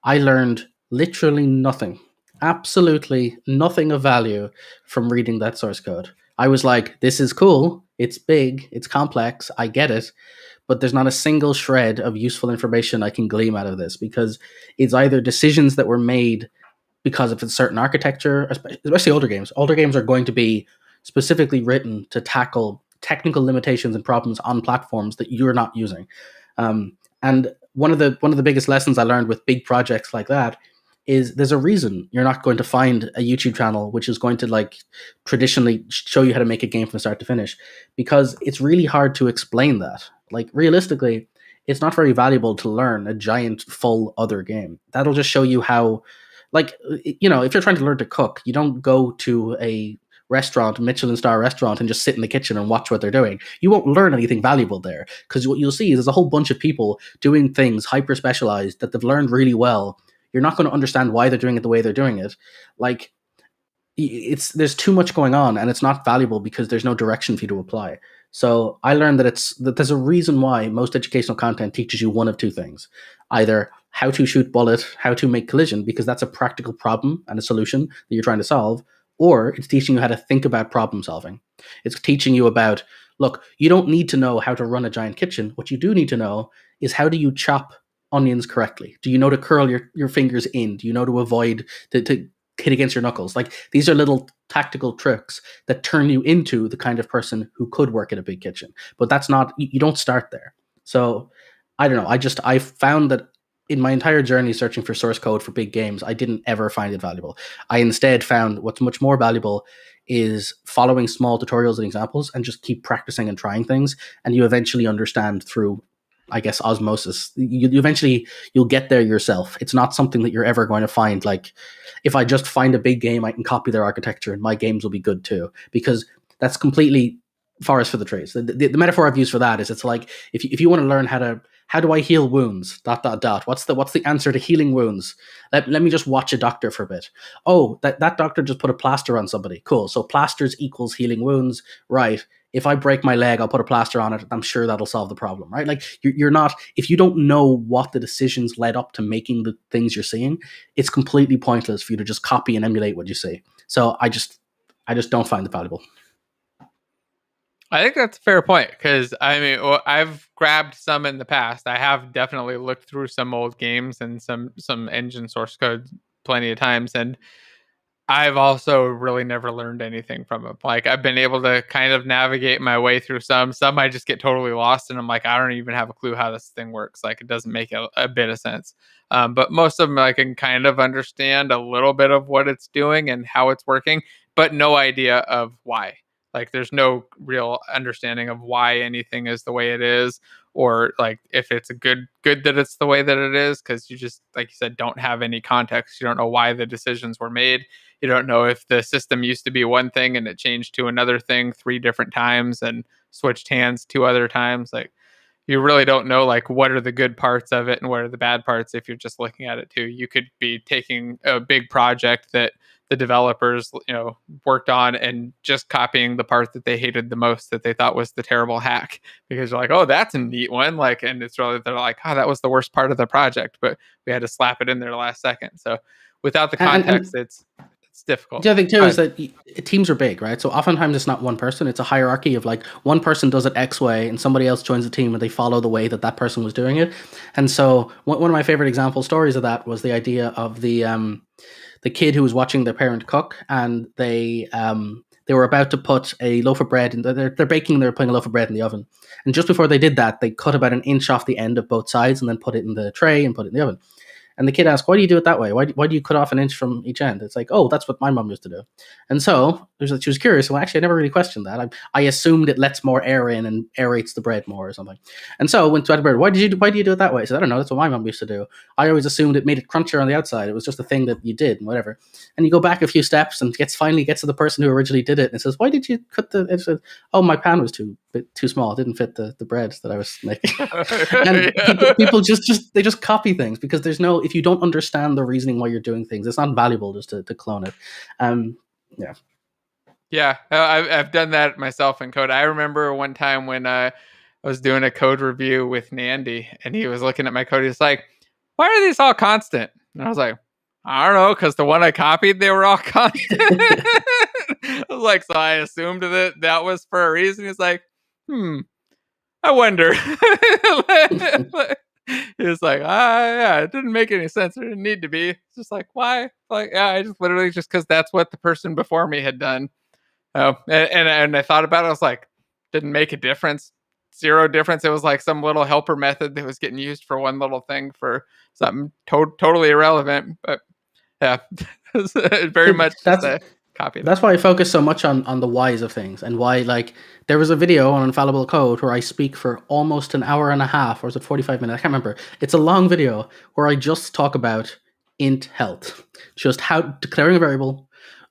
I learned literally nothing, absolutely nothing of value from reading that source code. I was like, this is cool, it's big, it's complex, I get it, but there's not a single shred of useful information I can glean out of this, because it's either decisions that were made because of a certain architecture, especially older games. Older games are going to be specifically written to tackle technical limitations and problems on platforms that you're not using. And one of the biggest lessons I learned with big projects like that is there's a reason you're not going to find a YouTube channel which is going to like traditionally show you how to make a game from start to finish, because it's really hard to explain that. Like, realistically, it's not very valuable to learn a giant full other game. That'll just show you how, like, if you're trying to learn to cook, you don't go to a restaurant, Michelin star restaurant, and just sit in the kitchen and watch what they're doing. You won't learn anything valuable there, because what you'll see is there's a whole bunch of people doing things hyper specialized that they've learned really well. You're not going to understand why they're doing it the way they're doing it. Like, there's too much going on, and it's not valuable because there's no direction for you to apply. So I learned that there's a reason why most educational content teaches you one of two things: either how to shoot bullet, how to make collision, because that's a practical problem and a solution that you're trying to solve, or it's teaching you how to think about problem solving. It's teaching you about, look, you don't need to know how to run a giant kitchen. What you do need to know is, how do you chop onions correctly? Do you know to curl your fingers in? Do you know to avoid to hit against your knuckles? Like, these are little tactical tricks that turn you into the kind of person who could work in a big kitchen. But that's not, you don't start there. So I don't know. I found that in my entire journey searching for source code for big games, I didn't ever find it valuable. I instead found what's much more valuable is following small tutorials and examples and just keep practicing and trying things. And you eventually understand through, I guess, osmosis. You eventually, you'll get there yourself. It's not something that you're ever going to find. Like, if I just find a big game, I can copy their architecture and my games will be good too. Because that's completely forest for the trees. The metaphor I've used for that is, it's like, if you want to learn how do I heal wounds? ... What's the answer to healing wounds? Let me just watch a doctor for a bit. Oh, that doctor just put a plaster on somebody. Cool. So plasters equals healing wounds. Right. If I break my leg, I'll put a plaster on it. I'm sure that'll solve the problem, right? Like, you're not, if you don't know what the decisions led up to making the things you're seeing, it's completely pointless for you to just copy and emulate what you see. So I just don't find it valuable. I think that's a fair point, because I mean, I've grabbed some in the past. I have definitely looked through some old games and some engine source code plenty of times, and I've also really never learned anything from them. Like, I've been able to kind of navigate my way through some. Some I just get totally lost, and I'm like, I don't even have a clue how this thing works. Like, it doesn't make a bit of sense. But most of them I can kind of understand a little bit of what it's doing and how it's working, but no idea of why. Like, there's no real understanding of why anything is the way it is, or like if it's a good that it's the way that it is, because you just, like you said, don't have any context. You don't know why the decisions were made. You don't know if the system used to be one thing and it changed to another thing 3 different times and switched hands 2 other times. Like, you really don't know, like, what are the good parts of it and what are the bad parts if you're just looking at it too. You could be taking a big project that the developers, worked on and just copying the part that they hated the most, that they thought was the terrible hack, because you're like, oh, that's a neat one. Like, and it's really, they're like, oh, that was the worst part of the project, but we had to slap it in there last second. So without the context, it's difficult. The other thing too is that teams are big, right? So oftentimes it's not one person; it's a hierarchy of, like, one person does it X way, and somebody else joins the team and they follow the way that person was doing it. And so one of my favorite example stories of that was the idea of the kid who was watching their parent cook, and they were about to put a loaf of bread in. They're baking. They're putting a loaf of bread in the oven, and just before they did that, they cut about an inch off the end of both sides and then put it in the tray and put it in the oven. And the kid asked, why do you do it that way? Why do you cut off an inch from each end? It's like, oh, that's what my mom used to do. And so she was curious. Well, actually, I never really questioned that. I assumed it lets more air in and aerates the bread more or something. And so when to add bread, why do you do it that way? I said, I don't know. That's what my mom used to do. I always assumed it made it crunchier on the outside. It was just a thing that you did and whatever. And you go back a few steps and finally gets to the person who originally did it and says, why did you cut the... It said, oh, my pan was too small. It didn't fit the bread that I was making. And people just they just copy things because there's no... If you don't understand the reasoning why you're doing things, it's not valuable just to clone it. Yeah, I've done that myself in code. I remember one time when I was doing a code review with Nandy, and he was looking at my code. He's like, why are these all constant? And I was like, I don't know, because the one I copied, they were all constant. I was like, so I assumed that was for a reason. He's like, I wonder. He was like, yeah, it didn't make any sense. It didn't need to be. It's just like, why? Like, yeah, I just literally just because that's what the person before me had done. Oh, and I thought about it. I was like, didn't make a difference. Zero difference. It was like some little helper method that was getting used for one little thing for something totally irrelevant. But yeah, very much just a copy. That's why I focus so much on the whys of things, and why, like, there was a video on Infallible Code where I speak for almost an hour and a half, or is it 45 minutes? I can't remember. It's a long video where I just talk about int health, just how declaring a variable.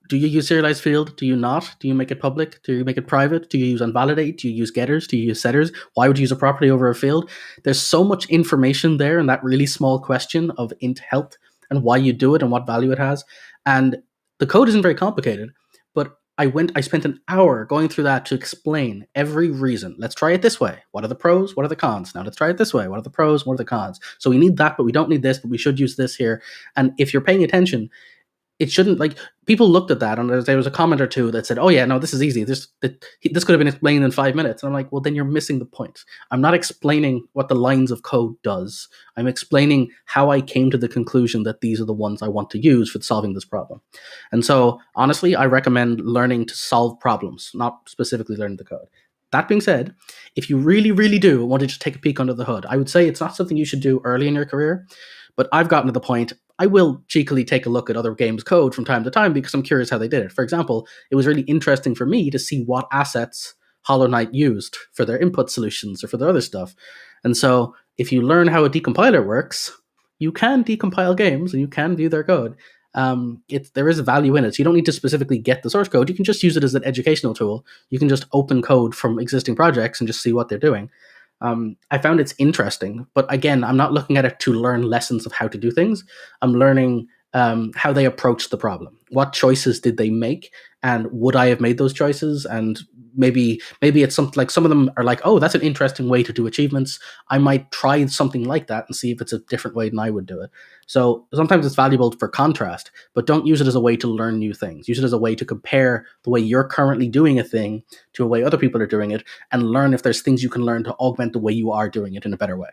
Do you use serialized field? Do you not? Do you make it public? Do you make it private? Do you use unvalidate? Do you use getters? Do you use setters? Why would you use a property over a field? There's so much information there in that really small question of int health and why you do it and what value it has. And the code isn't very complicated, but I spent an hour going through that to explain every reason. Let's try it this way. What are the pros? What are the cons? Now let's try it this way. What are the pros? What are the cons? So we need that, but we don't need this, but we should use this here. And if you're paying attention, it shouldn't, like, people looked at that and there was a comment or two that said, oh yeah, no, this is easy. This could have been explained in 5 minutes. And I'm like, well, then you're missing the point. I'm not explaining what the lines of code does. I'm explaining how I came to the conclusion that these are the ones I want to use for solving this problem. And so honestly, I recommend learning to solve problems, not specifically learning the code. That being said, if you really, really do want to just take a peek under the hood, I would say it's not something you should do early in your career, But I've gotten to the point I will cheekily take a look at other games' code from time to time because I'm curious how they did it. For example, it was really interesting for me to see what assets Hollow Knight used for their input solutions or for their other stuff. And so if you learn how a decompiler works, you can decompile games and you can view their code. There is value in it. So you don't need to specifically get the source code. You can just use it as an educational tool. You can just open code from existing projects and just see what they're doing. I found it's interesting, but again, I'm not looking at it to learn lessons of how to do things. I'm learning how they approach the problem. What choices did they make, and would I have made those choices? And maybe it's something like some of them are like, oh, that's an interesting way to do achievements. I might try something like that and see if it's a different way than I would do it. So sometimes it's valuable for contrast, but don't use it as a way to learn new things. Use it as a way to compare the way you're currently doing a thing to a way other people are doing it, and learn if there's things you can learn to augment the way you are doing it in a better way.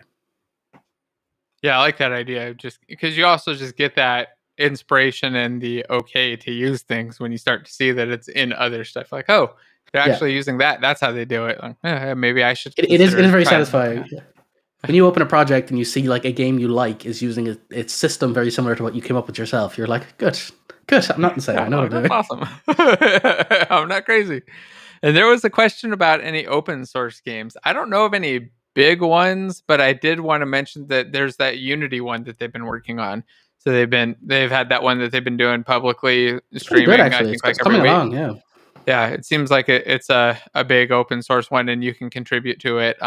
Yeah, I like that idea. Just because you also just get that inspiration and the okay to use things when you start to see that it's in other stuff. Like, oh, they're actually using that. That's how they do it. Like, maybe I should. It is very satisfying. Yeah. When you open a project and you see like a game you like is using its system very similar to what you came up with yourself, you're like, good. I'm not insane. I know what I'm doing. Awesome. I'm not crazy. And there was a question about any open source games. I don't know of any big ones, but I did want to mention that there's that Unity one that they've been working on. So they've had that one that they've been doing publicly streaming. Good, actually. I think it's coming along, yeah. Yeah, it seems like it's a big open source one, and you can contribute to it.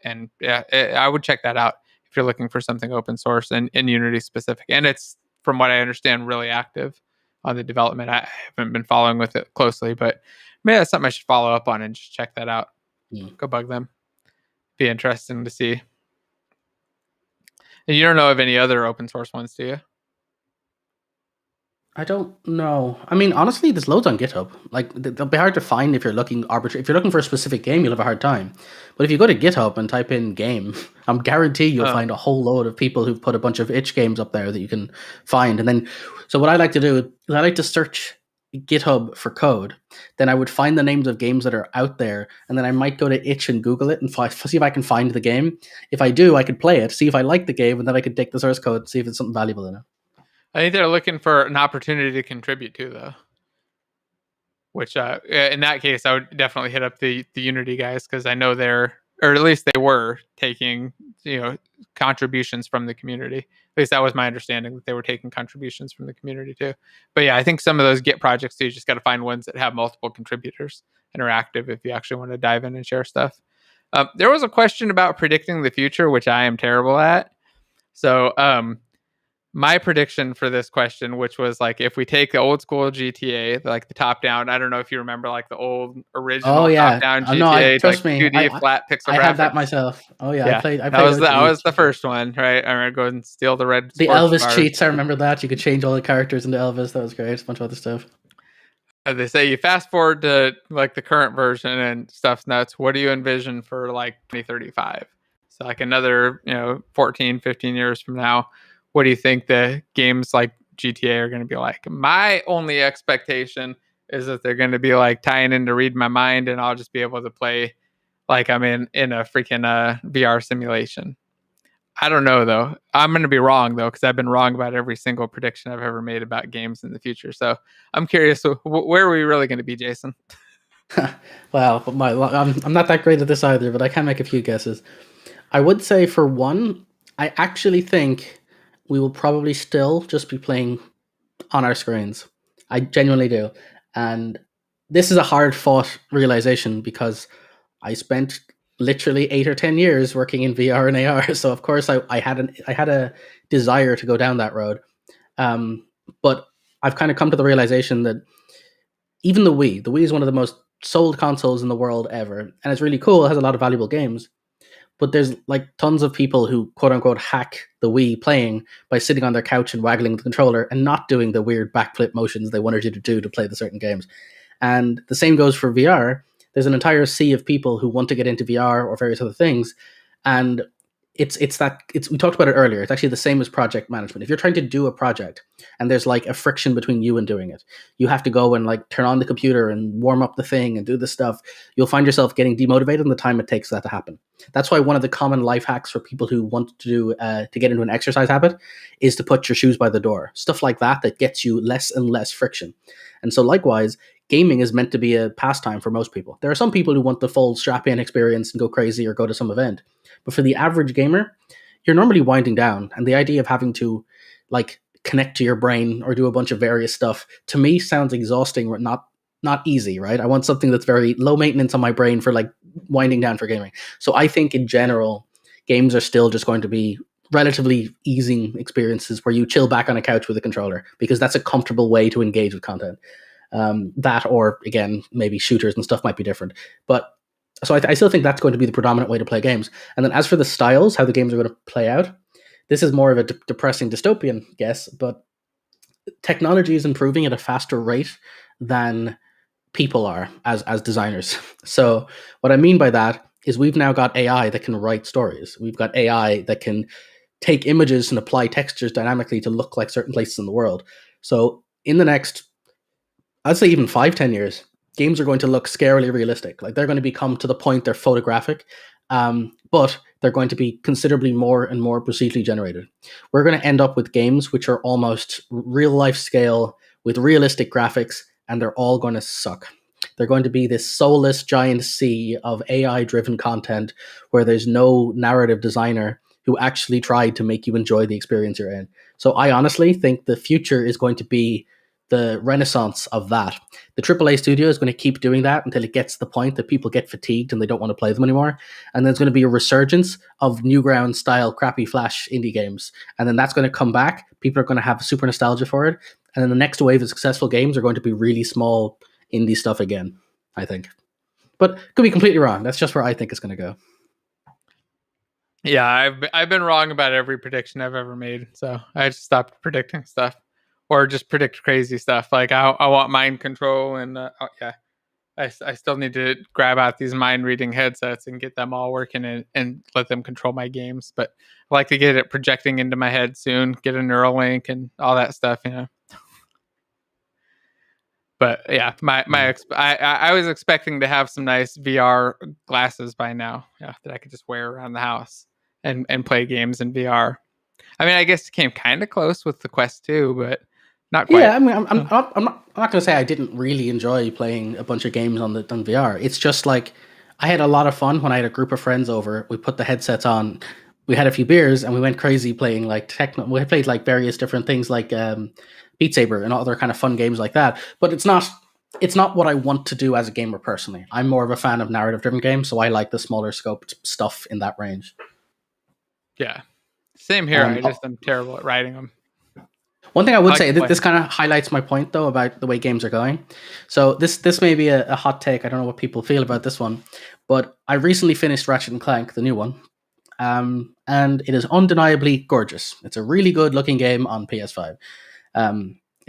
And yeah, I would check that out if you're looking for something open source and Unity specific. And it's, from what I understand, really active on the development. I haven't been following with it closely, but maybe that's something I should follow up on and just check that out. Go bug them. Be interesting to see. And you don't know of any other open source ones, do you? I don't know. I mean, honestly, there's loads on GitHub. Like, they'll be hard to find if you're looking arbitrary. If you're looking for a specific game, you'll have a hard time. But if you go to GitHub and type in game, I'm guarantee you'll find a whole load of people who've put a bunch of itch games up there that you can find. And then, so what I like to do is I like to search GitHub for code. Then I would find the names of games that are out there, and then I might go to itch and Google it and see if I can find the game. If I do, I could play it, see if I like the game, and then I could take the source code and see if it's something valuable in it. I think they're looking for an opportunity to contribute to, though. Which, in that case, I would definitely hit up the Unity guys, because I know they're, or at least they were, taking contributions from the community. At least that was my understanding, that they were taking contributions from the community too. But yeah, I think some of those Git projects too, you just got to find ones that have multiple contributors and are active if you actually want to dive in and share stuff. There was a question about predicting the future, which I am terrible at. So, my prediction for this question, which was like, if we take the old school GTA, like the top down, I don't know if you remember like the old original top down GTA, trust like me, 2D flat pixel graphics. I had that myself. Oh yeah, I played that was the first one, right? I remember going and steal the red. The Elvis bars. Cheats, I remember that. You could change all the characters into Elvis. That was great. A bunch of other stuff. They say you fast forward to like the current version and stuff's nuts. What do you envision for like 2035? So like another 14, 15 years from now. What do you think the games like GTA are going to be like? My only expectation is that they're going to be like tying in to read my mind, and I'll just be able to play like I'm in a freaking VR simulation. I don't know, though. I'm going to be wrong, though, because I've been wrong about every single prediction I've ever made about games in the future. So I'm curious, where are we really going to be, Jason? Well, I'm not that great at this either, but I can make a few guesses. I would say, for one, I actually think we will probably still just be playing on our screens. I genuinely do. And this is a hard-fought realization, because I spent literally 8 or 10 years working in VR and AR. So of course I had a desire to go down that road. But I've kind of come to the realization that even the Wii is one of the most sold consoles in the world ever. And it's really cool. It has a lot of valuable games. But there's like tons of people who quote unquote hack the Wii playing by sitting on their couch and waggling the controller and not doing the weird backflip motions they wanted you to do to play the certain games. And the same goes for VR. There's an entire sea of people who want to get into VR or various other things. And we talked about it earlier. It's actually the same as project management. If you're trying to do a project and there's like a friction between you and doing it, you have to go and like turn on the computer and warm up the thing and do the stuff. You'll find yourself getting demotivated in the time it takes for that to happen. That's why one of the common life hacks for people who want to do to get into an exercise habit is to put your shoes by the door. Stuff like that gets you less and less friction. And so likewise, gaming is meant to be a pastime for most people. There are some people who want the full strap-in experience and go crazy or go to some event. But for the average gamer, you're normally winding down. And the idea of having to like connect to your brain or do a bunch of various stuff, to me sounds exhausting or not easy, right? I want something that's very low maintenance on my brain for like winding down for gaming. So I think in general, games are still just going to be relatively easing experiences where you chill back on a couch with a controller, because that's a comfortable way to engage with content. That, or again, maybe shooters and stuff might be different. But so I still think that's going to be the predominant way to play games. And then as for the styles, how the games are going to play out, this is more of a depressing dystopian guess, but technology is improving at a faster rate than people are as designers. So what I mean by that is we've now got AI that can write stories. We've got AI that can take images and apply textures dynamically to look like certain places in the world. So in the next, I'd say even 5-10 years, games are going to look scarily realistic. Like they're going to become to the point they're photographic, but they're going to be considerably more and more procedurally generated. We're going to end up with games which are almost real life scale with realistic graphics, and they're all going to suck. They're going to be this soulless giant sea of AI driven content where there's no narrative designer who actually tried to make you enjoy the experience you're in. So I honestly think the future is going to be the renaissance of that. The AAA studio is going to keep doing that until it gets to the point that people get fatigued and they don't want to play them anymore. And then there's going to be a resurgence of Newgrounds style crappy Flash indie games. And then that's going to come back. People are going to have super nostalgia for it. And then the next wave of successful games are going to be really small indie stuff again, I think. But could be completely wrong. That's just where I think it's going to go. Yeah, I've been wrong about every prediction I've ever made. So I just stopped predicting stuff. Or just predict crazy stuff. Like I want mind control, and I still need to grab out these mind reading headsets and get them all working and let them control my games. But I like to get it projecting into my head soon. Get a Neuralink and all that stuff, you know. But yeah, I was expecting to have some nice VR glasses by now, that I could just wear around the house and play games in VR. I mean, I guess it came kind of close with the Quest 2, but not quite. Yeah, I mean, I'm not going to say I didn't really enjoy playing a bunch of games on VR. It's just like I had a lot of fun when I had a group of friends over. We put the headsets on, we had a few beers, and we went crazy playing like techno. We played like various different things like Beat Saber and other kind of fun games like that. But it's not what I want to do as a gamer personally. I'm more of a fan of narrative-driven games, so I like the smaller scoped stuff in that range. Yeah, same here. I'm terrible at writing them. One thing I would say, this kind of highlights my point, though, about the way games are going. So this may be a hot take. I don't know what people feel about this one, but I recently finished Ratchet & Clank, the new one, and it is undeniably gorgeous. It's a really good-looking game on PS5.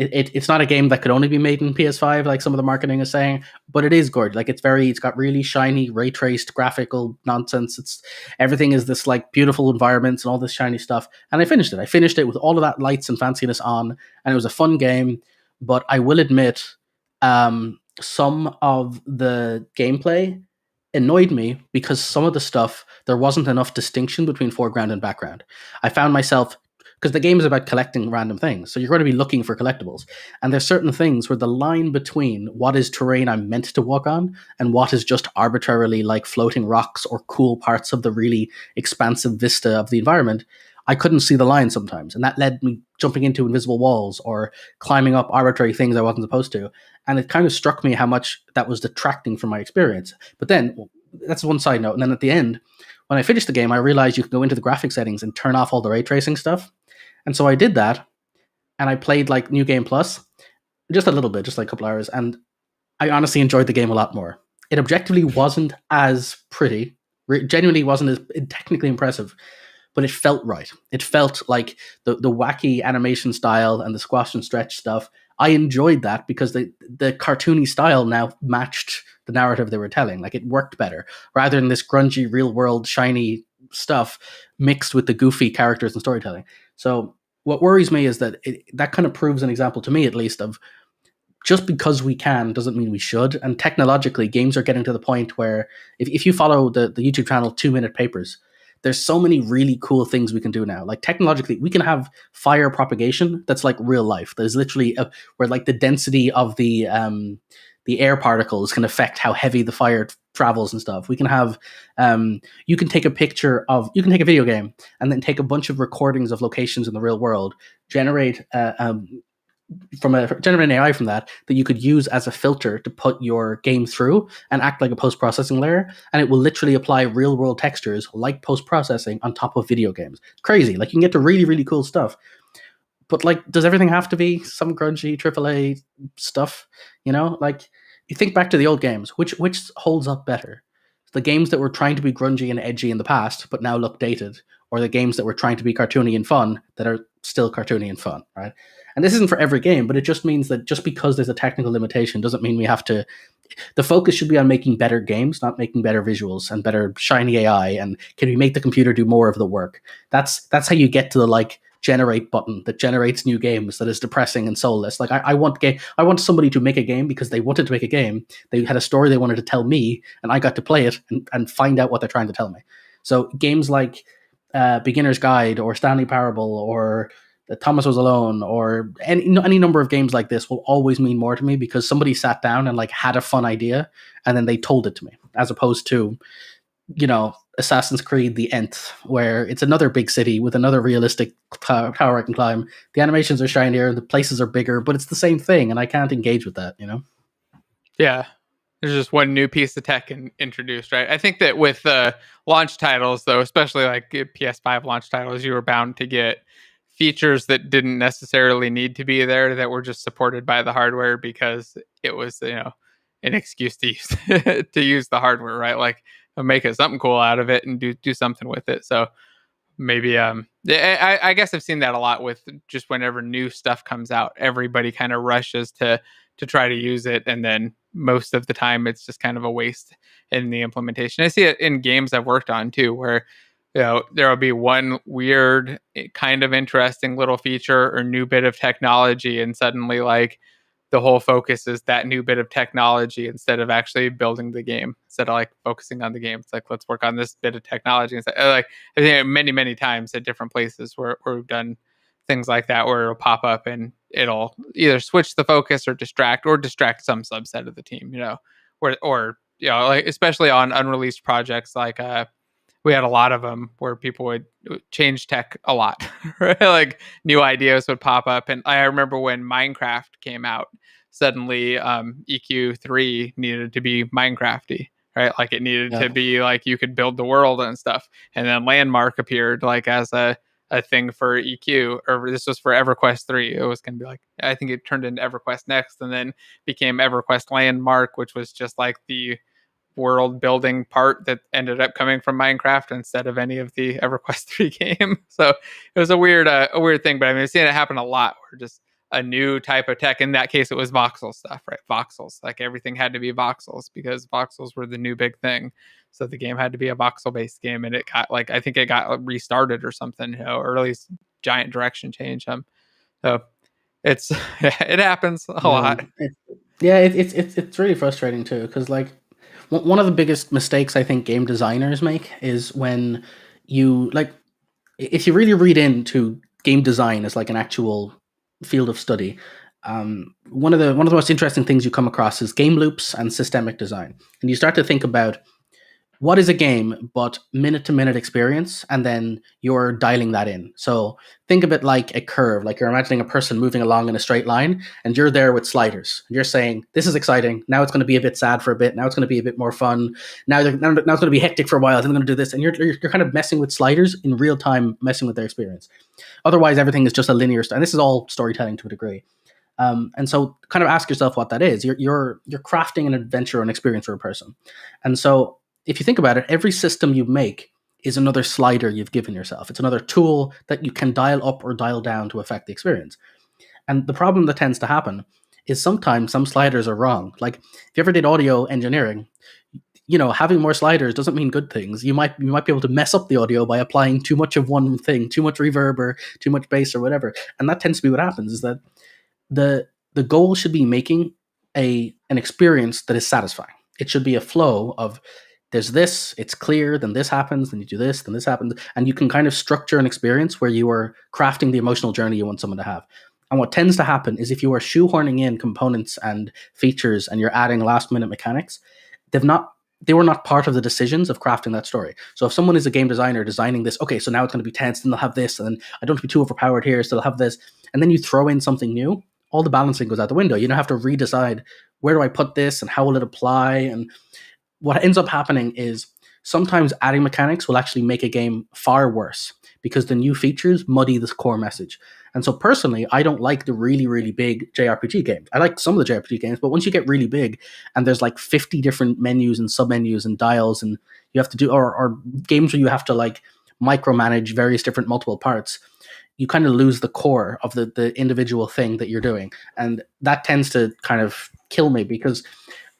It's not a game that could only be made in PS5, like some of the marketing is saying, but it is good. Like it's got really shiny, ray traced graphical nonsense. Everything is this like beautiful environments and all this shiny stuff. And I finished it. I finished it with all of that lights and fanciness on, and it was a fun game. But I will admit, some of the gameplay annoyed me because some of the stuff, there wasn't enough distinction between foreground and background. I found myself, because the game is about collecting random things. So you're going to be looking for collectibles. And there's certain things where the line between what is terrain I'm meant to walk on and what is just arbitrarily like floating rocks or cool parts of the really expansive vista of the environment, I couldn't see the line sometimes. And that led me jumping into invisible walls or climbing up arbitrary things I wasn't supposed to. And it kind of struck me how much that was detracting from my experience. But then, that's one side note. And then at the end, when I finished the game, I realized you can go into the graphic settings and turn off all the ray tracing stuff. And so I did that, and I played like New Game Plus, just a little bit, just like a couple hours, and I honestly enjoyed the game a lot more. It objectively wasn't as pretty, genuinely wasn't as technically impressive, but it felt right. It felt like the wacky animation style and the squash and stretch stuff. I enjoyed that because the cartoony style now matched the narrative they were telling. Like it worked better rather than this grungy, real world, shiny stuff mixed with the goofy characters and storytelling. So what worries me is that that kind of proves an example to me, at least, of just because we can doesn't mean we should. And technologically, games are getting to the point where if you follow the YouTube channel 2 Minute Papers, there's so many really cool things we can do now. Like technologically, we can have fire propagation that's like real life. There's literally where like the density of the air particles can affect how heavy the fire travels and stuff. We can have you can take a video game and then take a bunch of recordings of locations in the real world, generate generate an AI from that you could use as a filter to put your game through and act like a post-processing layer, and it will literally apply real-world textures like post-processing on top of video games. Crazy. Like, you can get to really, really cool stuff. But, like, does everything have to be some grungy AAA stuff? You know? Like, you think back to the old games. Which holds up better? The games that were trying to be grungy and edgy in the past but now look dated, or the games that were trying to be cartoony and fun that are still cartoony and fun, right? And this isn't for every game, but it just means that just because there's a technical limitation doesn't mean we have to. The focus should be on making better games, not making better visuals and better shiny AI. And can we make the computer do more of the work? That's how you get to the like generate button that generates new games that is depressing and soulless. Like I want somebody to make a game because they wanted to make a game. They had a story they wanted to tell me, and I got to play it and find out what they're trying to tell me. So games like Beginner's Guide or Stanley Parable or Thomas Was Alone or any number of games like this will always mean more to me because somebody sat down and like had a fun idea and then they told it to me, as opposed to, you know, Assassin's Creed The Nth, where it's another big city with another realistic tower I can climb. The animations are shinier, the places are bigger, but it's the same thing, and I can't engage with that, you know? Yeah. There's just one new piece of tech introduced, right? I think that with launch titles, though, especially like PS5 launch titles, you were bound to get features that didn't necessarily need to be there that were just supported by the hardware because it was, you know, an excuse to use to use the hardware, right? Like make it something cool out of it and do something with it. So maybe I guess I've seen that a lot with just whenever new stuff comes out, everybody kind of rushes to try to use it, and then most of the time it's just kind of a waste in the implementation. I see it in games I've worked on too, where you know there will be one weird kind of interesting little feature or new bit of technology, and suddenly like the whole focus is that new bit of technology instead of actually building the game, instead of like focusing on the game. It's like, let's work on this bit of technology. Instead, like I think many times at different places where we've done things like that, where it'll pop up and it'll either switch the focus or distract some subset of the team, you know, or you know, like especially on unreleased projects, like we had a lot of them where people would change tech a lot, right? Like new ideas would pop up. And I remember when Minecraft came out, suddenly EQ3 needed to be Minecrafty, right? Like it needed to be like you could build the world and stuff. And then Landmark appeared like as a thing for EQ, or this was for EverQuest 3. It was going to be like, I think it turned into EverQuest Next and then became EverQuest Landmark, which was just like the world building part that ended up coming from Minecraft instead of any of the EverQuest 3 game. So it was a weird thing, but I mean, I've seen it happen a lot where just a new type of tech, in that case, it was voxel stuff, right? Voxels, like everything had to be voxels because voxels were the new big thing. So the game had to be a voxel based game, and it got like, I think it got restarted or something, you know, or at least giant direction change. So it's, it happens a lot. It's really frustrating too. Cause like, one of the biggest mistakes I think game designers make is when you like, if you really read into game design as like an actual field of study, one of the most interesting things you come across is game loops and systemic design, and you start to think about what is a game but minute-to-minute experience, and then you're dialing that in. So think of it like a curve, like you're imagining a person moving along in a straight line, and you're there with sliders. And you're saying, this is exciting. Now it's going to be a bit sad for a bit. Now it's going to be a bit more fun. Now it's going to be hectic for a while. Then I'm going to do this. And you're kind of messing with sliders in real time, messing with their experience. Otherwise, everything is just a linear and this is all storytelling to a degree. And so kind of ask yourself what that is. You're crafting an adventure or an experience for a person. And so if you think about it, every system you make is another slider you've given yourself. It's another tool that you can dial up or dial down to affect the experience. And the problem that tends to happen is sometimes some sliders are wrong. Like if you ever did audio engineering, having more sliders doesn't mean good things. You might be able to mess up the audio by applying too much of one thing, too much reverb or too much bass or whatever. And that tends to be what happens, is that the goal should be making an experience that is satisfying. It should be a flow of, there's this, it's clear, then this happens, then you do this, then this happens, and you can kind of structure an experience where you are crafting the emotional journey you want someone to have. And what tends to happen is, if you are shoehorning in components and features and you're adding last minute mechanics, they were not part of the decisions of crafting that story. So if someone is a game designer designing this, okay, so now it's going to be tense, and they'll have this, and then I don't want to be too overpowered here, so they'll have this, and then you throw in something new, all the balancing goes out the window. You don't have to redecide, where do I put this and how will it apply? And what ends up happening is, sometimes adding mechanics will actually make a game far worse, because the new features muddy this core message. And so personally, I don't like the really, really big JRPG games. I like some of the JRPG games, but once you get really big and there's like 50 different menus and submenus and dials, and you have to do, or games where you have to like micromanage various different multiple parts, you kind of lose the core of the individual thing that you're doing. And that tends to kind of kill me, because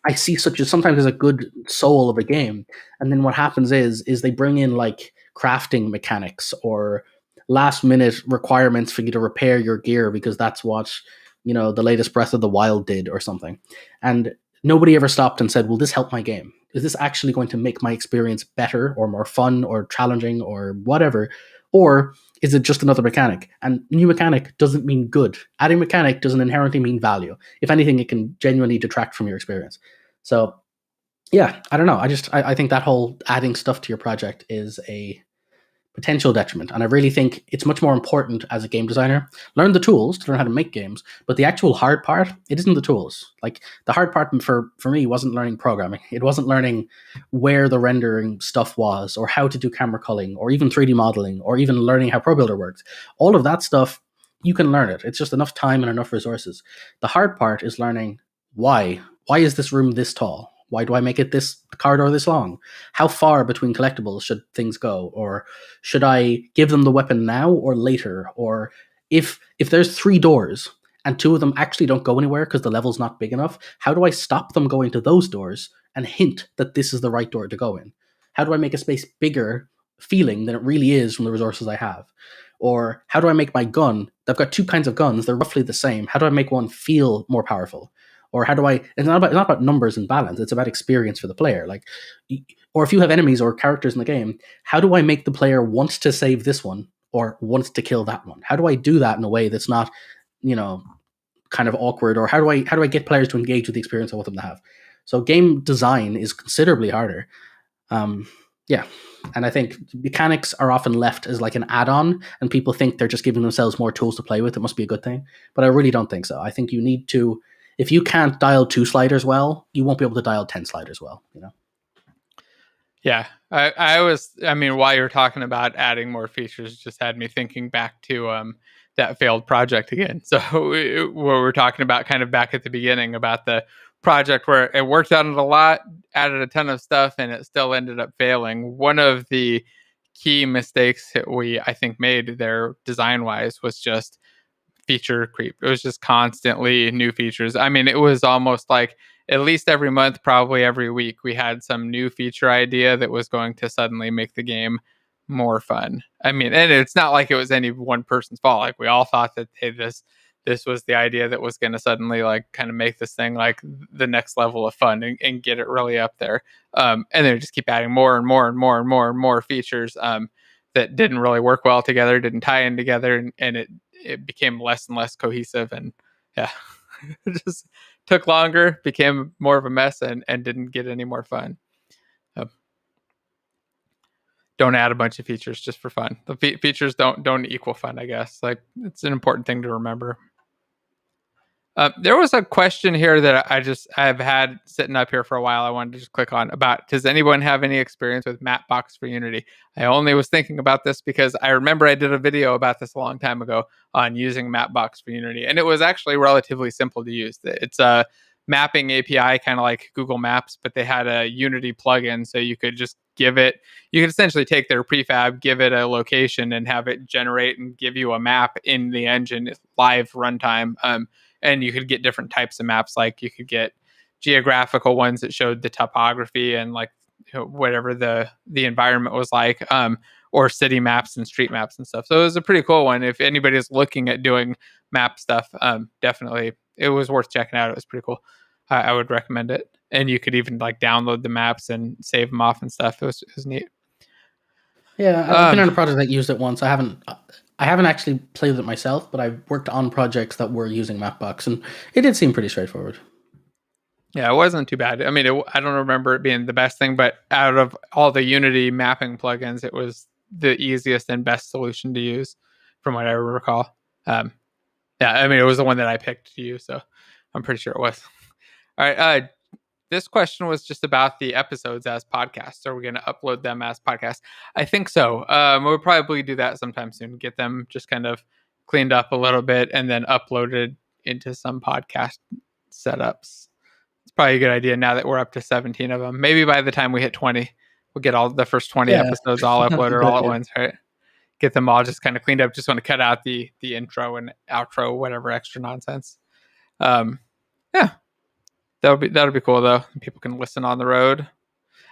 I see sometimes as a good soul of a game. And then what happens is they bring in like crafting mechanics or last minute requirements for you to repair your gear, because that's what, the latest Breath of the Wild did or something. And nobody ever stopped and said, will this help my game? Is this actually going to make my experience better or more fun or challenging or whatever? Or is it just another mechanic? And new mechanic doesn't mean good. Adding mechanic doesn't inherently mean value. If anything, it can genuinely detract from your experience. So yeah, I don't know. I think that whole adding stuff to your project is a potential detriment. And I really think it's much more important as a game designer, learn the tools to learn how to make games, but the actual hard part, it isn't the tools. Like, the hard part for me wasn't learning programming. It wasn't learning where the rendering stuff was, or how to do camera culling, or even 3D modeling, or even learning how ProBuilder works. All of that stuff, you can learn it. It's just enough time and enough resources. The hard part is learning why. Why is this room this tall? Why do I make it this corridor this long? How far between collectibles should things go? Or should I give them the weapon now or later? Or if there's 3 doors and 2 of them actually don't go anywhere because the level's not big enough, how do I stop them going to those doors and hint that this is the right door to go in? How do I make a space bigger feeling than it really is from the resources I have? Or how do I make my gun? I've got 2 kinds of guns, they're roughly the same. How do I make one feel more powerful? Or how do I? It's not about numbers and balance. It's about experience for the player. Like, or if you have enemies or characters in the game, how do I make the player want to save this one or wants to kill that one? How do I do that in a way that's not, kind of awkward? Or how do I get players to engage with the experience I want them to have? So game design is considerably harder. Yeah, and I think mechanics are often left as like an add-on, and people think they're just giving themselves more tools to play with. It must be a good thing, but I really don't think so. I think you need to. If you can't dial 2 sliders well, you won't be able to dial 10 sliders well, Yeah. I mean, while you're talking about adding more features, just had me thinking back to that failed project again. So what we're talking about kind of back at the beginning about the project where it worked on it a lot, added a ton of stuff, and it still ended up failing. One of the key mistakes that I think made there design-wise was just feature creep. It was just constantly new features. I mean, it was almost like at least every month, probably every week, we had some new feature idea that was going to suddenly make the game more fun. I mean, and it's not like it was any one person's fault. Like, we all thought that, hey, this was the idea that was going to suddenly like kind of make this thing like the next level of fun and get it really up there. And they just keep adding more and more and more and more and more features that didn't really work well together, didn't tie in together, and it became less and less cohesive, and yeah, it just took longer, became more of a mess, and didn't get any more fun. Don't add a bunch of features just for fun. The features don't equal fun, I guess. Like, it's an important thing to remember. There was a question here that I've had sitting up here for a while. I wanted to just click on about, does anyone have any experience with Mapbox for Unity? I only was thinking about this because I remember I did a video about this a long time ago on using Mapbox for Unity, and it was actually relatively simple to use. It's a mapping API, kind of like Google Maps, but they had a Unity plugin, so you could just you could essentially take their prefab, give it a location, and have it generate and give you a map in the engine live runtime. And you could get different types of maps. Like, you could get geographical ones that showed the topography and like whatever the environment was like, or city maps and street maps and stuff. So it was a pretty cool one. If anybody's looking at doing map stuff, definitely it was worth checking out. It was pretty cool. I would recommend it. And you could even like download the maps and save them off and stuff. It was neat. Yeah, I've been on a project that used it once. I haven't actually played with it myself, but I've worked on projects that were using Mapbox, and it did seem pretty straightforward. Yeah, it wasn't too bad. I mean, I don't remember it being the best thing, but out of all the Unity mapping plugins, it was the easiest and best solution to use, from what I recall. Yeah, I mean, it was the one that I picked to use, so I'm pretty sure it was. All right. This question was just about the episodes as podcasts. Are we going to upload them as podcasts? I think so. We'll probably do that sometime soon. Get them just kind of cleaned up a little bit and then uploaded into some podcast setups. It's probably a good idea now that we're up to 17 of them. Maybe by the time we hit 20, we'll get all the first 20 episodes all uploaded all at once, right? Get them all just kind of cleaned up. Just want to cut out the intro and outro, whatever extra nonsense. Yeah. That'll be cool though. People can listen on the road.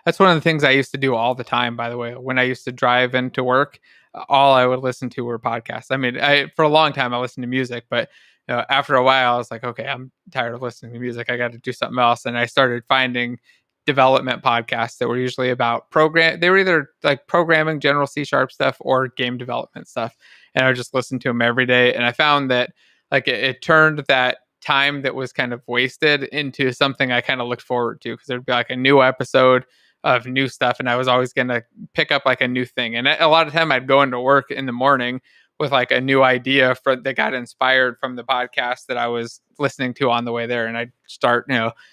That's one of the things I used to do all the time, by the way. When I used to drive into work, all I would listen to were podcasts. I mean, for a long time I listened to music, but after a while I was like, okay, I'm tired of listening to music. I got to do something else. And I started finding development podcasts that were usually about they were either like programming, general C# stuff, or game development stuff. And I would just listen to them every day. And I found that like it turned that time that was kind of wasted into something I kind of looked forward to, because there'd be like a new episode of new stuff and I was always going to pick up like a new thing. And a lot of time I'd go into work in the morning with like a new idea that got inspired from the podcast that I was listening to on the way there. And I'd start,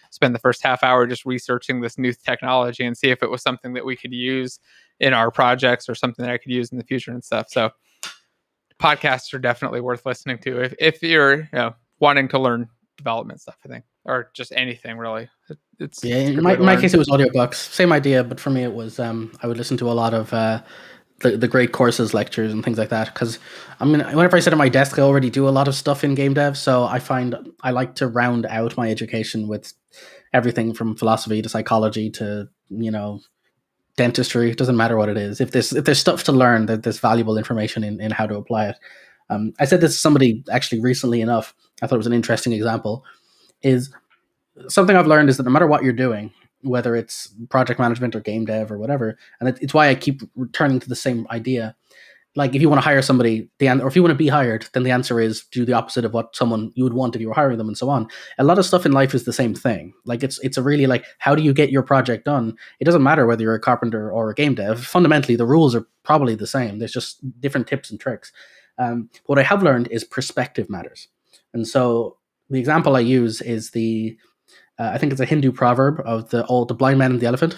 spend the first half hour just researching this new technology and see if it was something that we could use in our projects or something that I could use in the future and stuff. So podcasts are definitely worth listening to if you're, wanting to learn development stuff, I think, or just anything really. It's in my case it was audiobooks. Same idea, but for me it was I would listen to a lot of the great courses, lectures, and things like that. Because I mean, whenever I sit at my desk, I already do a lot of stuff in game dev, so I find I like to round out my education with everything from philosophy to psychology to dentistry. It doesn't matter what it is. If there's stuff to learn, there's valuable information in how to apply it. I said this to somebody actually recently enough. I thought it was an interesting example. Is something I've learned is that no matter what you're doing, whether it's project management or game dev or whatever, and it's why I keep returning to the same idea. Like if you want to hire somebody, or if you want to be hired, then the answer is do the opposite of what someone you would want if you were hiring them, and so on. A lot of stuff in life is the same thing. Like it's a really like, how do you get your project done? It doesn't matter whether you're a carpenter or a game dev. Fundamentally, the rules are probably the same. There's just different tips and tricks. What I have learned is perspective matters. And so the example I use is I think it's a Hindu proverb of the blind man and the elephant.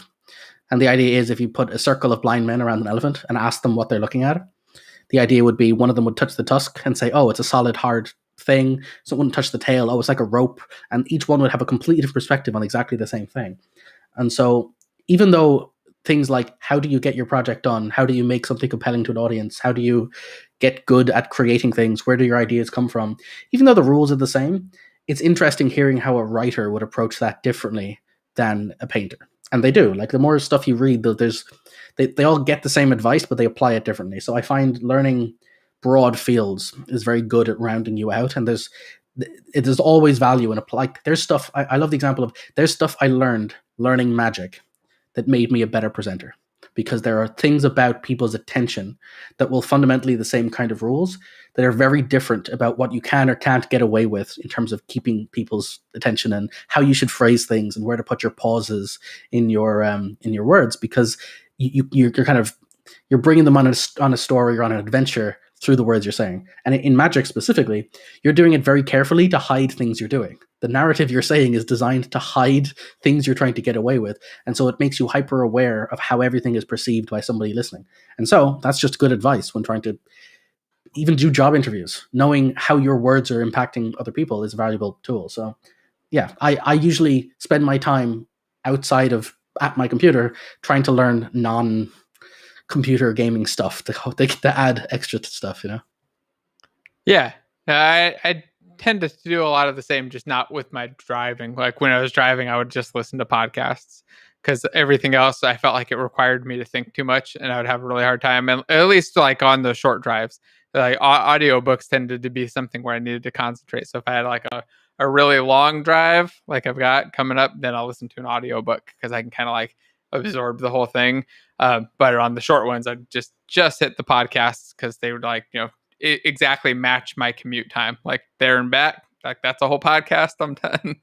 And the idea is if you put a circle of blind men around an elephant and ask them what they're looking at, the idea would be one of them would touch the tusk and say, oh, it's a solid, hard thing. Someone would touch the tail, oh, it's like a rope. And each one would have a completely different perspective on exactly the same thing. And so even though things like how do you get your project done? How do you make something compelling to an audience? How do you get good at creating things? Where do your ideas come from? Even though the rules are the same, it's interesting hearing how a writer would approach that differently than a painter. And they do. Like the more stuff you read, they all get the same advice, but they apply it differently. So I find learning broad fields is very good at rounding you out. And there's always value in like there's stuff. I love the example of there's stuff I learned learning magic that made me a better presenter, because there are things about people's attention that will fundamentally the same kind of rules that are very different about what you can or can't get away with in terms of keeping people's attention and how you should phrase things and where to put your pauses in your words, because you're kind of you're bringing them on a story or on an adventure through the words you're saying. And in magic specifically, you're doing it very carefully to hide things you're doing. The narrative you're saying is designed to hide things you're trying to get away with. And so it makes you hyper aware of how everything is perceived by somebody listening. And so that's just good advice when trying to even do job interviews. Knowing how your words are impacting other people is a valuable tool. So yeah, I usually spend my time outside of at my computer trying to learn non-computer gaming stuff to add extra stuff, Yeah, I tend to do a lot of the same, just not with my driving. Like when I was driving, I would just listen to podcasts because everything else I felt like it required me to think too much, and I would have a really hard time. And at least like on the short drives, like audiobooks tended to be something where I needed to concentrate. So if I had like a really long drive, like I've got coming up, then I'll listen to an audiobook because I can kind of like absorb the whole thing. But on the short ones, I just hit the podcasts because they would like, exactly match my commute time, like there and back. Like that's a whole podcast. I'm done.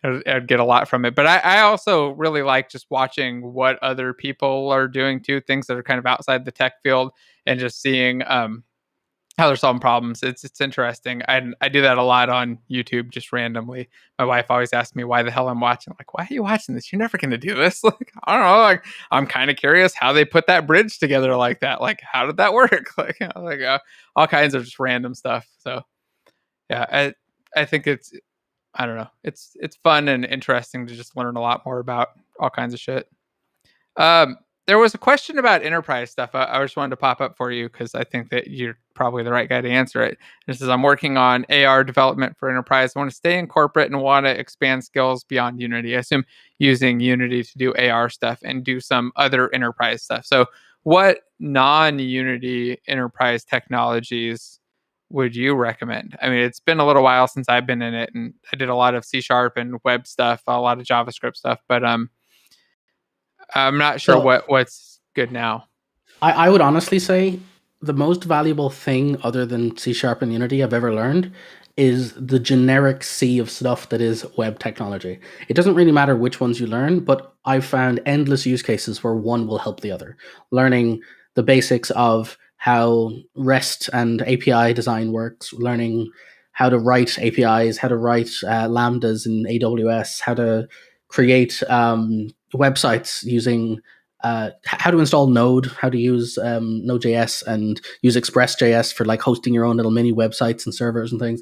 I'd get a lot from it. But I also really like just watching what other people are doing too, things that are kind of outside the tech field, and just seeing how they're solving problems. It's interesting. I do that a lot on YouTube, just randomly. My wife always asks me why the hell I'm watching. I'm like, why are you watching this? You're never going to do this. Like, I don't know. Like, I'm kind of curious how they put that bridge together like that. Like, how did that work? Like, all kinds of just random stuff. So, yeah, I think I don't know. It's fun and interesting to just learn a lot more about all kinds of shit. There was a question about enterprise stuff. I just wanted to pop up for you because I think that you're probably the right guy to answer it. This is, I'm working on AR development for enterprise. I want to stay in corporate and want to expand skills beyond Unity. I assume using Unity to do AR stuff and do some other enterprise stuff. So what non-Unity enterprise technologies would you recommend? I mean, it's been a little while since I've been in it, and I did a lot of C# and web stuff, a lot of JavaScript stuff, but I'm not sure what's good now. I would honestly say the most valuable thing other than C# and Unity I've ever learned is the generic sea of stuff that is web technology. It doesn't really matter which ones you learn, but I've found endless use cases where one will help the other. Learning the basics of how REST and API design works, learning how to write APIs, how to write Lambdas in AWS, how to create websites using how to install Node, how to use Node.js and use Express.js for like hosting your own little mini websites and servers and things.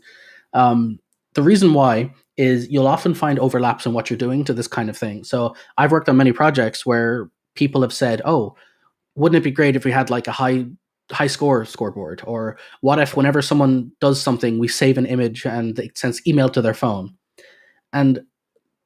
The reason why is you'll often find overlaps in what you're doing to this kind of thing. So I've worked on many projects where people have said, oh, wouldn't it be great if we had like a high scoreboard? Or what if whenever someone does something, we save an image and it sends email to their phone? And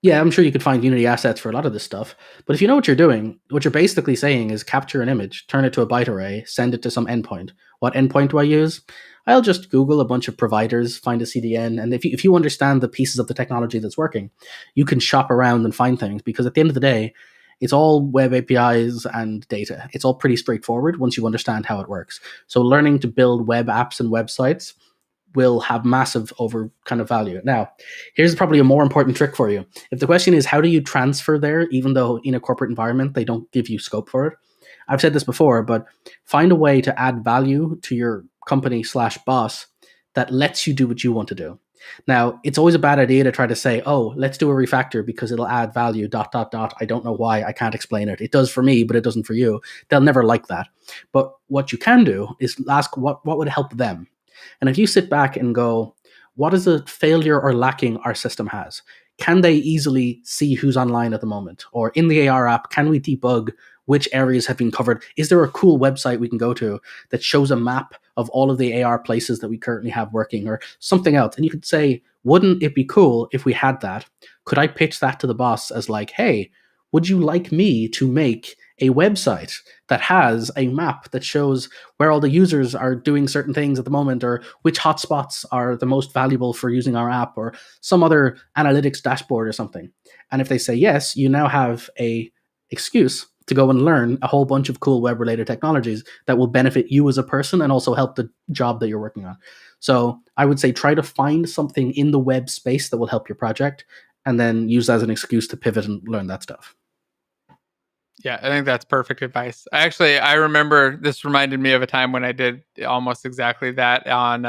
yeah, I'm sure you could find Unity assets for a lot of this stuff. But if you know what you're doing, what you're basically saying is capture an image, turn it to a byte array, send it to some endpoint. What endpoint do I use? I'll just Google a bunch of providers, find a CDN, and if you understand the pieces of the technology that's working, you can shop around and find things, because at the end of the day, it's all web APIs and data. It's all pretty straightforward once you understand how it works. So learning to build web apps and websites will have massive over kind of value. Now, here's probably a more important trick for you. If the question is, how do you transfer there, even though in a corporate environment, they don't give you scope for it? I've said this before, but find a way to add value to your company/boss that lets you do what you want to do. Now, it's always a bad idea to try to say, oh, let's do a refactor because it'll add value, ... I don't know why, I can't explain it. It does for me, but it doesn't for you. They'll never like that. But what you can do is ask what would help them. And if you sit back and go, what is a failure or lacking our system has? Can they easily see who's online at the moment? Or in the AR app, can we debug which areas have been covered? Is there a cool website we can go to that shows a map of all of the AR places that we currently have working, or something else? And you could say, wouldn't it be cool if we had that? Could I pitch that to the boss as like, hey, would you like me to make a website that has a map that shows where all the users are doing certain things at the moment, or which hotspots are the most valuable for using our app, or some other analytics dashboard or something? And if they say yes, you now have a excuse to go and learn a whole bunch of cool web-related technologies that will benefit you as a person and also help the job that you're working on. So I would say try to find something in the web space that will help your project, and then use that as an excuse to pivot and learn that stuff. Yeah, I think that's perfect advice. I remember this reminded me of a time when I did almost exactly that on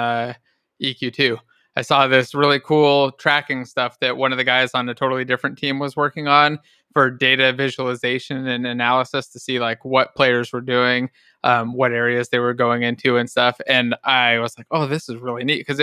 EQ2. I saw this really cool tracking stuff that one of the guys on a totally different team was working on for data visualization and analysis to see like what players were doing, what areas they were going into and stuff. And I was like, oh, this is really neat, because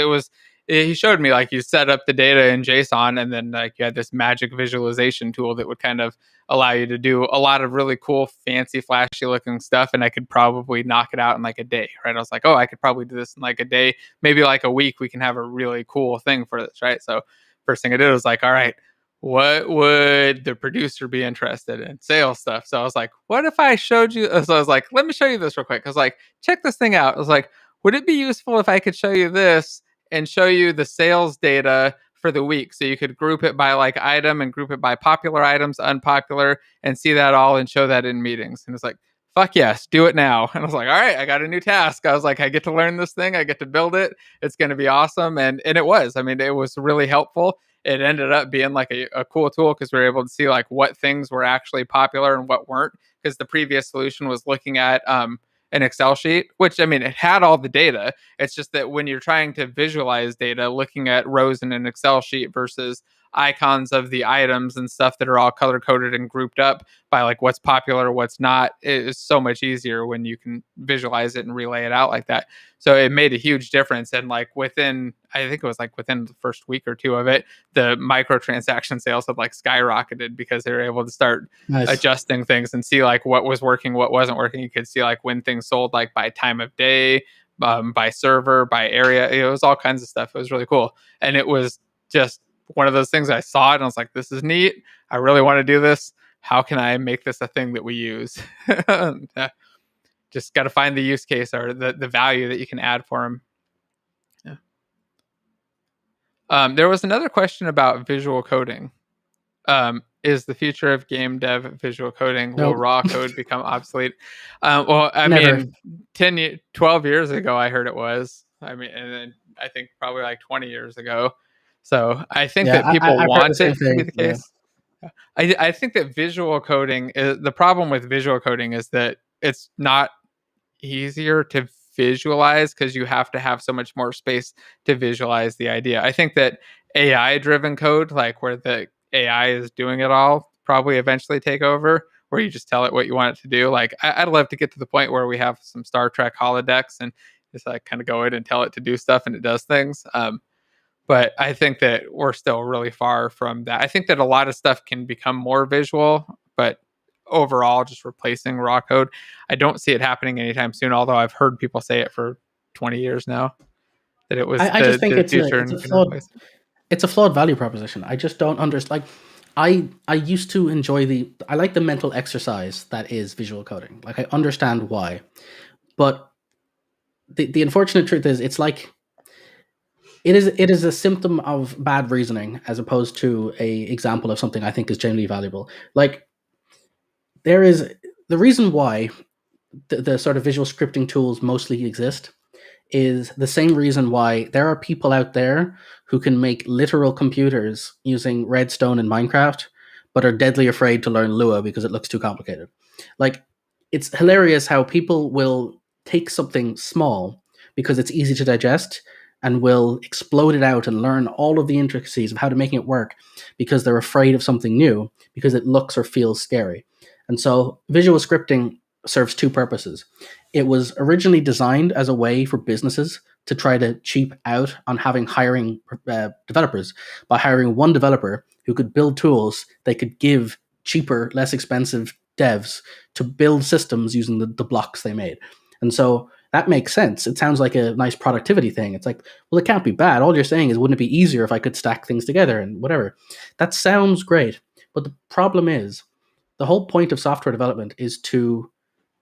he showed me like you set up the data in JSON, and then like you had this magic visualization tool that would kind of allow you to do a lot of really cool, fancy, flashy looking stuff. And I could probably knock it out in like a day, right? I was like, oh, I could probably do this in like a day, maybe like a week. We can have a really cool thing for this, right? So first thing I did was like, all right, what would the producer be interested in? Sales stuff. So I was like, what if I showed you? So I was like, let me show you this real quick. I was like, check this thing out. I was like, would it be useful if I could show you this and show you the sales data for the week? So you could group it by like item and group it by popular items, unpopular, and see that all and show that in meetings. And it's like, fuck yes, do it now. And I was like, all right, I got a new task. I was like, I get to learn this thing. I get to build it. It's going to be awesome. And it was. I mean, it was really helpful. It ended up being like a cool tool because we were able to see like what things were actually popular and what weren't. Because the previous solution was looking at an Excel sheet, which I mean, it had all the data. It's just that when you're trying to visualize data, looking at rows in an Excel sheet versus icons of the items and stuff that are all color coded and grouped up by like what's popular, what's not, it is so much easier when you can visualize it and relay it out like that. So it made a huge difference. And like within, I think it was like within the first week or two of it, the microtransaction sales had like skyrocketed because they were able to start adjusting things and see like what was working, what wasn't working. You could see like when things sold like by time of day, by server, by area. It was all kinds of stuff. It was really cool. And it was just one of those things. I saw it and I was like, this is neat. I really want to do this. How can I make this a thing that we use? Just got to find the use case or the value that you can add for them. Yeah. There was another question about visual coding. Is the future of game dev visual coding? Will raw code become obsolete? Well, I mean, 12 years ago, I heard it was. I mean, and then I think probably like 20 years ago. So I think that people want it to be the case. Yeah. I think that visual coding is the problem with visual coding is that it's not easier to visualize because you have to have so much more space to visualize the idea. I think that AI driven code, like where the AI is doing it all, probably eventually take over, where you just tell it what you want it to do. Like I'd love to get to the point where we have some Star Trek holodecks and just like kind of go in and tell it to do stuff and it does things. But I think that we're still really far from that. I think that a lot of stuff can become more visual, but overall, just replacing raw code, I don't see it happening anytime soon. Although I've heard people say it for 20 years now that it was just think it's a flawed value proposition. I just don't understand. Like, I used to enjoy I like the mental exercise that is visual coding. Like, I understand why, but the unfortunate truth is, it's like it is a symptom of bad reasoning as opposed to a example of something I think is genuinely valuable. Like, there is the reason why the sort of visual scripting tools mostly exist is the same reason why there are people out there who can make literal computers using redstone in Minecraft, but are deadly afraid to learn Lua because it looks too complicated. Like, it's hilarious how people will take something small because it's easy to digest and will explode it out and learn all of the intricacies of how to make it work because they're afraid of something new because it looks or feels scary. And so visual scripting serves two purposes. It was originally designed as a way for businesses to try to cheap out on hiring developers by hiring one developer who could build tools they could give cheaper, less expensive devs to build systems using the blocks they made. And so that makes sense. It sounds like a nice productivity thing. It's like, well, it can't be bad. All you're saying is, wouldn't it be easier if I could stack things together and whatever? That sounds great. But the problem is, the whole point of software development is to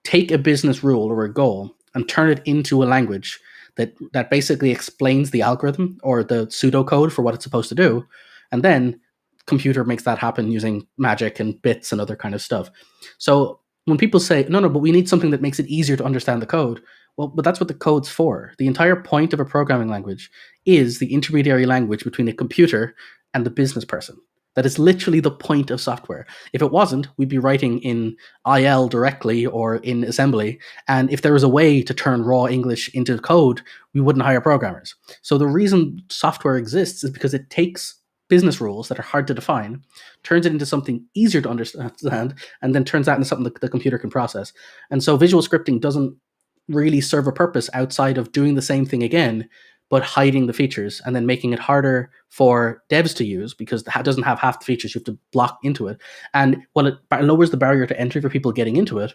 take a business rule or a goal and turn it into a language that basically explains the algorithm or the pseudocode for what it's supposed to do. And then computer makes that happen using magic and bits and other kind of stuff. So when people say, no, but we need something that makes it easier to understand the code. Well, but that's what the code's for. The entire point of a programming language is the intermediary language between a computer and the business person. That is literally the point of software. If it wasn't, we'd be writing in IL directly or in assembly. And if there was a way to turn raw English into code, we wouldn't hire programmers. So the reason software exists is because it takes business rules that are hard to define, turns it into something easier to understand, and then turns that into something that the computer can process. And so visual scripting doesn't really serve a purpose outside of doing the same thing again, but hiding the features and then making it harder for devs to use because it doesn't have half the features. You have to block into it. And while it lowers the barrier to entry for people getting into it,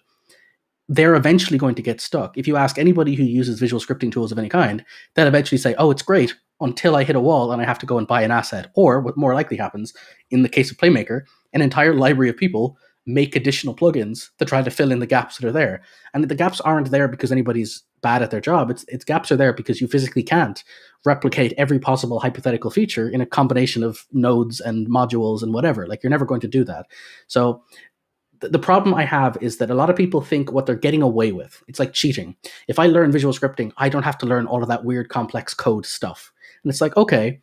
they're eventually going to get stuck. If you ask anybody who uses visual scripting tools of any kind, they'll eventually say, oh, it's great until I hit a wall and I have to go and buy an asset. Or what more likely happens, in the case of Playmaker, an entire library of people make additional plugins to try to fill in the gaps that are there. And the gaps aren't there because anybody's bad at their job. It's gaps are there because you physically can't replicate every possible hypothetical feature in a combination of nodes and modules and whatever. Like, you're never going to do that. So the problem I have is that a lot of people think what they're getting away with, it's like cheating. If I learn visual scripting, I don't have to learn all of that weird complex code stuff. And it's like, okay,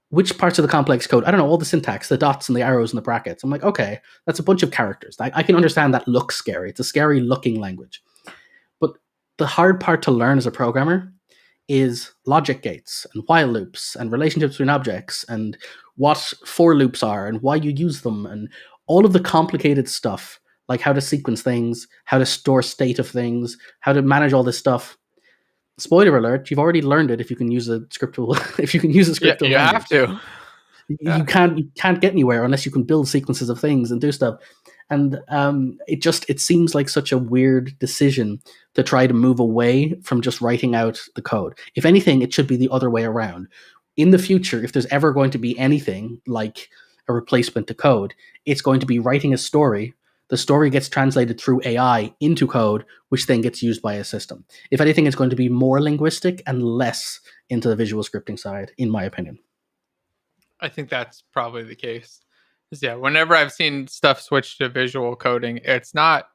which parts of the complex code? I don't know, all the syntax, the dots and the arrows and the brackets. I'm like, okay, that's a bunch of characters. I can understand that looks scary. It's a scary looking language. But the hard part to learn as a programmer is logic gates and while loops and relationships between objects and what for loops are and why you use them and all of the complicated stuff, like how to sequence things, how to store state of things, how to manage all this stuff. Spoiler alert, you've already learned it if you can use a script tool. If you can use a script tool. You have to. You can't get anywhere unless you can build sequences of things and do stuff. And it seems like such a weird decision to try to move away from just writing out the code. If anything, it should be the other way around. In the future, if there's ever going to be anything like a replacement to code, it's going to be writing a story. The story gets translated through AI into code, which then gets used by a system. If anything, it's going to be more linguistic and less into the visual scripting side, in my opinion. I think that's probably the case. Yeah, whenever I've seen stuff switch to visual coding, it's not.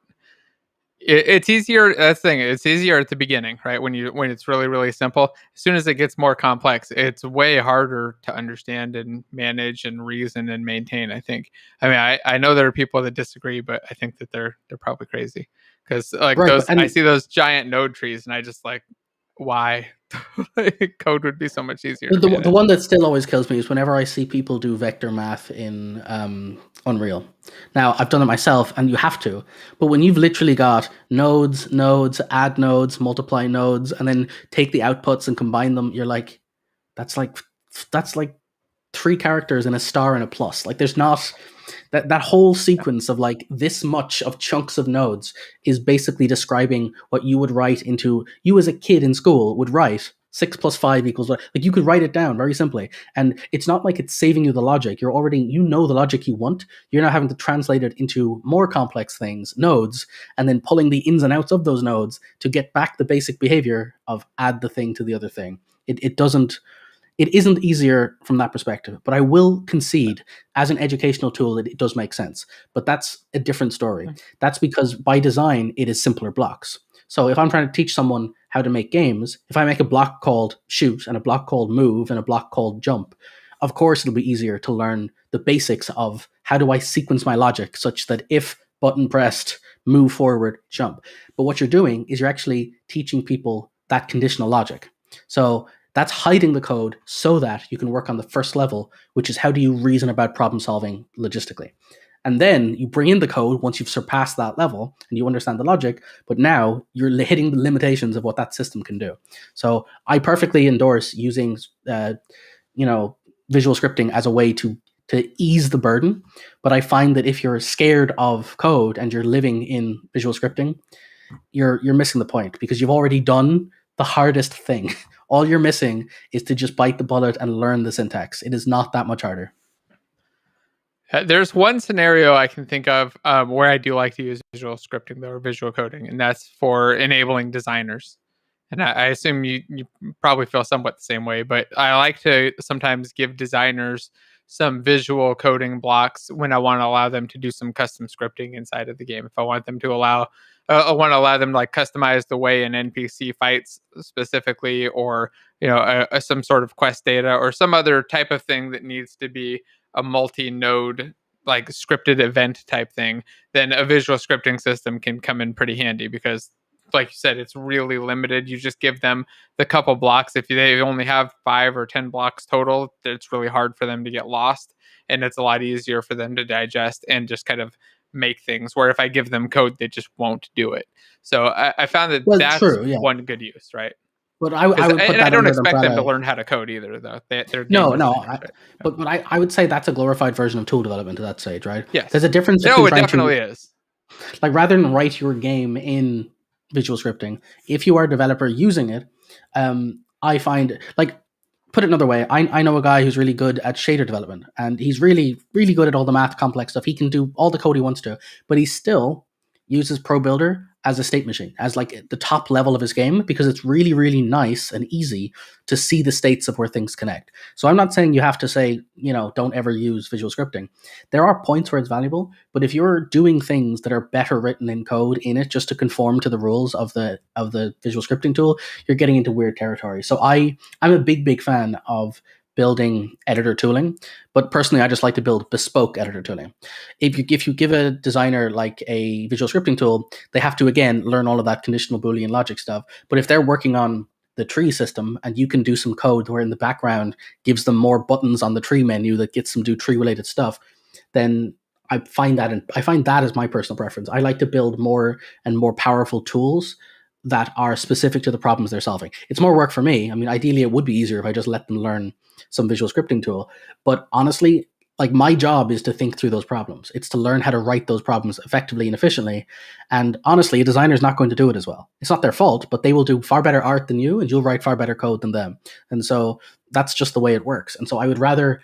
It's easier. That's the thing. It's easier at the beginning, right? When it's really, really simple. As soon as it gets more complex, it's way harder to understand and manage and reason and maintain. I think. I mean, I know there are people that disagree, but I think that they're probably crazy because like right, I see those giant node trees, and I just like, why? Code would be so much easier. The one that still always kills me is whenever I see people do vector math in Unreal. Now, I've done it myself, and you have to. But when you've literally got nodes, add nodes, multiply nodes, and then take the outputs and combine them, you're like, that's like 3 characters and a star and a plus. Like, there's not... That whole sequence of like this much of chunks of nodes is basically describing what you would write into, you as a kid in school would write 6 + 5 = like you could write it down very simply. And it's not like it's saving you the logic. You're already, you know the logic you want. You're now having to translate it into more complex things, nodes, and then pulling the ins and outs of those nodes to get back the basic behavior of add the thing to the other thing. It isn't easier from that perspective, but I will concede as an educational tool that it does make sense. But that's a different story. That's because by design, it is simpler blocks. So if I'm trying to teach someone how to make games, if I make a block called shoot and a block called move and a block called jump, of course it'll be easier to learn the basics of how do I sequence my logic such that if button pressed, move forward, jump. But what you're doing is you're actually teaching people that conditional logic. So that's hiding the code so that you can work on the first level, which is how do you reason about problem solving logistically. And then you bring in the code once you've surpassed that level and you understand the logic, but now you're hitting the limitations of what that system can do. So I perfectly endorse using visual scripting as a way to ease the burden. But I find that if you're scared of code and you're living in visual scripting, you're missing the point because you've already done the hardest thing. All you're missing is to just bite the bullet and learn the syntax. It is not that much harder. There's one scenario I can think of where I do like to use visual scripting or visual coding, and that's for enabling designers. And I assume you probably feel somewhat the same way, but I like to sometimes give designers some visual coding blocks when I want to allow them to do some custom scripting inside of the game. If I want them to I want to allow them to like customize the way an NPC fights specifically, or some sort of quest data or some other type of thing that needs to be a multi-node like scripted event type thing, then a visual scripting system can come in pretty handy because, like you said, it's really limited. You just give them the couple blocks. If they only have 5 or 10 blocks total, it's really hard for them to get lost, and it's a lot easier for them to digest and just kind of make things, where if I give them code, they just won't do it. So I found that that's true, yeah. One good use, right? But I would put I that don't under the expect them to umbrella. learn how to code either, though. They're game No, no. designers, right? No. But I would say that's a glorified version of tool development at that stage, right? There's Yes. a difference No, between it trying to, definitely is. like, rather than write your game in visual scripting, if you are a developer using it, I find, like, put it another way, I know a guy who's really good at shader development, and he's really, really good at all the math complex stuff. He can do all the code he wants to, but he still uses Pro Builder as a state machine, as like the top level of his game, because it's really, really nice and easy to see the states of where things connect. So I'm not saying you have to say, don't ever use visual scripting. There are points where it's valuable, but if you're doing things that are better written in code in it just to conform to the rules of the visual scripting tool, you're getting into weird territory. So I'm a big fan of building editor tooling, but personally I just like to build bespoke editor tooling. If you give a designer like a visual scripting tool, they have to again learn all of that conditional Boolean logic stuff. But if they're working on the tree system and you can do some code where in the background gives them more buttons on the tree menu that gets them to do tree related stuff, then I find that as my personal preference. I like to build more and more powerful tools that are specific to the problems they're solving. It's more work for me. I mean, ideally it would be easier if I just let them learn some visual scripting tool. But honestly, like, my job is to think through those problems. It's to learn how to write those problems effectively and efficiently. And honestly, a designer's not going to do it as well. It's not their fault, but they will do far better art than you, and you'll write far better code than them. And so that's just the way it works. And so I'd rather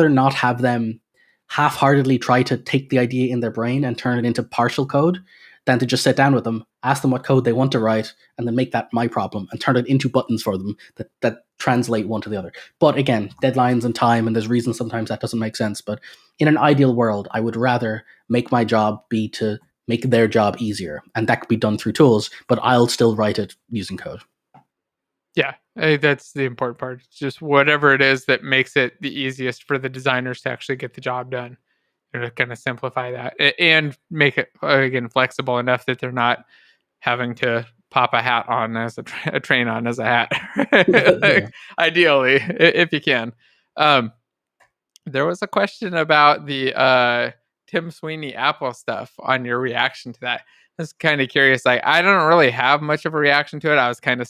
not have them half-heartedly try to take the idea in their brain and turn it into partial code than to just sit down with them, ask them what code they want to write, and then make that my problem and turn it into buttons for them that translate one to the other. But again, deadlines and time, and there's reasons sometimes that doesn't make sense. But in an ideal world, I would rather make my job be to make their job easier, and that could be done through tools, but I'll still write it using code. Yeah, that's the important part. It's just whatever it is that makes it the easiest for the designers to actually get the job done. To kind of simplify that and make it, again, flexible enough that they're not having to pop a hat on as a train on as a hat. Yeah. Ideally, if you can. There was a question about the Tim Sweeney Apple stuff on your reaction to that. I was kind of curious. Like, I don't really have much of a reaction to it. I was kind of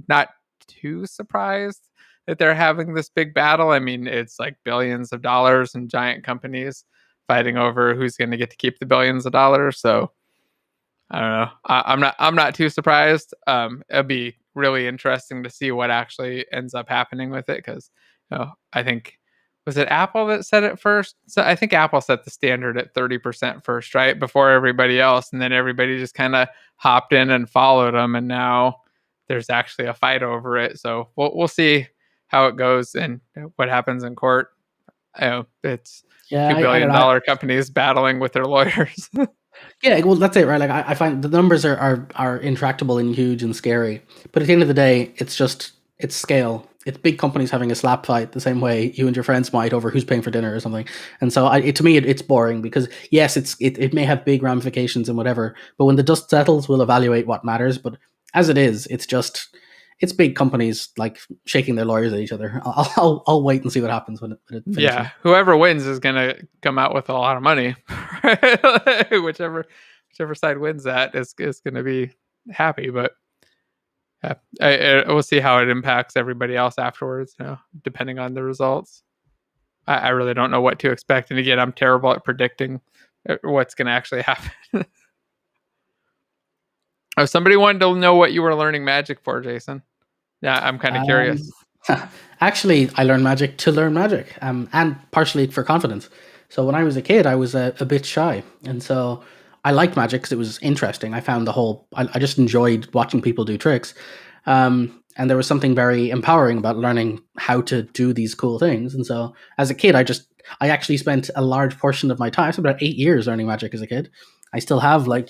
not too surprised that they're having this big battle. I mean, it's like billions of dollars and giant companies fighting over who's going to get to keep the billions of dollars. So I don't know. I'm not too surprised. It'll be really interesting to see what actually ends up happening with it, because I think, was it Apple that said it first? So I think Apple set the standard at 30% first, right, before everybody else, and then everybody just kind of hopped in and followed them, and now there's actually a fight over it. So we'll see how it goes and what happens in court. It's $2 billion companies battling with their lawyers. Yeah, well, that's it, right? Like, I find the numbers are intractable and huge and scary, but at the end of the day, it's scale. It's big companies having a slap fight the same way you and your friends might over who's paying for dinner or something. And so, to me, it's boring, because yes, it may have big ramifications and whatever, but when the dust settles, we'll evaluate what matters. But as it is, it's big companies like shaking their lawyers at each other. I'll wait and see what happens when it finishes. Yeah, whoever wins is going to come out with a lot of money. whichever side wins that is going to be happy. But we'll see how it impacts everybody else afterwards, depending on the results. I really don't know what to expect. And again, I'm terrible at predicting what's going to actually happen. If somebody wanted to know what you were learning magic for, Jason. Yeah, I'm kind of curious. Actually, I learned magic to learn magic, and partially for confidence. So when I was a kid, I was a bit shy, and so I liked magic because it was interesting. I found I just enjoyed watching people do tricks, and there was something very empowering about learning how to do these cool things. And so as a kid, I actually spent a large portion of my time, so about 8 years, learning magic as a kid. I still have, like,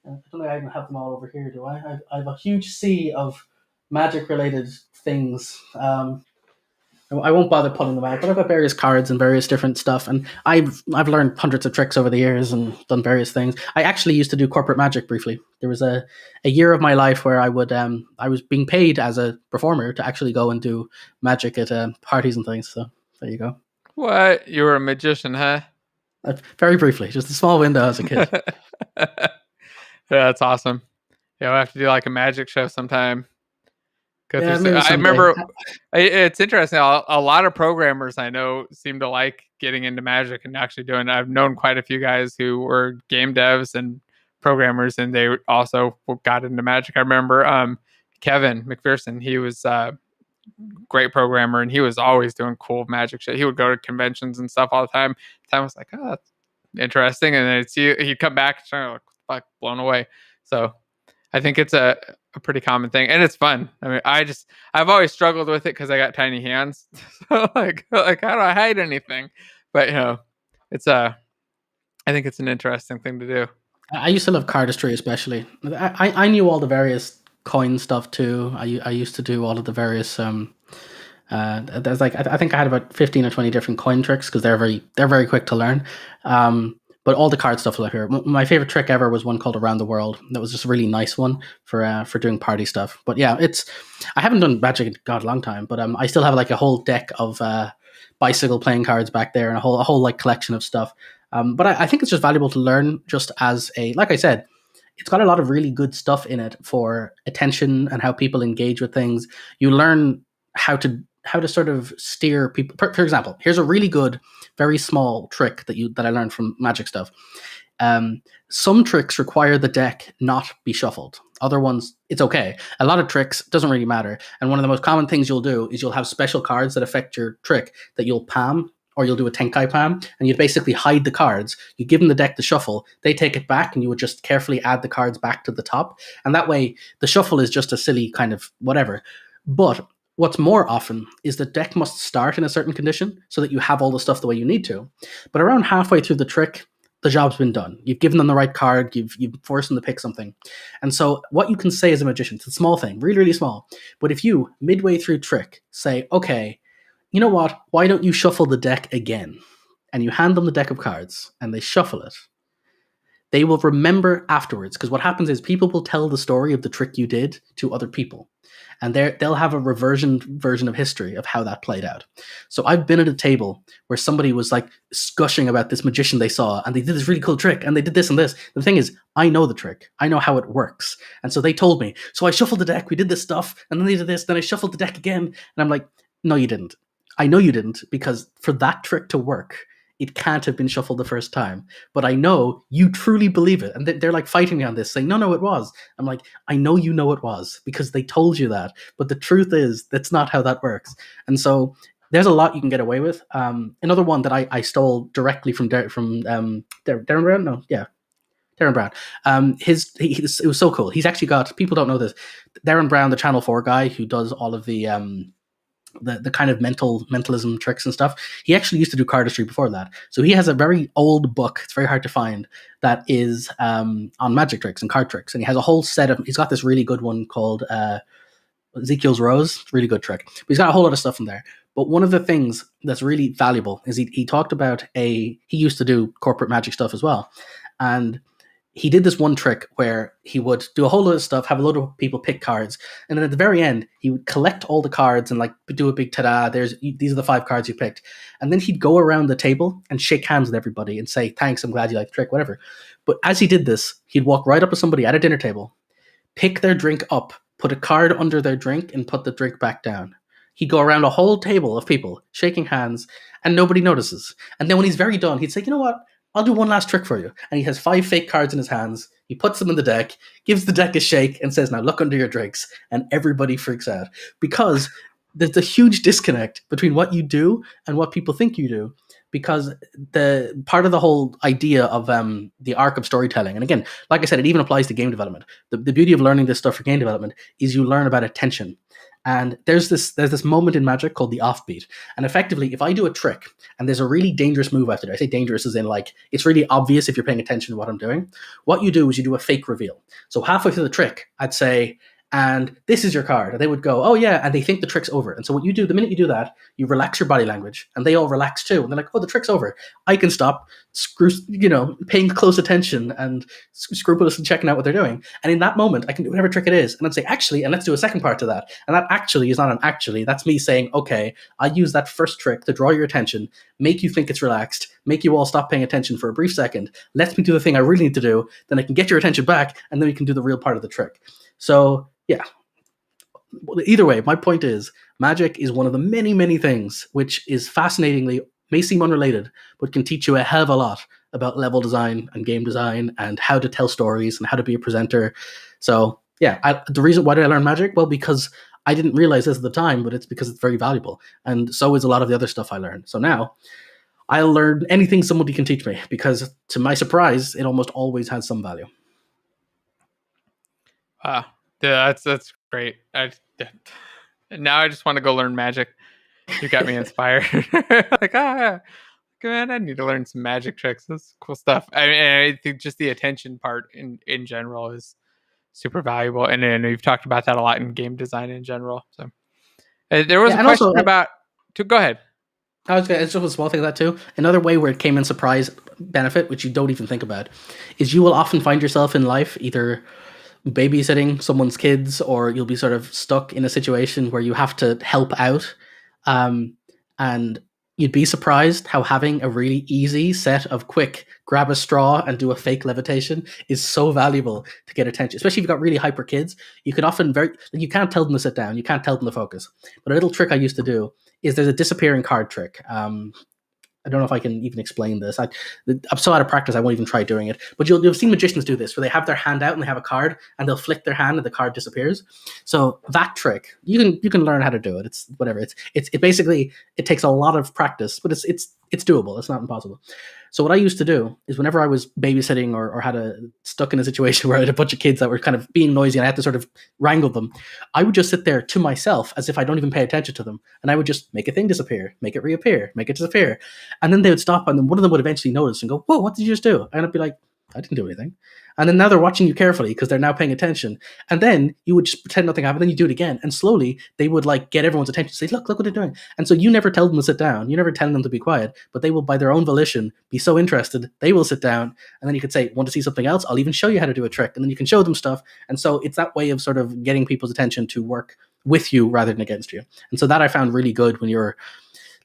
I don't think I even have them all over here, do I? I have a huge sea of magic-related things. I won't bother pulling them out, but I've got various cards and various different stuff, and I've learned hundreds of tricks over the years and done various things. I actually used to do corporate magic briefly. There was a year of my life where I was being paid as a performer to actually go and do magic at parties and things. So there you go. What? You were a magician, huh? Very briefly, just a small window as a kid. Yeah, that's awesome. Yeah, we'll have to do like a magic show sometime. go Yeah, through. maybe I someday. remember it's interesting. A lot of programmers I know seem to like getting into Magic and actually doing. I've known quite a few guys who were game devs and programmers, and they also got into Magic. I remember Kevin McPherson. He was a great programmer, and he was always doing cool Magic shit. He would go to conventions and stuff all the time. I was like, oh, that's interesting. And then he'd come back and like, fuck, blown away. So I think it's a pretty common thing, and it's fun. I mean, I've always struggled with it because I got tiny hands. So like how do I hide anything? But it's I think it's an interesting thing to do. I used to love cardistry, especially. I knew all the various coin stuff too. I used to do all of the various there's like I think I had about 15 or 20 different coin tricks because they're very quick to learn. But all the card stuff was here. My favorite trick ever was one called Around the World. That was just a really nice one for doing party stuff. But yeah, I haven't done Magic in a long time, but I still have like a whole deck of bicycle playing cards back there and a whole like collection of stuff. But I think it's just valuable to learn just as like I said, it's got a lot of really good stuff in it for attention and how people engage with things. You learn how to sort of steer people. For example, here's a really good, very small trick that I learned from Magic stuff. Some tricks require the deck not be shuffled. Other ones, it's okay. A lot of tricks doesn't really matter. And one of the most common things you'll do is you'll have special cards that affect your trick that you'll palm, or you'll do a Tenkai palm, and you'd basically hide the cards. You give them the deck to shuffle, they take it back, and you would just carefully add the cards back to the top. And that way, the shuffle is just a silly kind of whatever. But what's more often is the deck must start in a certain condition so that you have all the stuff the way you need to. But around halfway through the trick, the job's been done. You've given them the right card, you've forced them to pick something. And so what you can say as a magician, it's a small thing, really, really small. But if you, midway through trick, say, okay, you know what, why don't you shuffle the deck again? And you hand them the deck of cards and they shuffle it. They will remember afterwards, because what happens is people will tell the story of the trick you did to other people. And they'll have a version of history of how that played out. So I've been at a table where somebody was like gushing about this magician they saw, and they did this really cool trick, and they did this and this. The thing is, I know the trick. I know how it works. And so they told me. So I shuffled the deck, we did this stuff, and then they did this, then I shuffled the deck again. And I'm like, no, you didn't. I know you didn't, because for that trick to work, it can't have been shuffled the first time. But I know you truly believe it. And they're like fighting me on this, saying, no, it was. I'm like, I know you know it was, because they told you that. But the truth is, that's not how that works. And so there's a lot you can get away with. Another one that I stole directly from Darren Brown? No, yeah. Darren Brown. It was so cool. He's actually got, people don't know this, Darren Brown, the Channel 4 guy who does all of the kind of mentalism tricks and stuff. He actually used to do cardistry before that. So he has a very old book, it's very hard to find, that is on magic tricks and card tricks. And he has a whole set of, he's got this really good one called Ezekiel's Rose, really good trick. But he's got a whole lot of stuff in there. But one of the things that's really valuable is he talked about he used to do corporate magic stuff as well. And he did this one trick where he would do a whole lot of stuff, have a load of people pick cards, and then at the very end, he would collect all the cards and like do a big ta-da, these are the 5 cards you picked. And then he'd go around the table and shake hands with everybody and say, thanks, I'm glad you liked the trick, whatever. But as he did this, he'd walk right up to somebody at a dinner table, pick their drink up, put a card under their drink, and put the drink back down. He'd go around a whole table of people shaking hands, and nobody notices. And then when he's very done, he'd say, you know what? I'll do one last trick for you. And he has 5 fake cards in his hands. He puts them in the deck, gives the deck a shake, and says, now look under your drinks. And everybody freaks out. Because there's a huge disconnect between what you do and what people think you do. Because the part of the whole idea of the arc of storytelling, and again, like I said, it even applies to game development. The beauty of learning this stuff for game development is you learn about attention. And there's this moment in Magic called the offbeat. And effectively, if I do a trick and there's a really dangerous move after it, I say dangerous as in like, it's really obvious if you're paying attention to what I'm doing. What you do is you do a fake reveal. So halfway through the trick, I'd say, and this is your card. And they would go, oh yeah, and they think the trick's over. And so what you do, the minute you do that, you relax your body language, and they all relax too. And they're like, oh, the trick's over. I can stop paying close attention and scrupulously checking out what they're doing. And in that moment, I can do whatever trick it is. And I'd say, actually, and let's do a second part to that. And that actually is not an actually. That's me saying, okay, I use that first trick to draw your attention, make you think it's relaxed, make you all stop paying attention for a brief second, let me do the thing I really need to do, then I can get your attention back, and then we can do the real part of the trick. So, yeah, either way, my point is magic is one of the many things which is fascinatingly, may seem unrelated, but can teach you a hell of a lot about level design and game design and how to tell stories and how to be a presenter. So yeah, the reason why did I learn magic? Well, because I didn't realize this at the time, but it's because it's very valuable, and so is a lot of the other stuff I learned. So now I'll learn anything somebody can teach me, because to my surprise, it almost always has some value. Wow, yeah, that's great. Now I just want to go learn magic. You got me inspired. Like, man, I need to learn some magic tricks. That's cool stuff. I mean, I think just the attention part in general is super valuable, and then you've talked about that a lot in game design in general. So there was a question also, about. Go ahead. It's just a small thing of that too. Another way where it came in surprise benefit, which you don't even think about, is you will often find yourself in life either babysitting someone's kids, or you'll be sort of stuck in a situation where you have to help out. And you'd be surprised how having a really easy set of quick grab a straw and do a fake levitation is so valuable to get attention, especially if you've got really hyper kids. You can often you can't tell them to sit down, you can't tell them to focus. But a little trick I used to do is there's a disappearing card trick. I don't know if I can even explain this. I'm so out of practice, I won't even try doing it. But you'll see magicians do this, where they have their hand out and they have a card, and they'll flick their hand and the card disappears. So that trick, you can learn how to do it. It's whatever. It basically, it takes a lot of practice, but it's doable. It's not impossible. So what I used to do is, whenever I was babysitting or stuck in a situation where I had a bunch of kids that were kind of being noisy and I had to sort of wrangle them, I would just sit there to myself as if I don't even pay attention to them, and I would just make a thing disappear, make it reappear, make it disappear, and then they would stop, and then one of them would eventually notice and go, "Whoa, what did you just do?" And I'd be like, "I didn't do anything." And then now they're watching you carefully because they're now paying attention. And then you would just pretend nothing happened. Then you do it again, and slowly they would like get everyone's attention. Say, "Look what they're doing." And so you never tell them to sit down. You never tell them to be quiet, but they will, by their own volition, be so interested they will sit down. And then you could say, "Want to see something else? I'll even show you how to do a trick." And then you can show them stuff. And so it's that way of sort of getting people's attention to work with you rather than against you. And so that I found really good when you're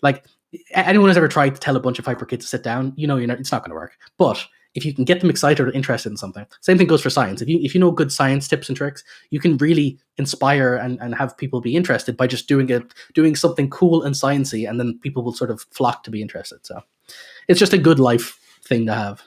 like, anyone who's ever tried to tell a bunch of hyper kids to sit down, it's not going to work. But if you can get them excited or interested in something, same thing goes for science. If you know good science tips and tricks, you can really inspire and have people be interested by just doing something cool and sciencey, and then people will sort of flock to be interested. So it's just a good life thing to have.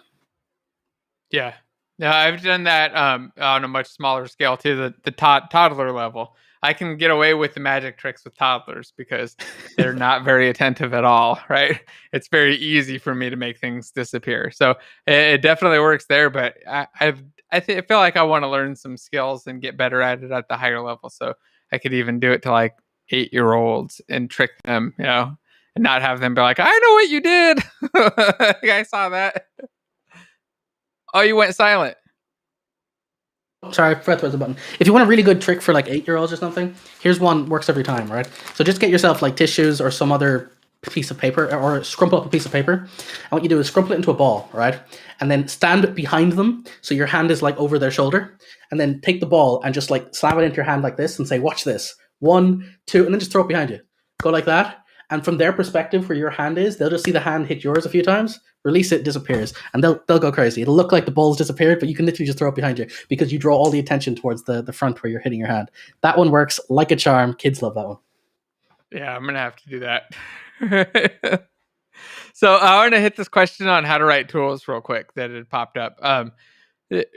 Yeah. No, I've done that on a much smaller scale too, the toddler level. I can get away with the magic tricks with toddlers because they're not very attentive at all, right? It's very easy for me to make things disappear. So it definitely works there, but I feel like I want to learn some skills and get better at it at the higher level. So I could even do it to like 8-year-olds and trick them, and not have them be like, "I know what you did." I saw that. Oh, you went silent. Sorry, I forgot to press the button. If you want a really good trick for like 8-year-olds or something, here's one, works every time, right? So just get yourself like tissues or some other piece of paper, or scrumple up a piece of paper. And what you do is scrumple it into a ball, right? And then stand behind them, so your hand is like over their shoulder. And then take the ball and just like slam it into your hand like this and say, "Watch this. 1, 2," and then just throw it behind you. Go like that. And from their perspective, where your hand is, they'll just see the hand hit yours a few times, release it, disappears, and they'll go crazy. It'll look like the ball's disappeared, but you can literally just throw it behind you because you draw all the attention towards the front where you're hitting your hand. That one works like a charm. Kids love that one. Yeah, I'm gonna have to do that. So I want to hit this question on how to write tools real quick that had popped up.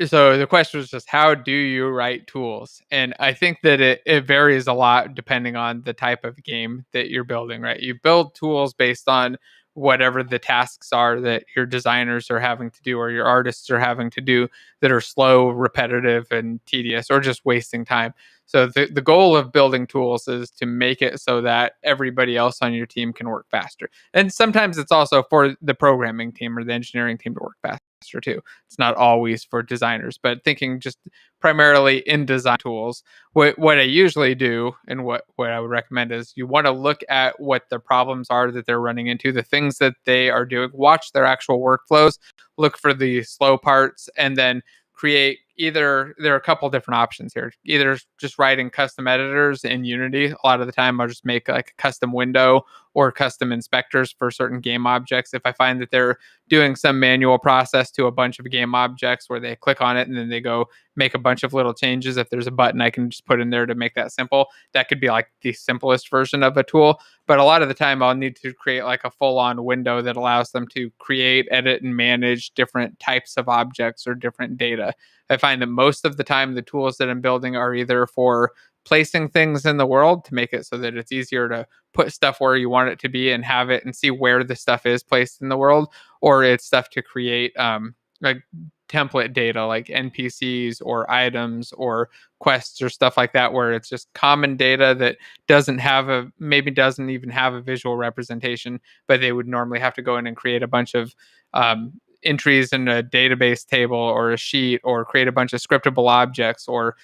So the question was just, how do you write tools? And I think that it varies a lot depending on the type of game that you're building, right? You build tools based on whatever the tasks are that your designers are having to do or your artists are having to do that are slow, repetitive, and tedious, or just wasting time. So the goal of building tools is to make it so that everybody else on your team can work faster. And sometimes it's also for the programming team or the engineering team to work faster too. It's not always for designers, but thinking just primarily in design tools, what I usually do and what I would recommend is you want to look at what the problems are that they're running into, the things that they are doing, watch their actual workflows, look for the slow parts, and then create either there are a couple different options here. Either just writing custom editors in Unity. A lot of the time, I'll just make like a custom window or custom inspectors for certain game objects. If I find that they're doing some manual process to a bunch of game objects where they click on it and then they go make a bunch of little changes. If there's a button I can just put in there to make that simple, that could be like the simplest version of a tool. But a lot of the time I'll need to create like a full-on window that allows them to create, edit, and manage different types of objects or different data. I find that most of the time the tools that I'm building are either for placing things in the world to make it so that it's easier to put stuff where you want it to be and have it and see where the stuff is placed in the world, or it's stuff to create like template data like NPCs or items or quests or stuff like that, where it's just common data that doesn't even have a visual representation, but they would normally have to go in and create a bunch of entries in a database table or a sheet, or create a bunch of scriptable objects, or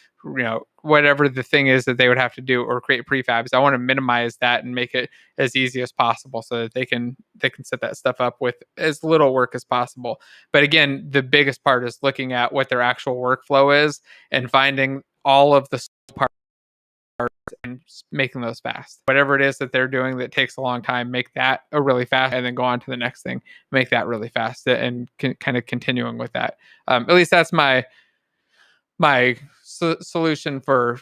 whatever the thing is that they would have to do, or create prefabs. I want to minimize that and make it as easy as possible so that they can set that stuff up with as little work as possible. But again, the biggest part is looking at what their actual workflow is and finding all of the parts and making those fast. Whatever it is that they're doing that takes a long time, make that a really fast, and then go on to the next thing, make that really fast, and kind of continuing with that. At least that's my solution for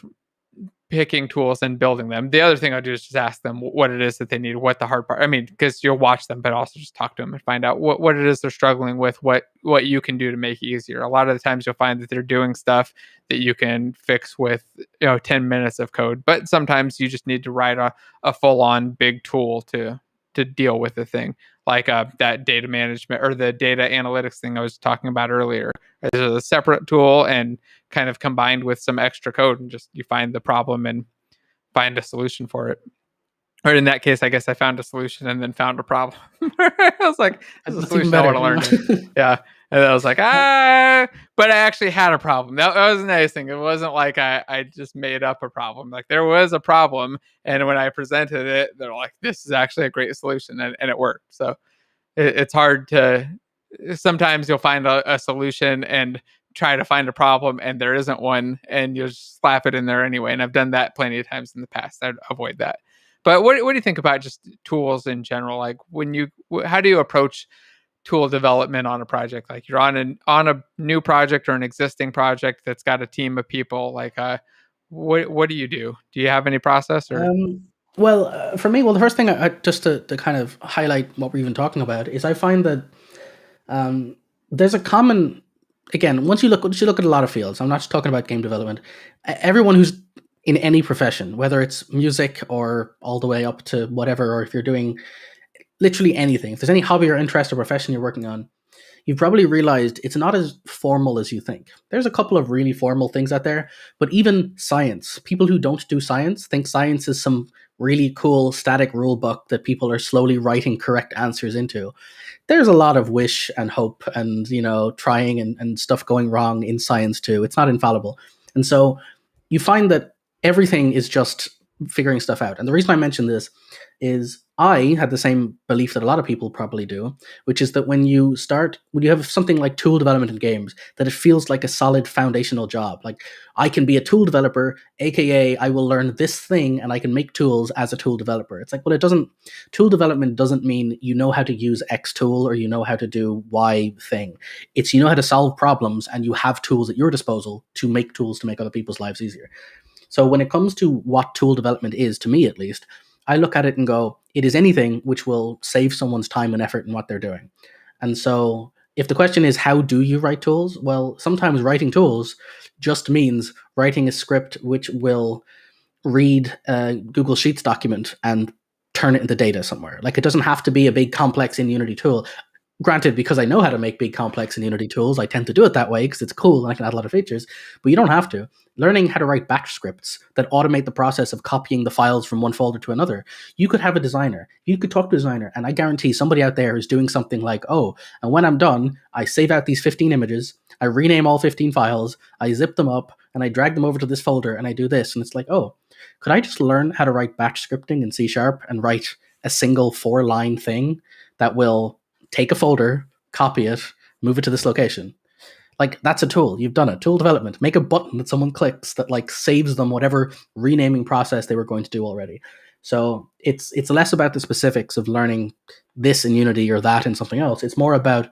picking tools and building them. The other thing I do is just ask them what it is that they need, what the hard part. I mean, because you'll watch them, but also just talk to them and find out what it is they're struggling with, what you can do to make it easier. A lot of the times you'll find that they're doing stuff that you can fix with 10 minutes of code, but sometimes you just need to write a full-on big tool to deal with the thing, like that data management or the data analytics thing I was talking about earlier. There's a separate tool and kind of combined with some extra code, and just you find the problem and find a solution for it. Or in that case, I guess I found a solution and then found a problem. I was like, this is a solution I want to learn. Yeah. And I was like, but I actually had a problem. That was a nice thing. It wasn't like I just made up a problem. Like there was a problem. And when I presented it, they're like, this is actually a great solution. And it worked. So it's hard to, sometimes you'll find a solution and try to find a problem and there isn't one, and you just slap it in there anyway. And I've done that plenty of times in the past. I'd avoid that. But what do you think about just tools in general? Like how do you approach tool development on a project? Like you're on a new project or an existing project that's got a team of people. Like what do you do? Do you have any process? Or for me, the first thing just to kind of highlight what we're even talking about is I find that there's a common, again, once you look at a lot of fields, I'm not just talking about game development, everyone who's in any profession, whether it's music or all the way up to whatever, or if you're doing literally anything, if there's any hobby or interest or profession you're working on, you've probably realized it's not as formal as you think. There's a couple of really formal things out there, but even science, people who don't do science think science is some really cool static rule book that people are slowly writing correct answers into. There's a lot of wish and hope and, trying and stuff going wrong in science too. It's not infallible. And so you find that everything is just figuring stuff out. And the reason I mention this is I had the same belief that a lot of people probably do, which is that when you have something like tool development in games, that it feels like a solid foundational job. Like I can be a tool developer, aka I will learn this thing and I can make tools as a tool developer. It's like, well, tool development doesn't mean you know how to use X tool or you know how to do Y thing. It's you know how to solve problems and you have tools at your disposal to make tools to make other people's lives easier. So when it comes to what tool development is, to me at least, I look at it and go, it is anything which will save someone's time and effort in what they're doing. And so if the question is, how do you write tools? Well, sometimes writing tools just means writing a script which will read a Google Sheets document and turn it into data somewhere. Like it doesn't have to be a big complex in Unity tool. Granted, because I know how to make big complex in Unity tools, I tend to do it that way because it's cool and I can add a lot of features, but you don't have to. Learning how to write batch scripts that automate the process of copying the files from one folder to another. You could have a designer. You could talk to a designer, and I guarantee somebody out there is doing something like, and when I'm done, I save out these 15 images, I rename all 15 files, I zip them up, and I drag them over to this folder, and I do this. And it's like, could I just learn how to write batch scripting in C# and write a single 4-line thing that will take a folder, copy it, move it to this location? Like, that's a tool. You've done it. Tool development. Make a button that someone clicks that like saves them whatever renaming process they were going to do already. So it's less about the specifics of learning this in Unity or that in something else. It's more about,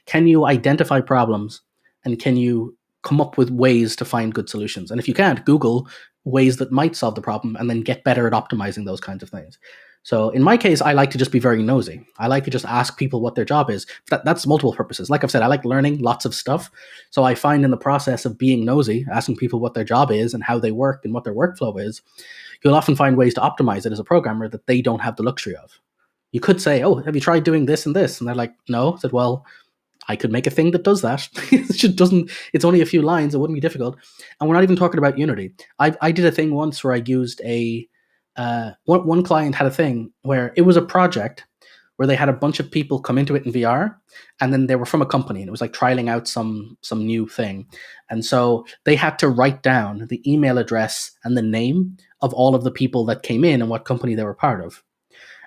can you identify problems and can you come up with ways to find good solutions? And if you can't, Google ways that might solve the problem and then get better at optimizing those kinds of things. So in my case, I like to just be very nosy. I like to just ask people what their job is. That's multiple purposes. Like I've said, I like learning lots of stuff. So I find in the process of being nosy, asking people what their job is and how they work and what their workflow is, you'll often find ways to optimize it as a programmer that they don't have the luxury of. You could say, oh, have you tried doing this and this? And they're like, no. I said, well, I could make a thing that does that. It just doesn't, it's only a few lines. It wouldn't be difficult. And we're not even talking about Unity. I did a thing once where I used one client had a thing where it was a project where they had a bunch of people come into it in VR, and then they were from a company, and it was like trialing out some new thing. And so they had to write down the email address and the name of all of the people that came in and what company they were part of.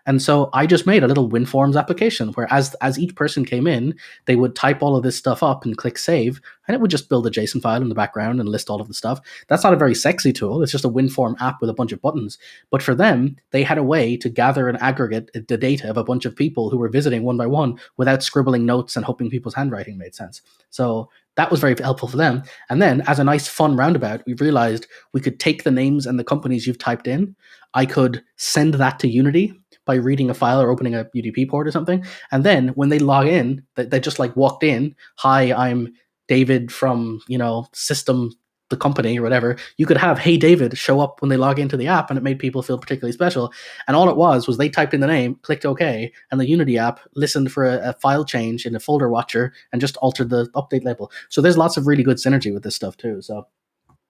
And so I just made a little WinForms application where as each person came in, they would type all of this stuff up and click save, and it would just build a JSON file in the background and list all of the stuff. That's not a very sexy tool. It's just a WinForm app with a bunch of buttons. But for them, they had a way to gather and aggregate the data of a bunch of people who were visiting one by one without scribbling notes and hoping people's handwriting made sense. So that was very helpful for them. And then as a nice fun roundabout, we realized we could take the names and the companies you've typed in. I could send that to Unity by reading a file or opening a UDP port or something. And then when they log in, they just like walked in, hi, I'm David from, System, the company or whatever. You could have, hey, David, show up when they log into the app, and it made people feel particularly special. And all it was they typed in the name, clicked OK, and the Unity app listened for a file change in a folder watcher and just altered the update label. So there's lots of really good synergy with this stuff too. So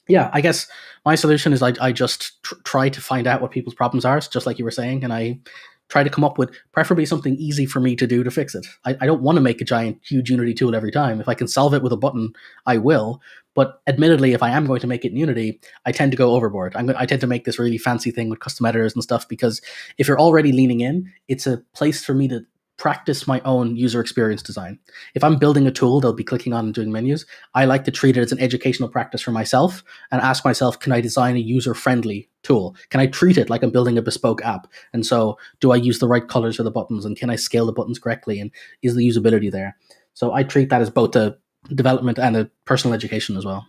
yeah, I guess my solution is I just try to find out what people's problems are, just like you were saying, and I try to come up with preferably something easy for me to do to fix it. I don't want to make a giant, huge Unity tool every time. If I can solve it with a button, I will. But admittedly, if I am going to make it in Unity, I tend to go overboard. I tend to make this really fancy thing with custom editors and stuff, because if you're already leaning in, it's a place for me to practice my own user experience design. If I'm building a tool they'll be clicking on and doing menus, I like to treat it as an educational practice for myself and ask myself, can I design a user-friendly tool? Can I treat it like I'm building a bespoke app? And so do I use the right colors for the buttons, and can I scale the buttons correctly, and is the usability there? So I treat that as both a development and a personal education as well.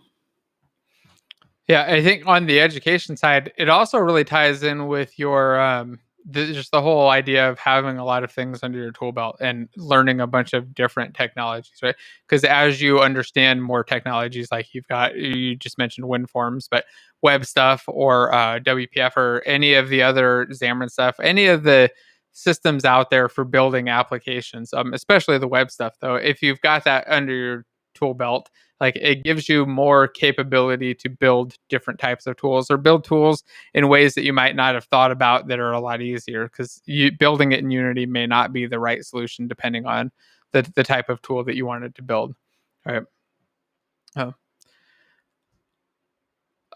Yeah, I think on the education side, it also really ties in with your just the whole idea of having a lot of things under your tool belt and learning a bunch of different technologies, right? Because as you understand more technologies, like you just mentioned WinForms, but web stuff or WPF or any of the other Xamarin stuff, any of the systems out there for building applications, especially the web stuff, though, if you've got that under your tool belt, like it gives you more capability to build different types of tools or build tools in ways that you might not have thought about that are a lot easier, because you building it in Unity may not be the right solution depending on the type of tool that you wanted to build. All right.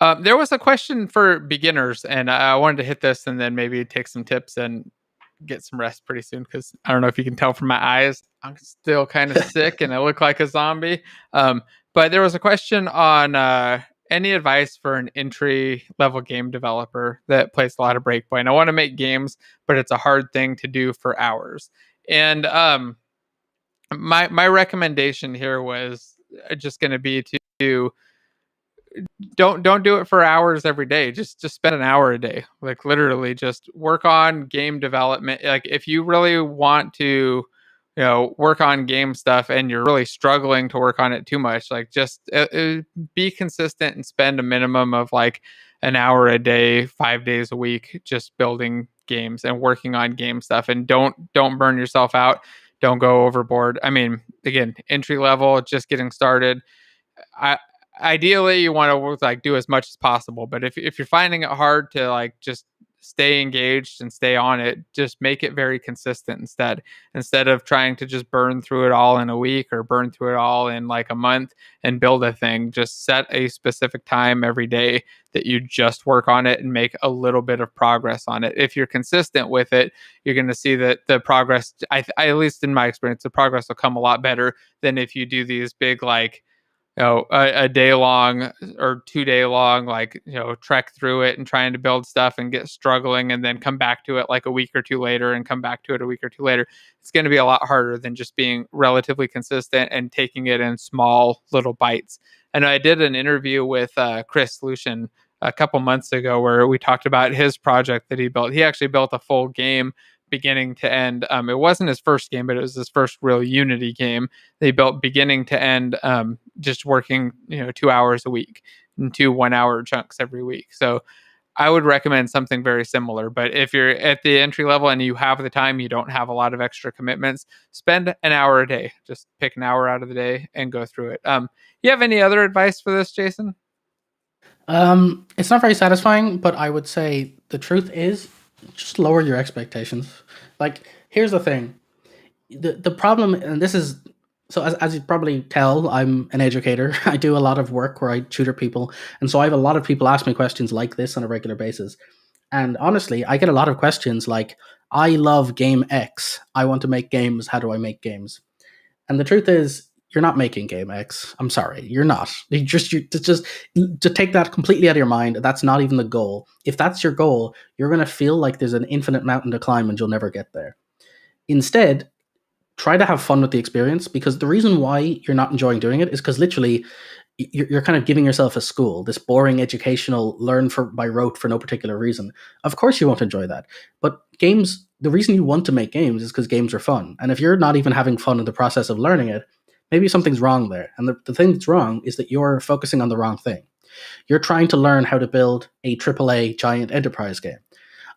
Oh. There was a question for beginners, and I wanted to hit this and then maybe take some tips and get some rest pretty soon, because I don't know if you can tell from my eyes, I'm still kind of sick and I look like a zombie. But there was a question on any advice for an entry level game developer that plays a lot of Breakpoint. I want to make games, but it's a hard thing to do for hours. And my recommendation here was just going to be to don't do it for hours every day. Just spend an hour a day. Like literally just work on game development. Like if you really want to, work on game stuff and you're really struggling to work on it too much, like just be consistent and spend a minimum of like an hour a day, 5 days a week, just building games and working on game stuff, and don't burn yourself out. Don't go overboard. I mean, again, entry level, just getting started. Ideally you want to like do as much as possible, but if you're finding it hard to like just stay engaged and stay on it, just make it very consistent instead of trying to just burn through it all in a week or burn through it all in like a month and build a thing. Just set a specific time every day that you just work on it and make a little bit of progress on it. If you're consistent with it, you're going to see that the progress, I at least in my experience, the progress will come a lot better than if you do these big like a day long or 2 day long, like, trek through it and trying to build stuff and get struggling and then come back to it like a week or two later and come back to it a week or two later. It's going to be a lot harder than just being relatively consistent and taking it in small little bites. And I did an interview with Chris Lucian a couple months ago where we talked about his project that he built. He actually built a full game beginning to end. It wasn't his first game, but it was his first real Unity game. They built beginning to end, just working 2 hours a week in 2 1 hour chunks every week. So I would recommend something very similar. But if you're at the entry level and you have the time, you don't have a lot of extra commitments, spend an hour a day. Just pick an hour out of the day and go through it. You have any other advice for this, Jason? It's not very satisfying, but I would say the truth is just lower your expectations. Like, here's the thing. The problem, and this is, so as you probably tell, I'm an educator. I do a lot of work where I tutor people. And so I have a lot of people ask me questions like this on a regular basis. And honestly, I get a lot of questions like, I love game X. I want to make games. How do I make games? And the truth is, you're not making game X. I'm sorry, you're not. You just to take that completely out of your mind. That's not even the goal. If that's your goal, you're going to feel like there's an infinite mountain to climb and you'll never get there. Instead, try to have fun with the experience, because the reason why you're not enjoying doing it is because literally you're kind of giving yourself a school, this boring educational learn for by rote for no particular reason. Of course you won't enjoy that. But games, the reason you want to make games is because games are fun. And if you're not even having fun in the process of learning it, maybe something's wrong there. And the thing that's wrong is that you're focusing on the wrong thing. You're trying to learn how to build a AAA giant enterprise game.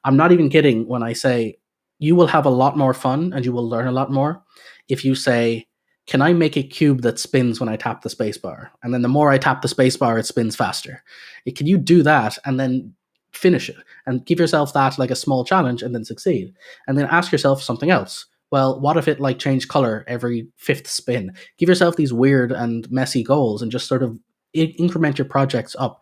I'm not even kidding when I say you will have a lot more fun and you will learn a lot more if you say, can I make a cube that spins when I tap the spacebar? And then the more I tap the spacebar, it spins faster. Can you do that and then finish it and give yourself that like a small challenge and then succeed? And then ask yourself something else. Well, what if it like changed color every fifth spin? Give yourself these weird and messy goals and just sort of increment your projects up.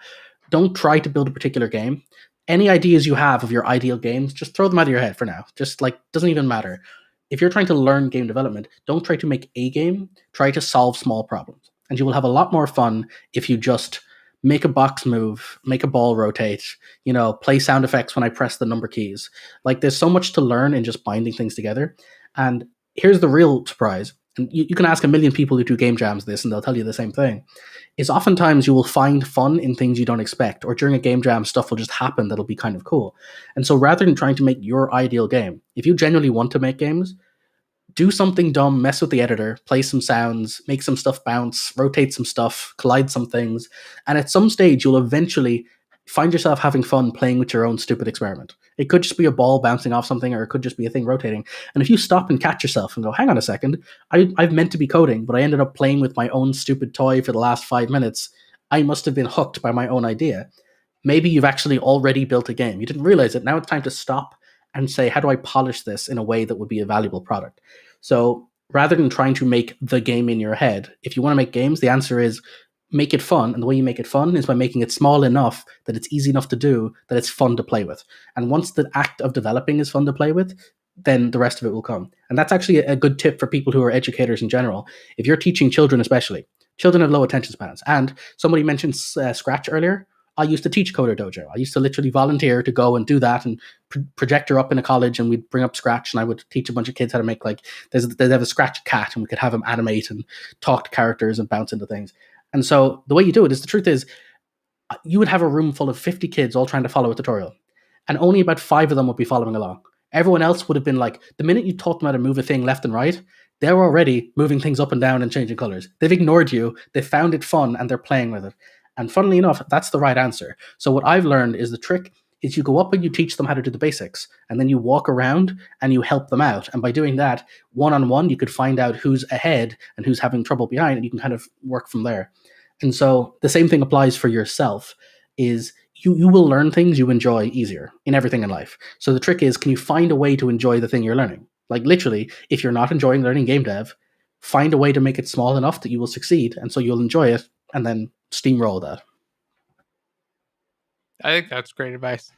Don't try to build a particular game. Any ideas you have of your ideal games, just throw them out of your head for now. Just like, doesn't even matter. If you're trying to learn game development, don't try to make a game, try to solve small problems. And you will have a lot more fun if you just make a box move, make a ball rotate, play sound effects when I press the number keys. Like, there's so much to learn in just binding things together. And here's the real surprise. And you can ask a million people who do game jams this, and they'll tell you the same thing, is oftentimes you will find fun in things you don't expect, or during a game jam, stuff will just happen that'll be kind of cool. And so rather than trying to make your ideal game, if you genuinely want to make games, do something dumb, mess with the editor, play some sounds, make some stuff bounce, rotate some stuff, collide some things, and at some stage you'll eventually find yourself having fun playing with your own stupid experiment. It could just be a ball bouncing off something, or it could just be a thing rotating. And if you stop and catch yourself and go, hang on a second, I've meant to be coding, but I ended up playing with my own stupid toy for the last 5 minutes. I must have been hooked by my own idea. Maybe you've actually already built a game. You didn't realize it. Now it's time to stop and say, how do I polish this in a way that would be a valuable product? So rather than trying to make the game in your head, if you want to make games, the answer is make it fun. And the way you make it fun is by making it small enough that it's easy enough to do, that it's fun to play with. And once the act of developing is fun to play with, then the rest of it will come. And that's actually a good tip for people who are educators in general. If you're teaching children, especially, children have low attention spans. And somebody mentioned Scratch earlier. I used to teach Coder Dojo. I used to literally volunteer to go and do that and projector up in a college, and we'd bring up Scratch, and I would teach a bunch of kids how to make, like, they'd have a Scratch cat, and we could have them animate and talk to characters and bounce into things. And so the way you do it is, the truth is, you would have a room full of 50 kids all trying to follow a tutorial, and only about 5 of them would be following along. Everyone else would have been like, the minute you taught them how to move a thing left and right, they're already moving things up and down and changing colors. They've ignored you, they found it fun, and they're playing with it. And funnily enough, that's the right answer. So what I've learned is the trick is you go up and you teach them how to do the basics, and then you walk around and you help them out. And by doing that, one-on-one, you could find out who's ahead and who's having trouble behind, and you can kind of work from there. And so the same thing applies for yourself, is you will learn things you enjoy easier in everything in life. So the trick is, can you find a way to enjoy the thing you're learning? Like, literally, if you're not enjoying learning game dev, find a way to make it small enough that you will succeed, and so you'll enjoy it, and then steamroll that. I think that's great advice.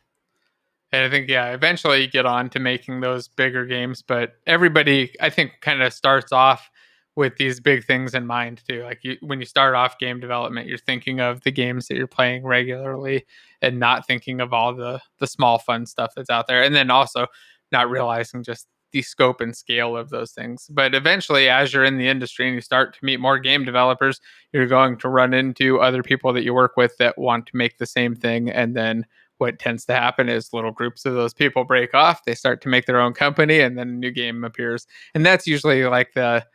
And I think, yeah, eventually you get on to making those bigger games, but everybody, I think, kind of starts off with these big things in mind too. Like when you start off game development, you're thinking of the games that you're playing regularly and not thinking of all the small fun stuff that's out there. And then also not realizing just the scope and scale of those things. But eventually, as you're in the industry and you start to meet more game developers, you're going to run into other people that you work with that want to make the same thing. And then what tends to happen is little groups of those people break off, they start to make their own company, and then a new game appears. And that's usually like the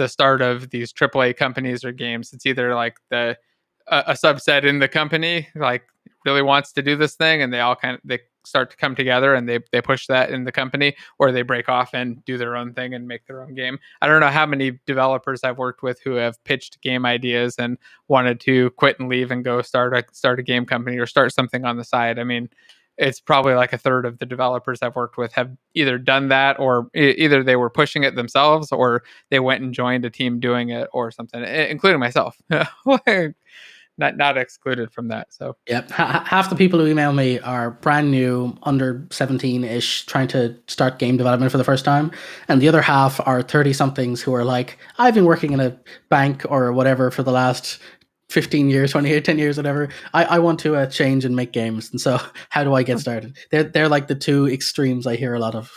start of these AAA companies or games. It's either like a subset in the company like really wants to do this thing, and they start to come together and they push that in the company, or they break off and do their own thing and make their own game. I don't know how many developers I've worked with who have pitched game ideas and wanted to quit and leave and go start a game company or start something on the side. I mean, it's probably like a third of the developers I've worked with have either done that, or either they were pushing it themselves, or they went and joined a team doing it or something, including myself. Not excluded from that. So yeah, half the people who email me are brand new, under 17-ish, trying to start game development for the first time, and the other half are 30-somethings who are like, I've been working in a bank or whatever for the last 15 years, 20 years, 10 years, whatever. I want to change and make games, and so how do I get started? They're like the two extremes I hear a lot of.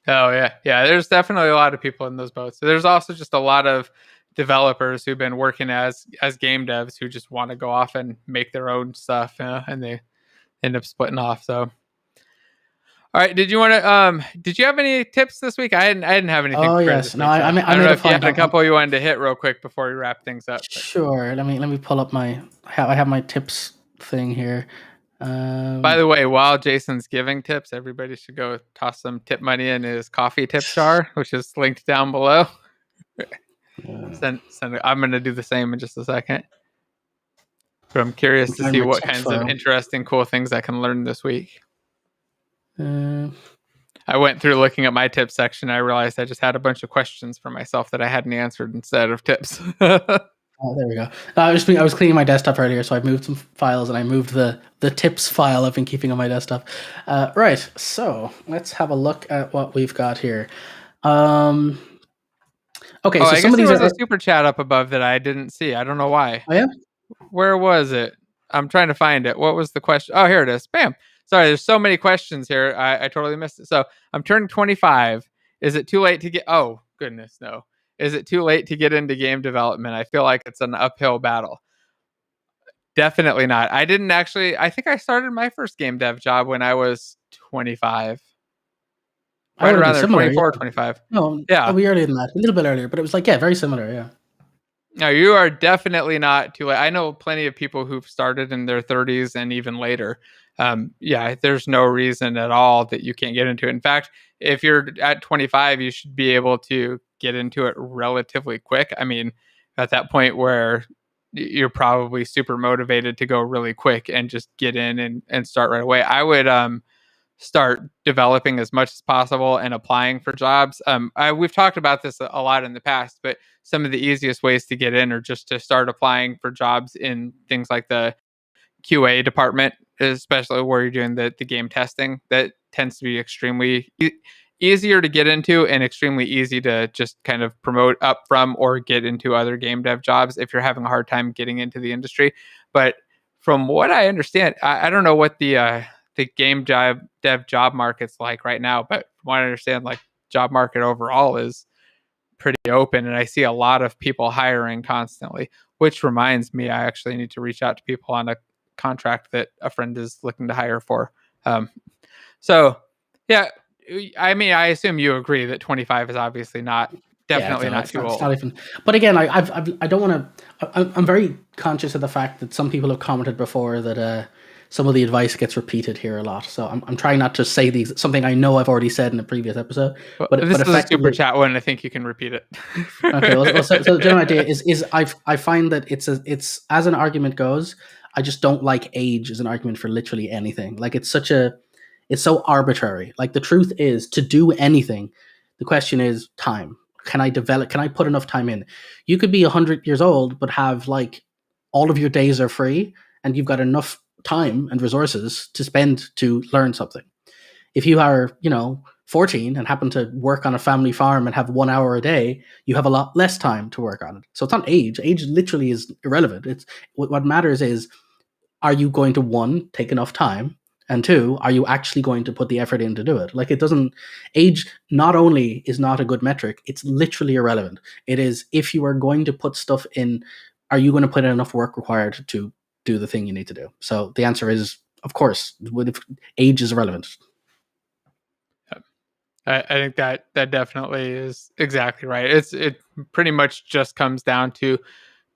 Oh yeah, there's definitely a lot of people in those boats. There's also just a lot of developers who've been working as game devs who just want to go off and make their own stuff, and they end up splitting off. So, all right, did you have any tips this week? I didn't have anything. Oh yes, no, I don't know if you had a couple you wanted to hit real quick before we wrap things up. Sure, let me pull up I have my tips thing here. By the way, while Jason's giving tips, everybody should go toss some tip money in his coffee tip jar, which is linked down below. I'm going to do the same in just a second. But I'm curious to see what kinds of interesting, cool things I can learn this week. I went through looking at my tip section. I realized I just had a bunch of questions for myself that I hadn't answered instead of tips. Oh, there we go. I was cleaning my desktop earlier, so I moved some files, and I moved the tips file I've been keeping on my desktop. Right, so let's have a look at what we've got here. Okay, so I guess there was a super chat up above that I didn't see. I don't know why. Oh, yeah? Where was it? I'm trying to find it. What was the question? Oh, here it is. Bam. Sorry, there's so many questions here. I totally missed it. So I'm turning 25. Is it too late to get... Oh, goodness, no. Is it too late to get into game development? I feel like it's an uphill battle. Definitely not. I didn't actually... I think I started my first game dev job when I was 25. Right around there, 24, 25. No, yeah. Probably earlier than that. A little bit earlier, but it was like, very similar, yeah. No, you are definitely not too late. I know plenty of people who've started in their 30s and even later. There's no reason at all that you can't get into it. In fact, if you're at 25, you should be able to get into it relatively quick. I mean, at that point where you're probably super motivated to go really quick and just get in and start right away. I would start developing as much as possible and applying for jobs. We've talked about this a lot in the past, but some of the easiest ways to get in are just to start applying for jobs in things like the QA department, especially where you're doing the game testing. That tends to be extremely easier to get into and extremely easy to just kind of promote up from or get into other game dev jobs if you're having a hard time getting into the industry. But from what I understand, I don't know what the game dev job market's like right now, but from what I understand, like job market overall is pretty open, and I see a lot of people hiring constantly, which reminds me I actually need to reach out to people on a contract that a friend is looking to hire for. So yeah, I mean, I assume you agree that 25 is obviously definitely not too old. Not even, but again, I don't want to. I'm very conscious of the fact that some people have commented before that some of the advice gets repeated here a lot. So I'm trying not to say something I know I've already said in a previous episode. But this is a super chat one. I think you can repeat it. Okay. So the general idea is I find that it's as an argument goes, I just don't like age as an argument for literally anything. Like it's so arbitrary. Like the truth is, to do anything, the question is time. Can I put enough time in? You could be 100 years old, but have like all of your days are free and you've got enough time and resources to spend to learn something. If you are, 14 and happen to work on a family farm and have 1 hour a day, you have a lot less time to work on it. So it's not age. Age literally is irrelevant. It's what matters is, are you going to, one, take enough time, and two, are you actually going to put the effort in to do it? Like, it doesn't, age not only is not a good metric, it's literally irrelevant. It is, if you are going to put stuff in, are you going to put in enough work required to do the thing you need to do? So the answer is, of course, age is irrelevant. I think that definitely is exactly right. It pretty much just comes down to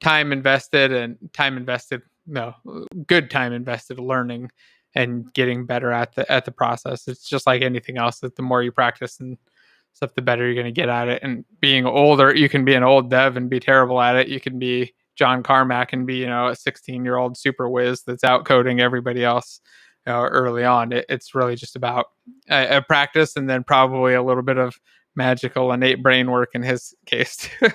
time invested good time invested learning and getting better at the process. It's just like anything else, that the more you practice and stuff, the better you're going to get at it. And being older, you can be an old dev and be terrible at it. You can be John Carmack and be, a 16-year-old super whiz that's out coding everybody else early on. It's really just about a practice, and then probably a little bit of magical innate brain work in his case too.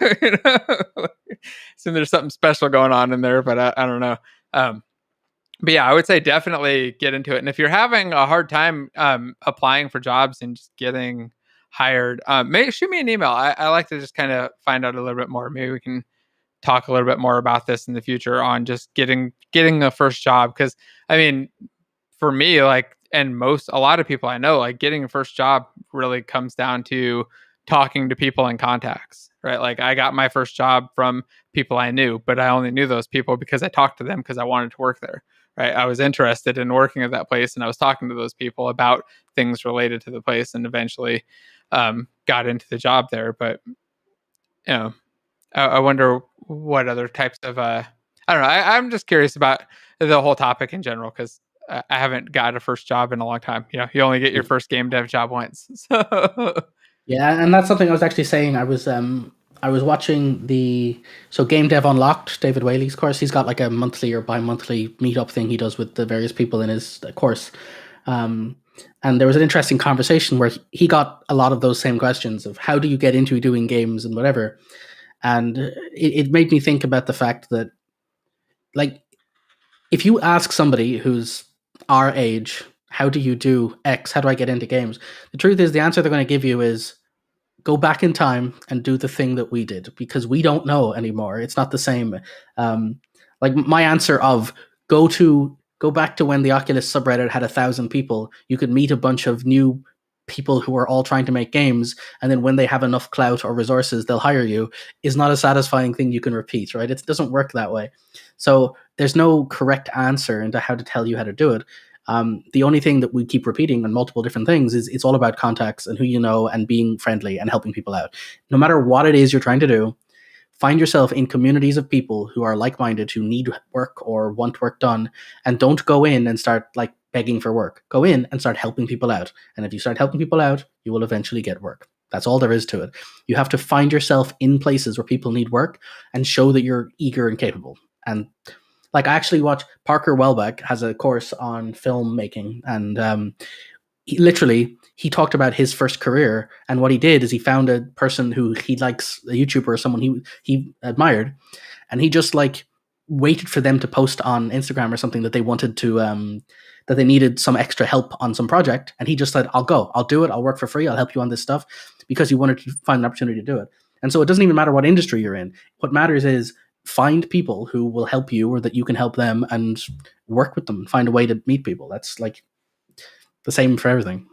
So there's something special going on in there, but I don't know. But yeah, I would say definitely get into it. And if you're having a hard time applying for jobs and just getting hired, shoot me an email. I like to just kind of find out a little bit more. Maybe we can talk a little bit more about this in the future on just getting a first job. Because I mean, for me, like, and a lot of people I know, like, getting a first job really comes down to talking to people and contacts, right? Like, I got my first job from people I knew, but I only knew those people because I talked to them because I wanted to work there, right? I was interested in working at that place, and I was talking to those people about things related to the place, and eventually got into the job there. But I wonder what other types of I don't know. I'm just curious about the whole topic in general, because I haven't got a first job in a long time. You only get your first game dev job once. So yeah, and that's something I was actually saying. I was watching so GameDev Unlocked, David Whaley's course. He's got like a monthly or bi-monthly meetup thing he does with the various people in his course. And there was an interesting conversation where he got a lot of those same questions of how do you get into doing games and whatever. And it made me think about the fact that, like, if you ask somebody who's our age, how do you do X? How do I get into games? The truth is, the answer they're going to give you is, go back in time and do the thing that we did, because we don't know anymore. It's not the same. Like, my answer of go back to when the Oculus subreddit had 1,000 people. You could meet a bunch of new people who are all trying to make games, and then when they have enough clout or resources, they'll hire you, is not a satisfying thing you can repeat, right? It doesn't work that way. So there's no correct answer into how to tell you how to do it. The only thing that we keep repeating on multiple different things is it's all about contacts and who you know and being friendly and helping people out. No matter what it is you're trying to do, find yourself in communities of people who are like-minded, who need work or want work done, and don't go in and start like begging for work. Go in and start helping people out. And if you start helping people out, you will eventually get work. That's all there is to it. You have to find yourself in places where people need work and show that you're eager and capable. And like, I actually watch Parker Welbeck has a course on filmmaking, and he talked about his first career, and what he did is he found a person who he likes, a YouTuber or someone he admired, and he just like waited for them to post on Instagram or something that they wanted to that they needed some extra help on some project, and he just said, I'll do it, I'll work for free, I'll help you on this stuff, because he wanted to find an opportunity to do it. And so it doesn't even matter what industry you're in. What matters is find people who will help you, or that you can help them, and work with them, find a way to meet people. That's like the same for everything.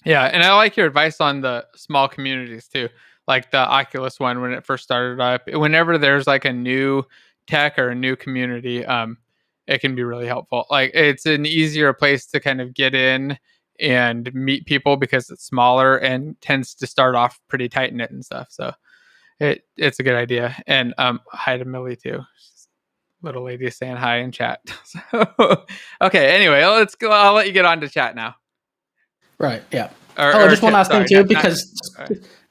Yeah, and I like your advice on the small communities too. Like the Oculus one, when it first started up, whenever there's like a new tech or a new community, it can be really helpful. Like, it's an easier place to kind of get in and meet people because it's smaller and tends to start off pretty tight knit and stuff. So it's a good idea. And hi to Millie too. Little lady saying hi in chat. So, okay, anyway, I'll let you get on to chat now. Right, yeah. Just one last thing too, because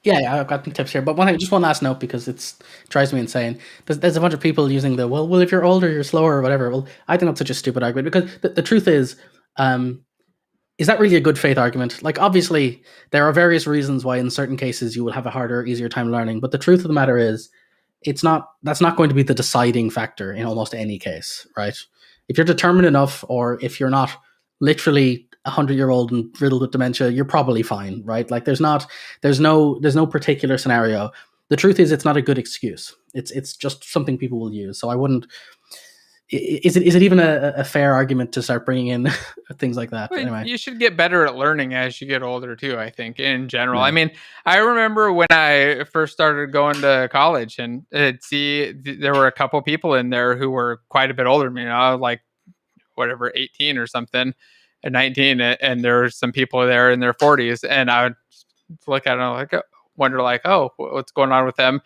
yeah, I've got some tips here. But just one last note, because it drives me insane. There's a bunch of people using well, if you're older, you're slower or whatever. Well, I think that's such a stupid argument, because the truth is that really a good faith argument? Like, obviously, there are various reasons why in certain cases you will have a harder, easier time learning. But the truth of the matter is, that's not going to be the deciding factor in almost any case, right? If you're determined enough, or if you're not literally 100-year-old and riddled with dementia, you're probably fine, right? Like there's no particular scenario. The truth is, it's not a good excuse. It's just something people will use. So I wouldn't. Is it even a fair argument to start bringing in things like that? But But anyway, you should get better at learning as you get older too, I think, in general. I yeah. mean, I remember when I first started going to college and there were a couple people in there who were quite a bit older than me. I was like, whatever, 18 or something, and 19, and there were some people there in their 40s, and I would look at them like, wonder like, oh, what's going on with them?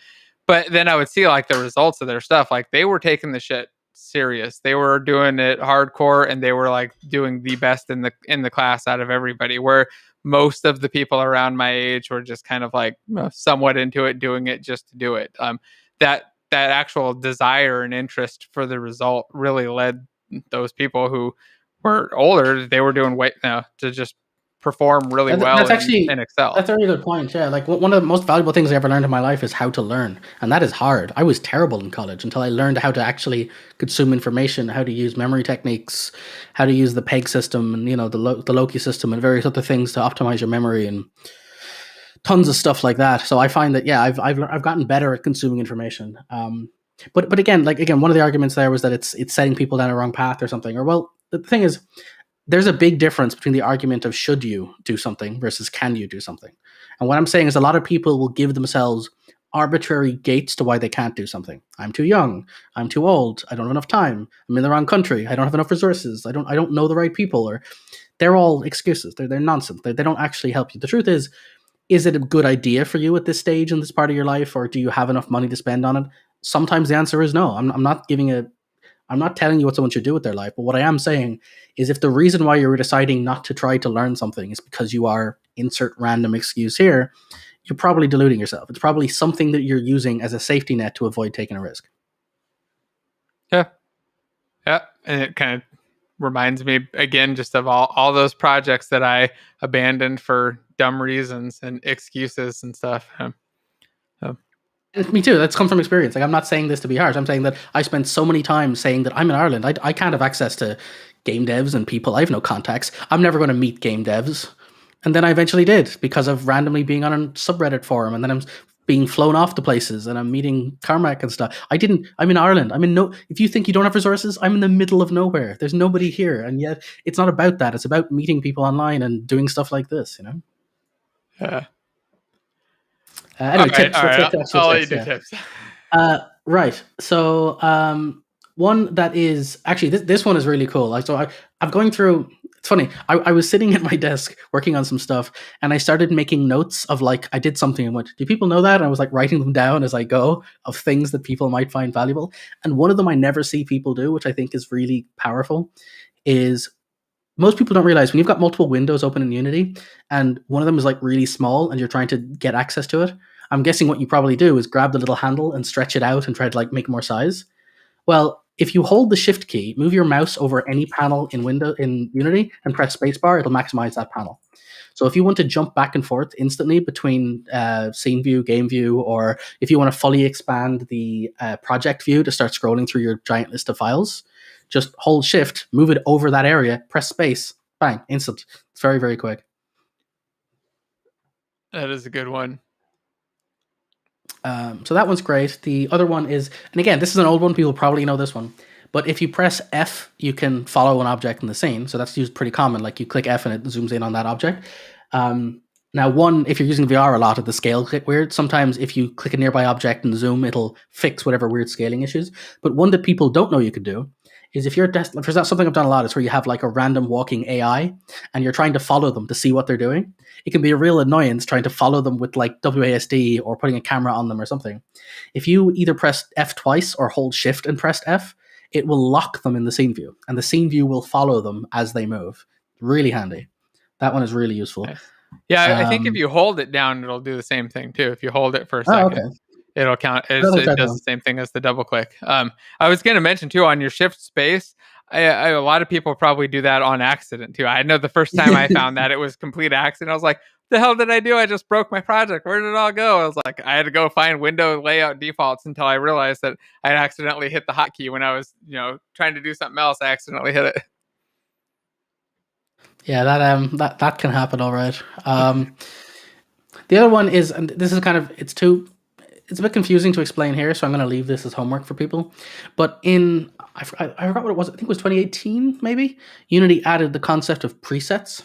But then I would see like the results of their stuff. Like they were taking the shit serious. They were doing it hardcore, and they were like doing the best in the class out of everybody. Where most of the people around my age were just kind of like somewhat into it, doing it just to do it. That actual desire and interest for the result really led those people who were older. They were doing to just perform really well That's actually and excel. that's a really good point. Yeah, like one of the most valuable things I ever learned in my life is how to learn, and that is hard. I was terrible in college until I learned how to actually consume information, how to use memory techniques, how to use the PEG system, and the Loki system, and various other things to optimize your memory, and tons of stuff like that. So I find that I've gotten better at consuming information. But again, one of the arguments there was that it's setting people down a wrong path or something. Or well, the thing is, there's a big difference between the argument of should you do something versus can you do something. And what I'm saying is a lot of people will give themselves arbitrary gates to why they can't do something. I'm too young. I'm too old. I don't have enough time. I'm in the wrong country. I don't have enough resources. I don't know the right people. Or they're all excuses. They're nonsense. They don't actually help you. The truth is it a good idea for you at this stage in this part of your life, or do you have enough money to spend on it? Sometimes the answer is no. I'm not telling you what someone should do with their life, but what I am saying is if the reason why you're deciding not to try to learn something is because you are insert random excuse here, you're probably deluding yourself. It's probably something that you're using as a safety net to avoid taking a risk. Yeah. And it kind of reminds me again just of all those projects that I abandoned for dumb reasons and excuses and stuff. Me too. That's come from experience. Like, I'm not saying this to be harsh. I'm saying that I spent so many times saying that I'm in Ireland. I can't have access to game devs and people. I have no contacts. I'm never going to meet game devs. And then I eventually did because of randomly being on a subreddit forum, and then I'm being flown off to places and I'm meeting Carmack and stuff. I'm in Ireland. If you think you don't have resources, I'm in the middle of nowhere. There's nobody here. And yet it's not about that. It's about meeting people online and doing stuff like this, Yeah. Anyway, tips. All right. I'll let you do Yeah. tips. Right. So one that is actually this one is really cool. Like, so I'm going through. It's funny. I was sitting at my desk working on some stuff, and I started making notes of like I did something and went, "Do people know that?" And I was like writing them down as I go of things that people might find valuable. And one of them I never see people do, which I think is really powerful, is most people don't realize when you've got multiple windows open in Unity and one of them is like really small and you're trying to get access to it. I'm guessing what you probably do is grab the little handle and stretch it out and try to like make more size. Well, if you hold the shift key, move your mouse over any panel in Unity and press spacebar, it'll maximize that panel. So if you want to jump back and forth instantly between scene view, game view, or if you want to fully expand the project view to start scrolling through your giant list of files, just hold shift, move it over that area, press space, bang, instant. It's very, very quick. That is a good one. So that one's great. The other one is, and again, this is an old one. People probably know this one. But if you press F, you can follow an object in the scene. So that's used pretty common. Like you click F and it zooms in on that object. Now, if you're using VR a lot, the scale get weird. Sometimes if you click a nearby object and zoom, it'll fix whatever weird scaling issues. But one that people don't know you could do is if you're for something I've done a lot, is where you have like a random walking AI and you're trying to follow them to see what they're doing. It can be a real annoyance trying to follow them with like WASD or putting a camera on them or something. If you either press F twice or hold shift and press F, it will lock them in the scene view and the scene view will follow them as they move. Really handy. That one is really useful. Nice. Yeah, I think if you hold it down, it'll do the same thing too. If you hold it for a second. Okay. It'll count. It does the same thing as the double click. I was going to mention too on your shift space. A lot of people probably do that on accident too. I know the first time I found that it was complete accident. I was like, "The hell did I do? I just broke my project. Where did it all go?" I was like, I had to go find window layout defaults until I realized that I accidentally hit the hotkey when I was, trying to do something else. I accidentally hit it. Yeah, that can happen, all right. The other one is, and this is kind of it's a bit confusing to explain here, so I'm going to leave this as homework for people. But I forgot what it was. I think it was 2018, maybe. Unity added the concept of presets.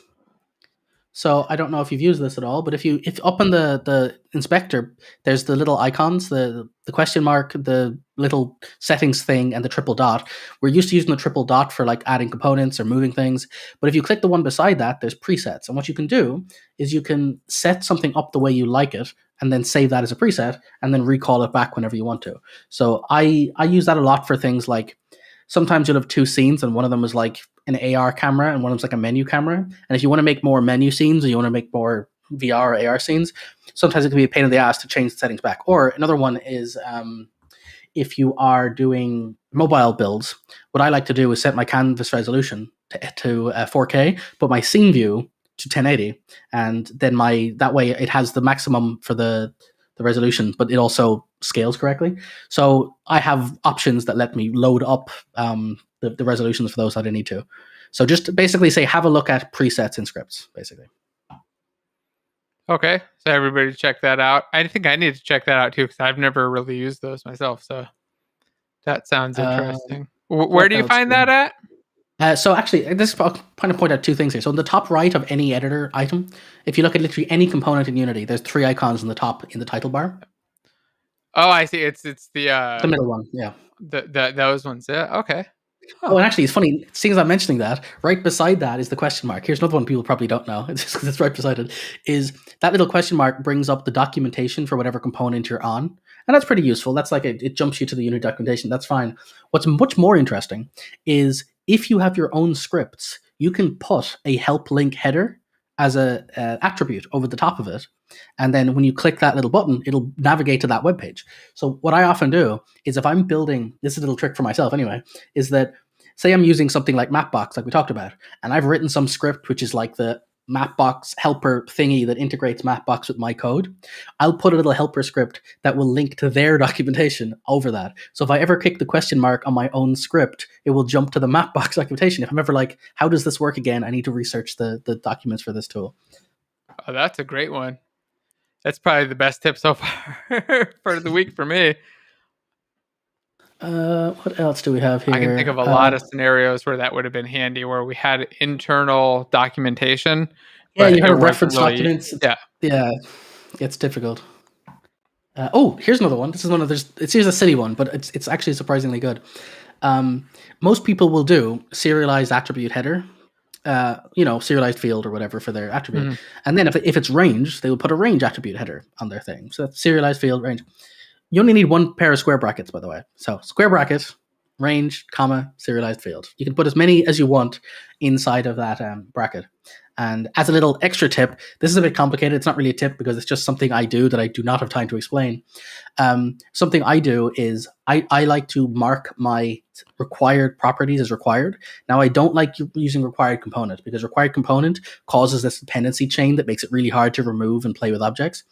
So I don't know if you've used this at all, but if up in the inspector, there's the little icons, the question mark, the little settings thing, and the triple dot. We're used to using the triple dot for like adding components or moving things, but if you click the one beside that, there's presets, and what you can do is you can set something up the way you like it, and then save that as a preset, and then recall it back whenever you want to. So I use that a lot for things like sometimes you'll have two scenes, and one of them is like an AR camera, and one of them's like a menu camera. And if you want to make more menu scenes, or you want to make more VR or AR scenes, sometimes it can be a pain in the ass to change the settings back. Or another one is if you are doing mobile builds, what I like to do is set my canvas resolution to 4K, but my scene view to 1080, and then that way it has the maximum for the resolution, but it also scales correctly. So I have options that let me load up the resolutions for those that I need to. So just basically say, have a look at presets in scripts, basically. Okay, so everybody check that out. I think I need to check that out too, because I've never really used those myself. So that sounds interesting. Where do you find that at? So actually, this I'll kind of point out two things here. So on the top right of any editor item, if you look at literally any component in Unity, there's three icons in the top in the title bar. Oh, I see. It's the middle one, yeah. Those ones, yeah. Okay. Huh. Oh, and actually, it's funny. Seeing as I'm mentioning that, right beside that is the question mark. Here's another one people probably don't know. It's just because it's right beside it. Is that little question mark brings up the documentation for whatever component you're on, and that's pretty useful. That's like it jumps you to the Unity documentation. That's fine. What's much more interesting is if you have your own scripts, you can put a help link header as a attribute over the top of it, and then when you click that little button, it'll navigate to that web page. So what I often do is if I'm building, this is a little trick for myself anyway, is that say I'm using something like Mapbox, like we talked about, and I've written some script which is like the Mapbox helper thingy that integrates Mapbox with my code. I'll put a little helper script that will link to their documentation over that. So if I ever kick the question mark on my own script, it will jump to the Mapbox documentation. If I'm ever like, how does this work again? I need to research the documents for this tool. Oh, that's a great one. That's probably the best tip so far for the week for me. What else do we have here? I can think of a lot of scenarios where that would have been handy, where we had internal documentation. Yeah, you have reference documents. Yeah, it's difficult. Here's another one. This is one of here's a silly one, but it's actually surprisingly good. Most people will do serialized attribute header, serialized field or whatever for their attribute, mm-hmm. And then if it's range, they will put a range attribute header on their thing. So that's serialized field range. You only need one pair of square brackets, by the way. So square bracket, range, comma, serialized field. You can put as many as you want inside of that bracket. And as a little extra tip, this is a bit complicated. It's not really a tip because it's just something I do that I do not have time to explain. Something I do is I like to mark my required properties as required. Now, I don't like using required component because required component causes this dependency chain that makes it really hard to remove and play with objects.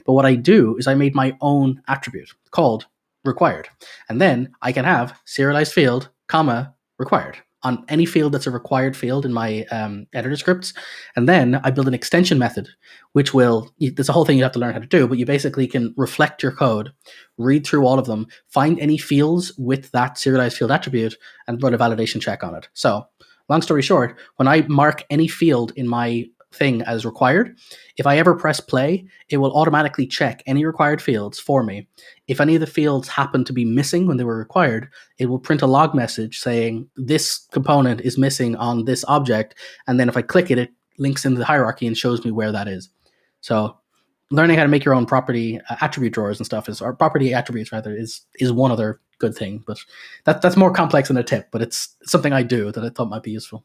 But what I do is I made my own attribute called required. And then I can have serialized field, comma, required on any field that's a required field in my editor scripts. And then I build an extension method, which there's a whole thing you have to learn how to do, but you basically can reflect your code, read through all of them, find any fields with that serialized field attribute, and run a validation check on it. So long story short, when I mark any field in my thing as required, if I ever press play, it will automatically check any required fields for me. If any of the fields happen to be missing when they were required, it will print a log message saying this component is missing on this object, and then if I click it, it links into the hierarchy and shows me where that is. So learning how to make your own property attribute drawers and stuff or property attributes rather is one other good thing, but that's more complex than a tip, but it's something I do that I thought might be useful.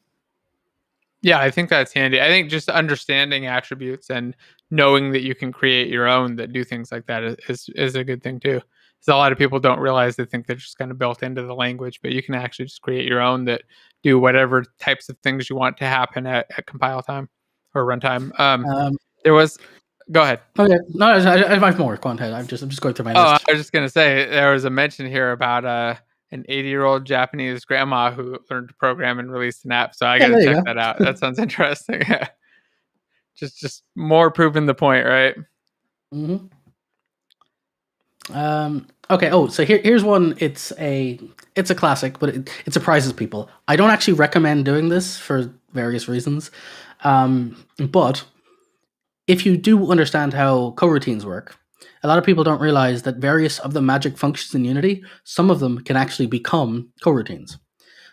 Yeah, I think that's handy. I think just understanding attributes and knowing that you can create your own that do things like that is a good thing too. Because a lot of people don't realize, they think they're just kind of built into the language, but you can actually just create your own that do whatever types of things you want to happen at compile time or runtime. Go ahead. Okay, no, I have more. Go ahead. I'm just going through my list. I was just gonna say there was a mention here about an 80-year-old Japanese grandma who learned to program and released an app. So I Yeah, got to there you check go. that out. That sounds interesting. Yeah. Just more proving the point, right? Mm-hmm. Okay. Oh, so here's one. It's a classic, but it surprises people. I don't actually recommend doing this for various reasons, but if you do understand how coroutines work, a lot of people don't realize that various of the magic functions in Unity, some of them can actually become coroutines.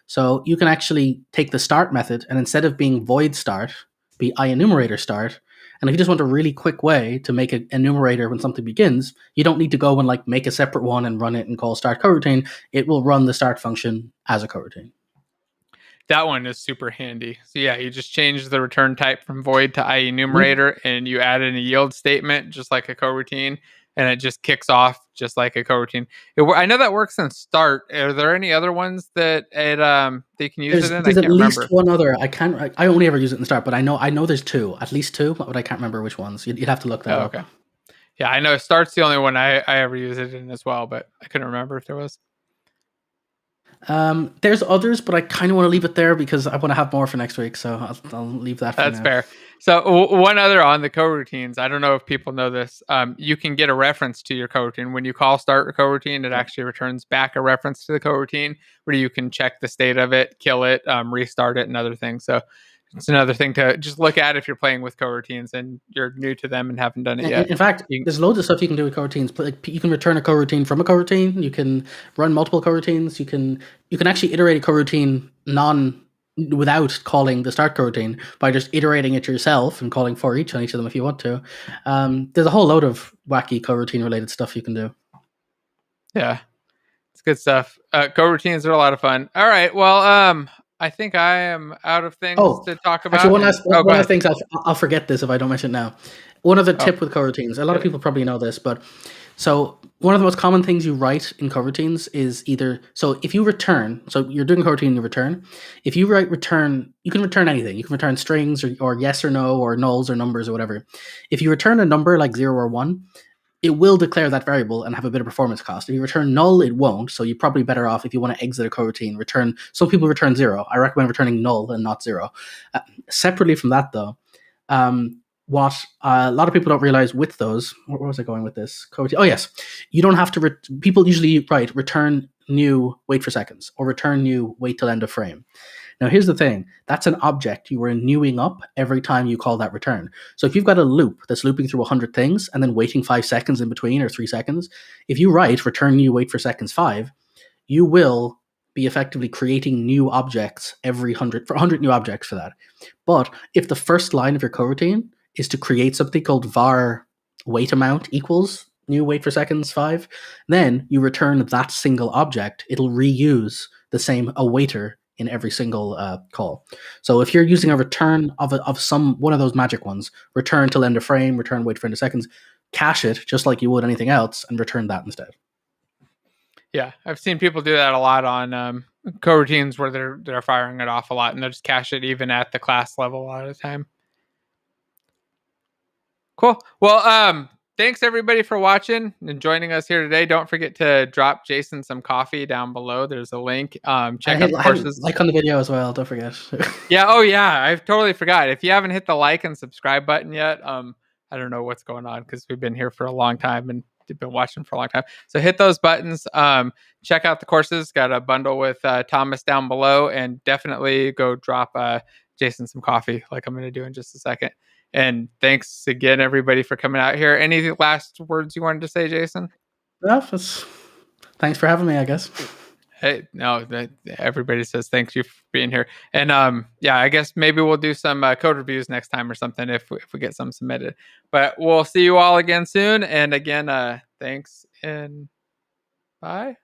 So you can actually take the start method and instead of being void start, be IEnumerator start. And if you just want a really quick way to make an enumerator when something begins, you don't need to go and like make a separate one and run it and call start coroutine. It will run the start function as a coroutine. That one is super handy. So yeah, you just change the return type from void to IEnumerator, and you add in a yield statement just like a coroutine, and it just kicks off just like a coroutine. I know that works in Start. Are there any other ones that they can use it in? I There's can't at least remember. one other. I only ever use it in Start, but I know there's two, at least two, but I can't remember which ones. You'd have to look that up. Okay. Yeah, I know Start's the only one I ever use it in as well, but I couldn't remember if there was. There's others, but I kind of want to leave it there because I want to have more for next week. So I'll leave that for That's now. fair. So one other on the coroutines. I don't know if people know this. You can get a reference to your coroutine when you call start a coroutine. It actually returns back a reference to the coroutine where you can check the state of it, kill it, restart it, and other things. So it's another thing to just look at if you're playing with coroutines and you're new to them and haven't done it yet. In fact, there's loads of stuff you can do with coroutines. Like you can return a coroutine from a coroutine. You can run multiple coroutines. You can actually iterate a coroutine without calling the start coroutine by just iterating it yourself and calling for each on each of them if you want to. There's a whole load of wacky coroutine related stuff you can do. Yeah, it's good stuff. Coroutines are a lot of fun. All right, well, I think I am out of things to talk about. Actually, one last thing. I'll forget this if I don't mention it now. One other tip with coroutines. A lot of people probably know this, but so one of the most common things you write in coroutines is either if you return. So you're doing coroutine, you return. If you write return, you can return anything. You can return strings or yes or no or nulls or numbers or whatever. If you return a number like 0 or 1, it will declare that variable and have a bit of performance cost. If you return null, it won't. So you're probably better off if you want to exit a coroutine. Some people return 0. I recommend returning null and not 0. Separately from that, though, what a lot of people don't realize with those, where was I going with this? Coroutine. Oh yes, you don't have to. People usually write return new wait for seconds or return new wait till end of frame. Now, here's the thing. That's an object you are newing up every time you call that return. So if you've got a loop that's looping through 100 things and then waiting 5 seconds in between or 3 seconds, if you write return new wait for seconds 5, you will be effectively creating new objects every 100 new objects for that. But if the first line of your coroutine is to create something called var wait amount equals new wait for seconds 5, then you return that single object. It'll reuse the same awaiter in every single call. So if you're using a return of one of those magic ones, return till end of frame, return wait for end of seconds, cache it just like you would anything else and return that instead. Yeah, I've seen people do that a lot on coroutines where they're firing it off a lot and they'll just cache it even at the class level a lot of the time. Cool. Well, thanks everybody for watching and joining us here today. Don't forget to drop Jason some coffee down below. There's a link. Check out the courses. Like on the video as well. Don't forget. Yeah. Oh yeah. I totally forgot. If you haven't hit the like and subscribe button yet, I don't know what's going on because we've been here for a long time and you've been watching for a long time. So hit those buttons. Check out the courses. Got a bundle with Thomas down below, and definitely go drop Jason some coffee, like I'm going to do in just a second. And thanks again, everybody, for coming out here. Any last words you wanted to say, Jason? No, thanks for having me, I guess. Hey, no, everybody says thanks you for being here. And yeah, I guess maybe we'll do some code reviews next time or something if we get some submitted. But we'll see you all again soon. And again, thanks and bye.